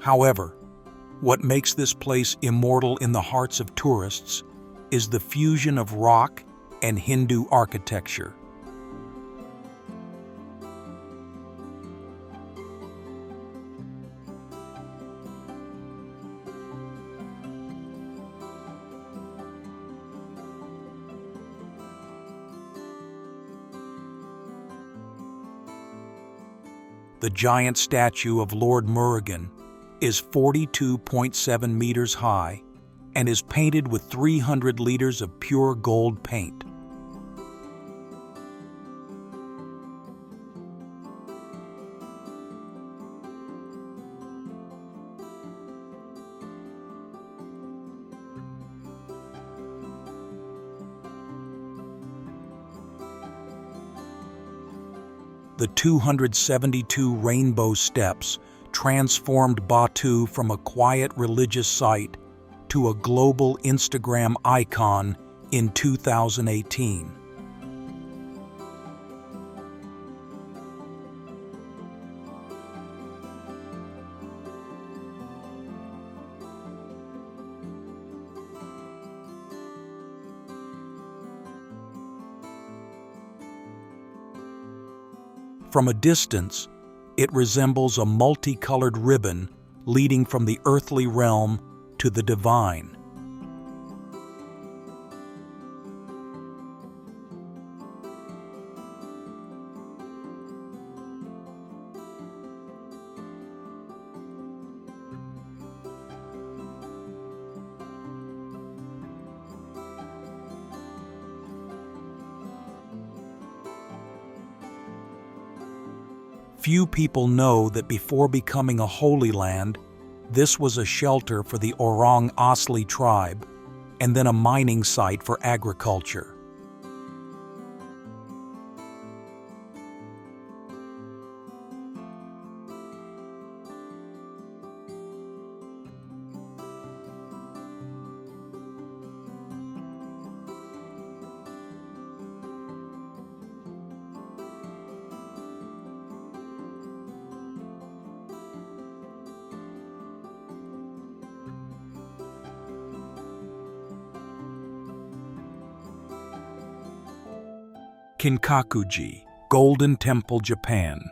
However, what makes this place immortal in the hearts of tourists is the fusion of rock and Hindu architecture. The giant statue of Lord Murugan is 42.7 meters high and is painted with 300 liters of pure gold paint. The 272 rainbow steps transformed Batu from a quiet religious site to a global Instagram icon in 2018. From a distance, it resembles a multicolored ribbon leading from the earthly realm to the divine. Few people know that before becoming a holy land, this was a shelter for the Orang Asli tribe and then a mining site for agriculture. Kinkakuji, Golden Temple, Japan.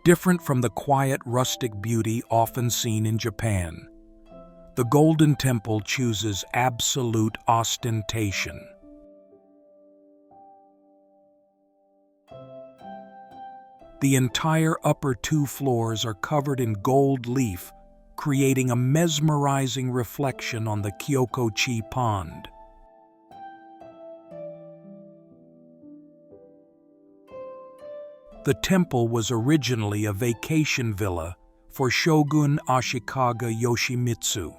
Different from the quiet, rustic beauty often seen in Japan, the Golden Temple chooses absolute ostentation. The entire upper 2 floors are covered in gold leaf, creating a mesmerizing reflection on the Kyokochi Pond. The temple was originally a vacation villa for Shogun Ashikaga Yoshimitsu.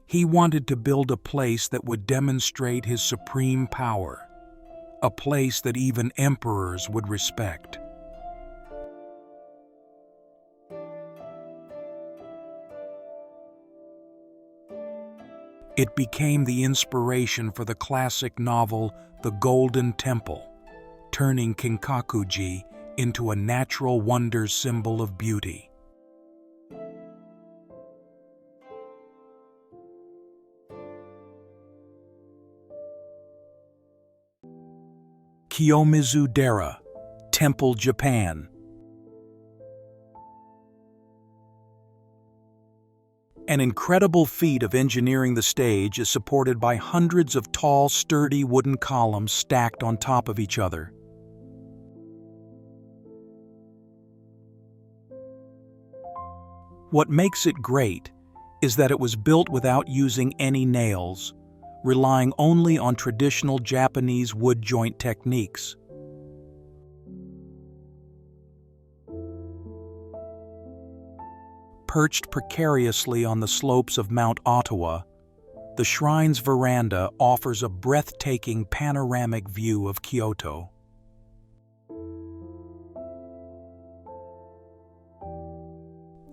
He wanted to build a place that would demonstrate his supreme power, a place that even emperors would respect. It became the inspiration for the classic novel The Golden Temple, turning Kinkakuji into a natural wonder symbol of beauty. Kiyomizu-dera, Temple, Japan. An incredible feat of engineering the stage is supported by hundreds of tall, sturdy wooden columns stacked on top of each other. What makes it great is that it was built without using any nails, relying only on traditional Japanese wood joint techniques. Perched precariously on the slopes of Mount Ottawa, the shrine's veranda offers a breathtaking panoramic view of Kyoto.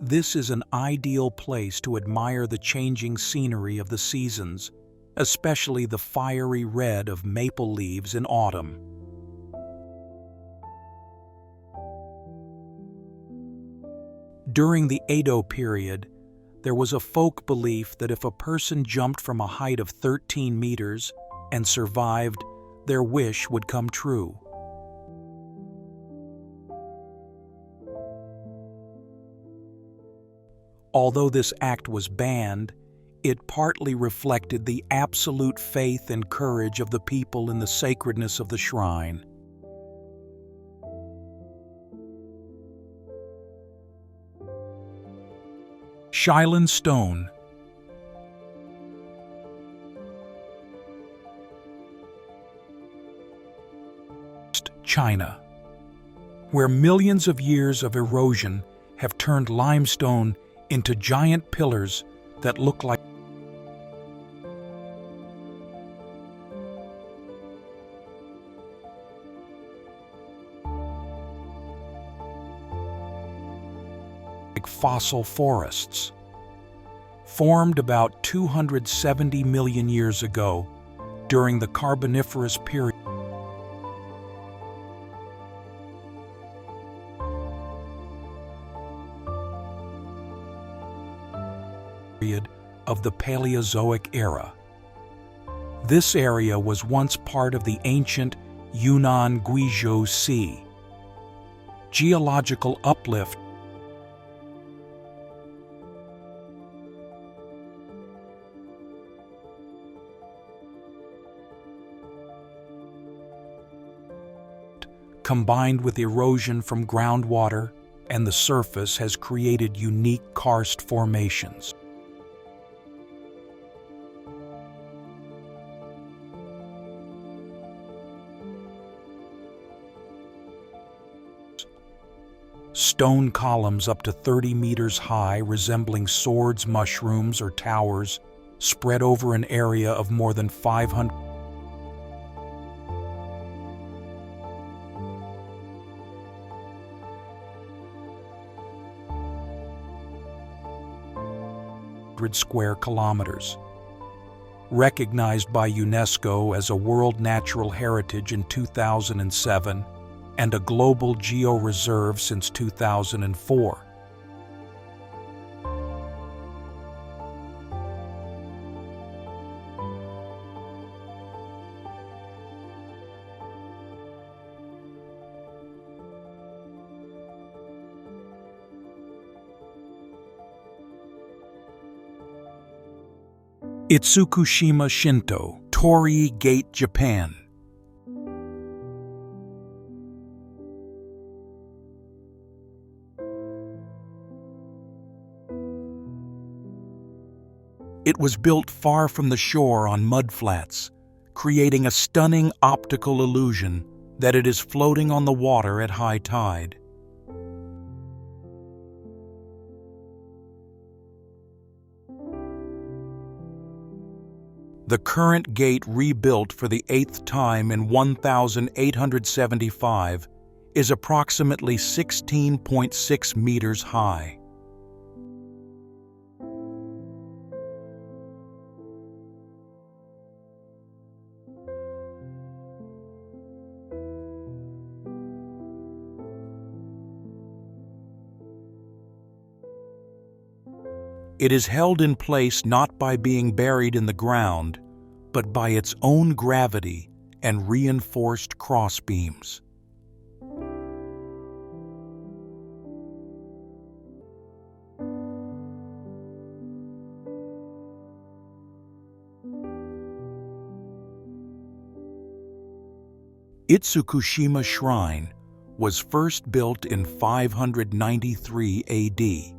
This is an ideal place to admire the changing scenery of the seasons, especially the fiery red of maple leaves in autumn. During the Edo period, there was a folk belief that if a person jumped from a height of 13 meters and survived, their wish would come true. Although this act was banned, it partly reflected the absolute faith and courage of the people in the sacredness of the shrine. Shilin Stone. China, where millions of years of erosion have turned limestone into giant pillars that look like fossil forests. Formed about 270 million years ago during the Carboniferous period of the Paleozoic era. This area was once part of the ancient Yunnan Guizhou Sea. Geological uplift combined with erosion from groundwater and the surface has created unique karst formations. Stone columns up to 30 meters high resembling swords, mushrooms, or towers spread over an area of more than 500 square kilometers. Recognized by UNESCO as a World Natural Heritage in 2007, and a global georeserve since 2004. Itsukushima Shinto, Torii Gate, Japan. It was built far from the shore on mudflats, creating a stunning optical illusion that it is floating on the water at high tide. The current gate, rebuilt for the 8th time in 1875, is approximately 16.6 meters high. It is held in place not by being buried in the ground, but by its own gravity and reinforced crossbeams. Itsukushima Shrine was first built in 593 AD.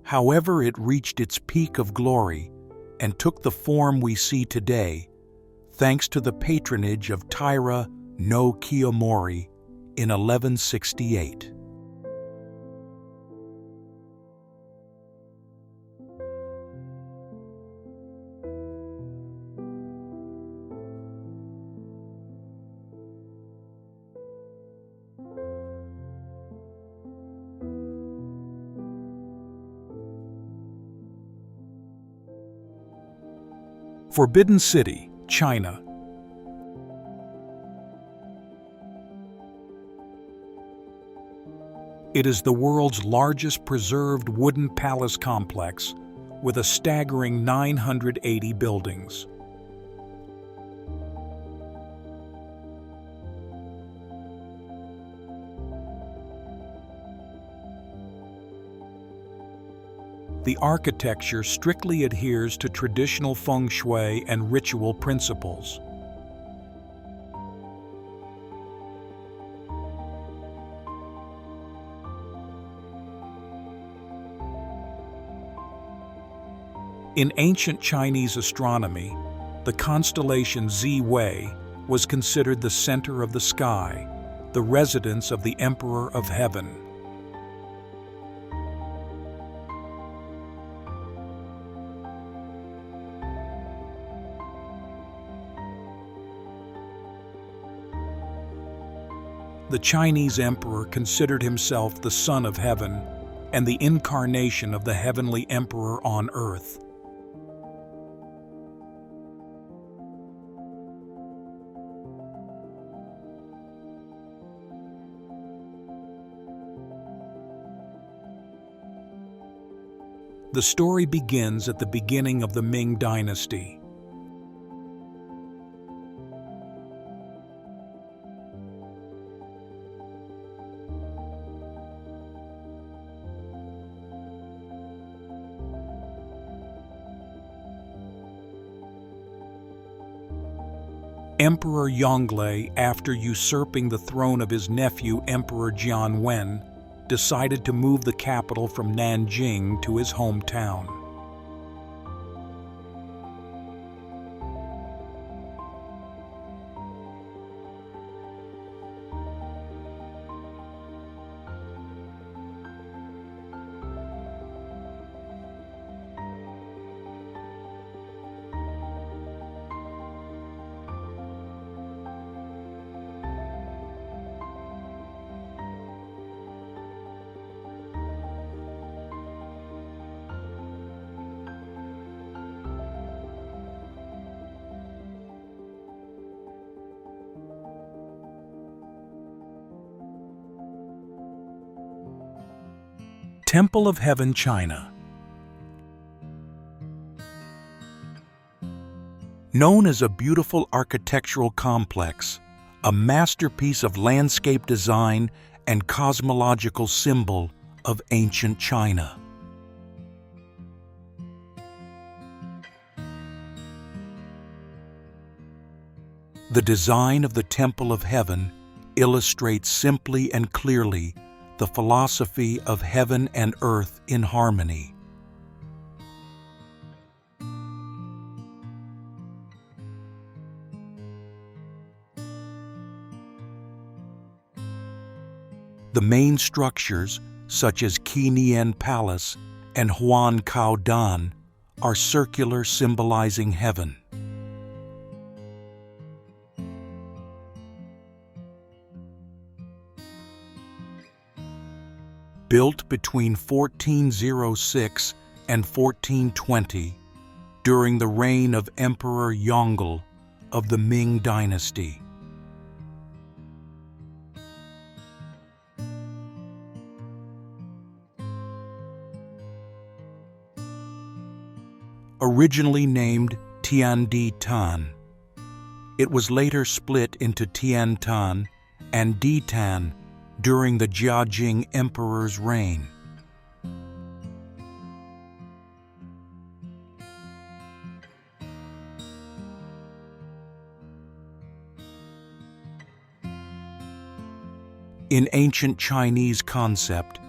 However, it reached its peak of glory and took the form we see today, thanks to the patronage of Taira no Kiyomori in 1168. Forbidden City, China. It is the world's largest preserved wooden palace complex with a staggering 980 buildings. The architecture strictly adheres to traditional feng shui and ritual principles. In ancient Chinese astronomy, the constellation Zhiwei was considered the center of the sky, the residence of the Emperor of Heaven. The Chinese emperor considered himself the son of heaven and the incarnation of the heavenly emperor on earth. The story begins at the beginning of the Ming Dynasty. Emperor Yongle, after usurping the throne of his nephew Emperor Jianwen, decided to move the capital from Nanjing to his hometown. Temple of Heaven, China. Known as a beautiful architectural complex, a masterpiece of landscape design and cosmological symbol of ancient China. The design of the Temple of Heaven illustrates simply and clearly the philosophy of heaven and earth in harmony. The main structures, such as Qi Nian Palace and Huan Cao Dan, are circular, symbolizing heaven. Built between 1406 and 1420, during the reign of Emperor Yongle of the Ming Dynasty. Originally named Tiandi Tan, it was later split into Tian Tan and Di Tan during the Jiajing Emperor's reign. In ancient Chinese concept,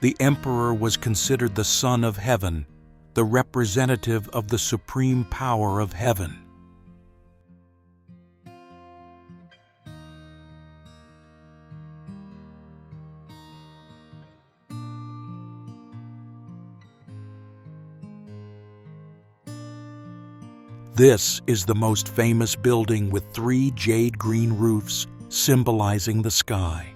the emperor was considered the son of heaven, the representative of the supreme power of heaven. This is the most famous building with 3 jade green roofs symbolizing the sky.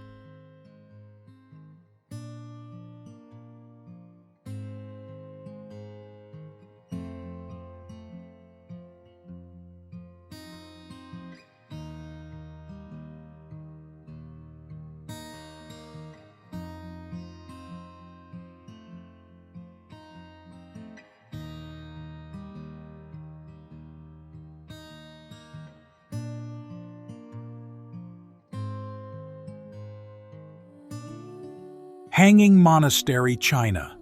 Hanging Monastery, China.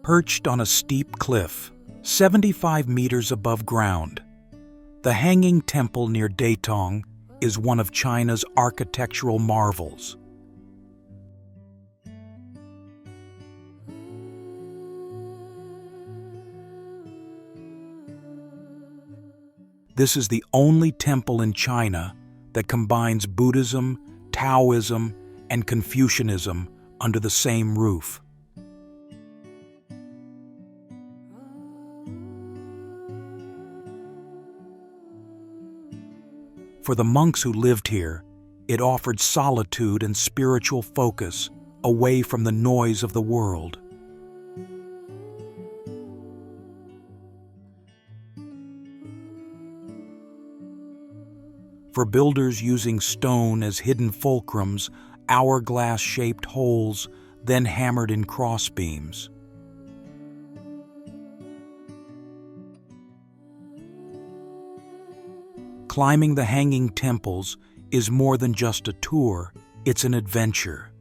Perched on a steep cliff, 75 meters above ground, the Hanging Temple near Datong is one of China's architectural marvels. This is the only temple in China that combines Buddhism, Taoism, and Confucianism under the same roof. For the monks who lived here, it offered solitude and spiritual focus away from the noise of the world. For builders using stone as hidden fulcrums, hourglass-shaped holes, then hammered in crossbeams. Climbing the Hanging Temples is more than just a tour, it's an adventure.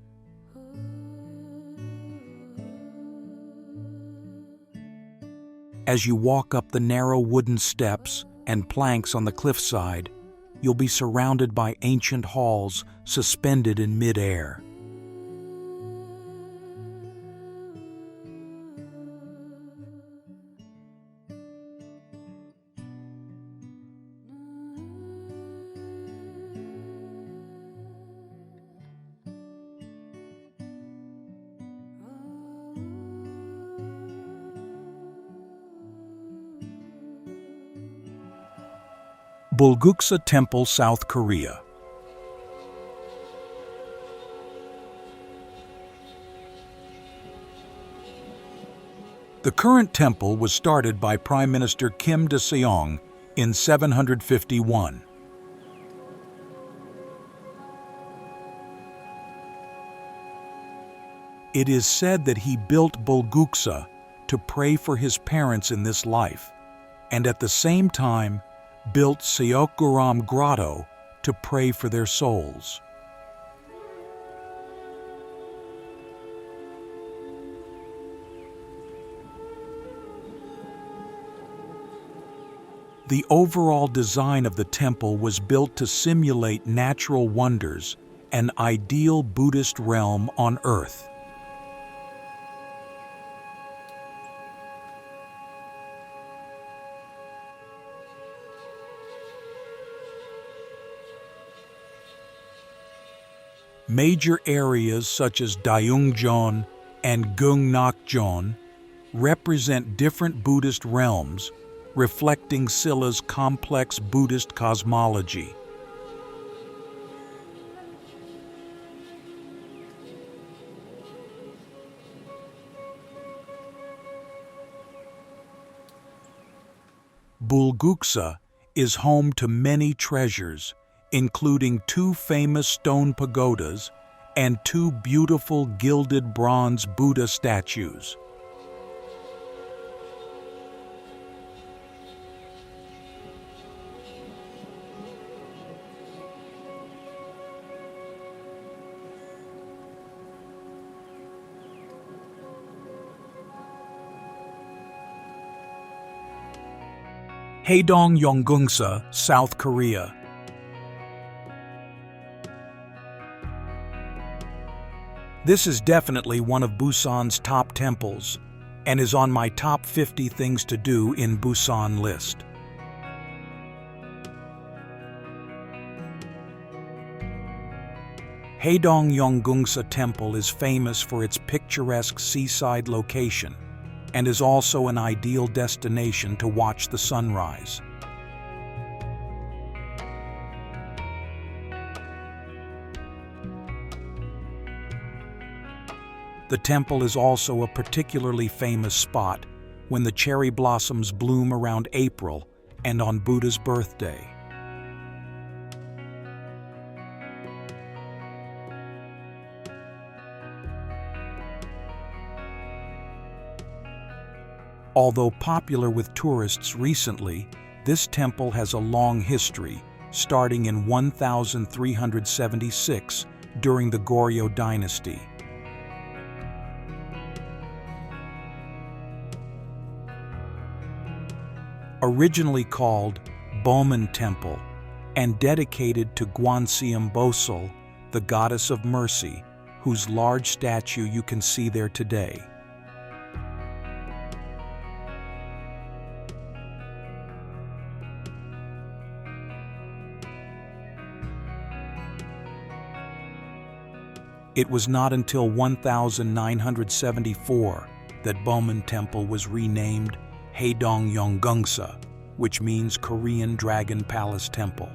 As you walk up the narrow wooden steps and planks on the cliffside, you'll be surrounded by ancient halls suspended in mid-air. Bulguksa Temple, South Korea. The current temple was started by Prime Minister Kim It is said that he built Bulguksa to pray for his parents in this life, and at the same time built Seokguram Grotto to pray for their souls. The overall design of the temple was built to simulate natural wonders, an ideal Buddhist realm on earth. Major areas such as Daeungjeon and Gyeongnakjeon represent different Buddhist realms, reflecting Sila's complex Buddhist cosmology. Bulguksa is home to many treasures, including 2 famous stone pagodas and 2 beautiful gilded bronze Buddha statues. Haedong Yeonggungsa, South Korea. This is definitely one of Busan's top temples, and is on my top 50 things to do in Busan list. Haedong Yeonggungsa Temple is famous for its picturesque seaside location, and is also an ideal destination to watch the sunrise. The temple is also a particularly famous spot when the cherry blossoms bloom around April and on Buddha's birthday. Although popular with tourists recently, this temple has a long history, starting in 1376 during the Goryeo dynasty. Originally called Bomen Temple and dedicated to Gwanseum Bosal, the goddess of mercy, whose large statue you can see there today. It was not until 1974 that Bomen Temple was renamed Haedong Yeonggungsa, which means Korean Dragon Palace Temple.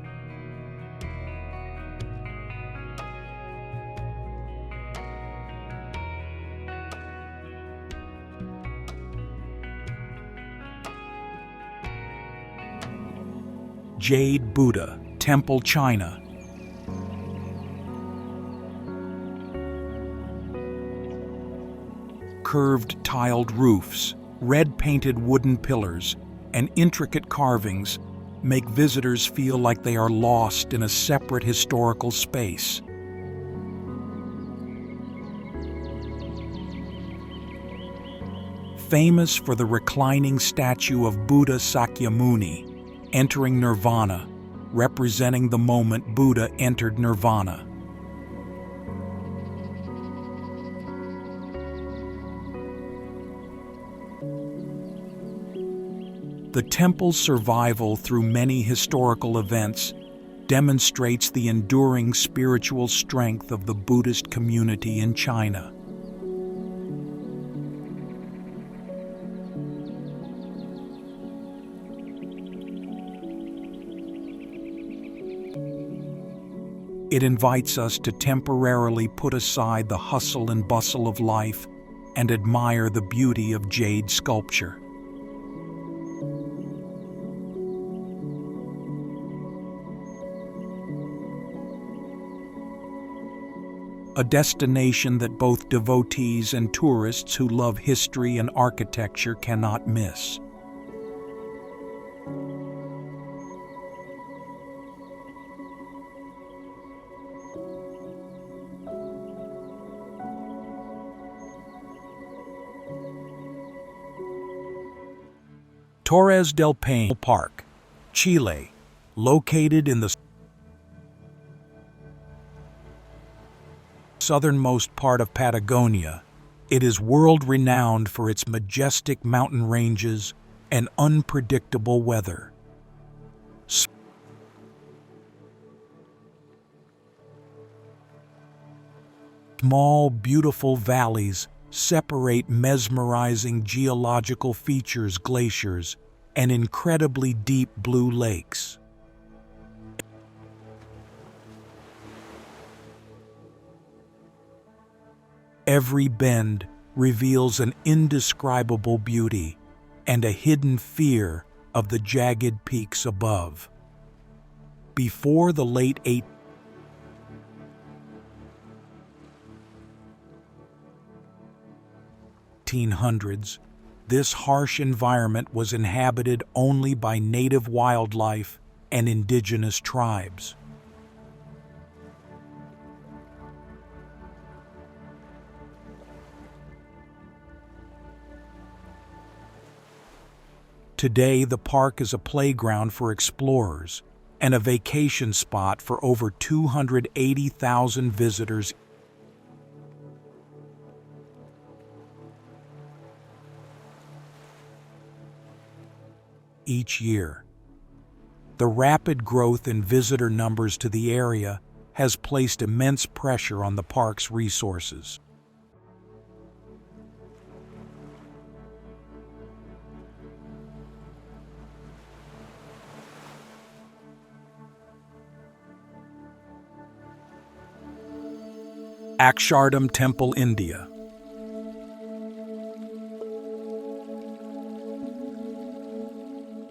Jade Buddha, Temple, China. Curved tiled roofs, red-painted wooden pillars, and intricate carvings make visitors feel like they are lost in a separate historical space. Famous for the reclining statue of Buddha Sakyamuni, entering nirvana, representing the moment Buddha entered nirvana. The temple's survival through many historical events demonstrates the enduring spiritual strength of the Buddhist community in China. It invites us to temporarily put aside the hustle and bustle of life and admire the beauty of jade sculpture. a destination that both devotees and tourists who love history and architecture cannot miss. Torres del Paine Park, Chile, located in the southernmost part of Patagonia, it is world-renowned for its majestic mountain ranges and unpredictable weather. Small, beautiful valleys separate mesmerizing geological features, glaciers, and incredibly deep blue lakes. Every bend reveals an indescribable beauty and a hidden fear of the jagged peaks above. Before the late 1800s, this harsh environment was inhabited only by native wildlife and indigenous tribes. Today, the park is a playground for explorers and a vacation spot for over 280,000 visitors each year. The rapid growth in visitor numbers to the area has placed immense pressure on the park's resources. Akshardham Temple, India.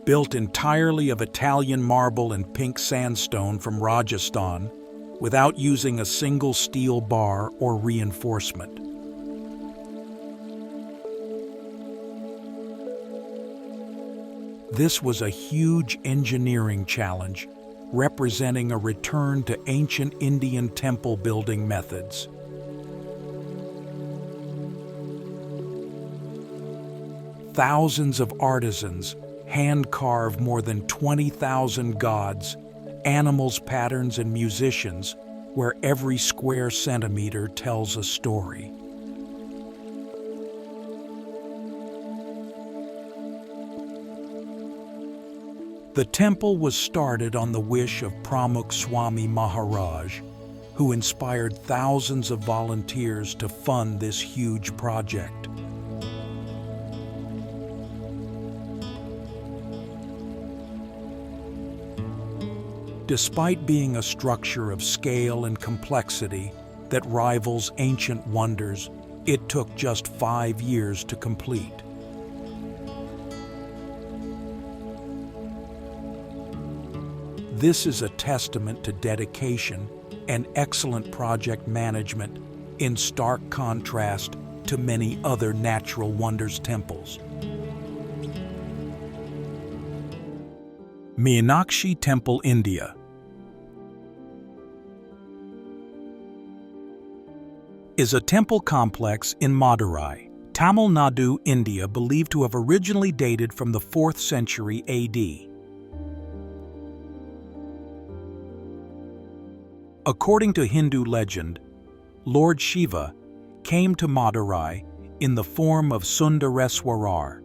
Built entirely of Italian marble and pink sandstone from Rajasthan, without using a single steel bar or reinforcement. This was a huge engineering challenge, representing a return to ancient Indian temple building methods. Thousands of artisans hand-carve more than 20,000 gods, animals, patterns, and musicians, where every square centimeter tells a story. The temple was started on the wish of Pramukh Swami Maharaj, who inspired thousands of volunteers to fund this huge project. Despite being a structure of scale and complexity that rivals ancient wonders, it took just 5 years to complete. This is a testament to dedication and excellent project management, in stark contrast to many other natural wonders temples. Meenakshi Temple, India. Is a temple complex in Madurai, Tamil Nadu, India, believed to have originally dated from the 4th century AD. According to Hindu legend, Lord Shiva came to Madurai in the form of Sundareswarar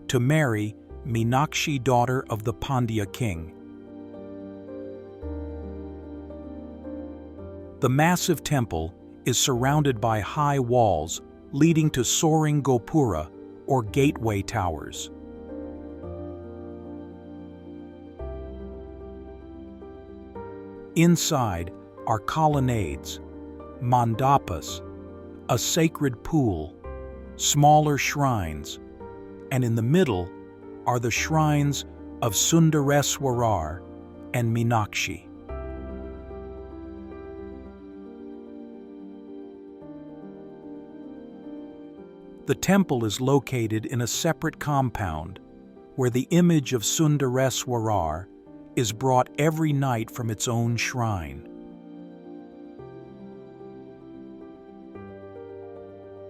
to marry Meenakshi, daughter of the Pandya king. The massive temple is surrounded by high walls leading to soaring gopura, or gateway towers. Inside are colonnades, mandapas, a sacred pool, smaller shrines, and in the middle are the shrines of Sundareswarar and Meenakshi. The temple is located in a separate compound where the image of Sundareswarar is brought every night from its own shrine.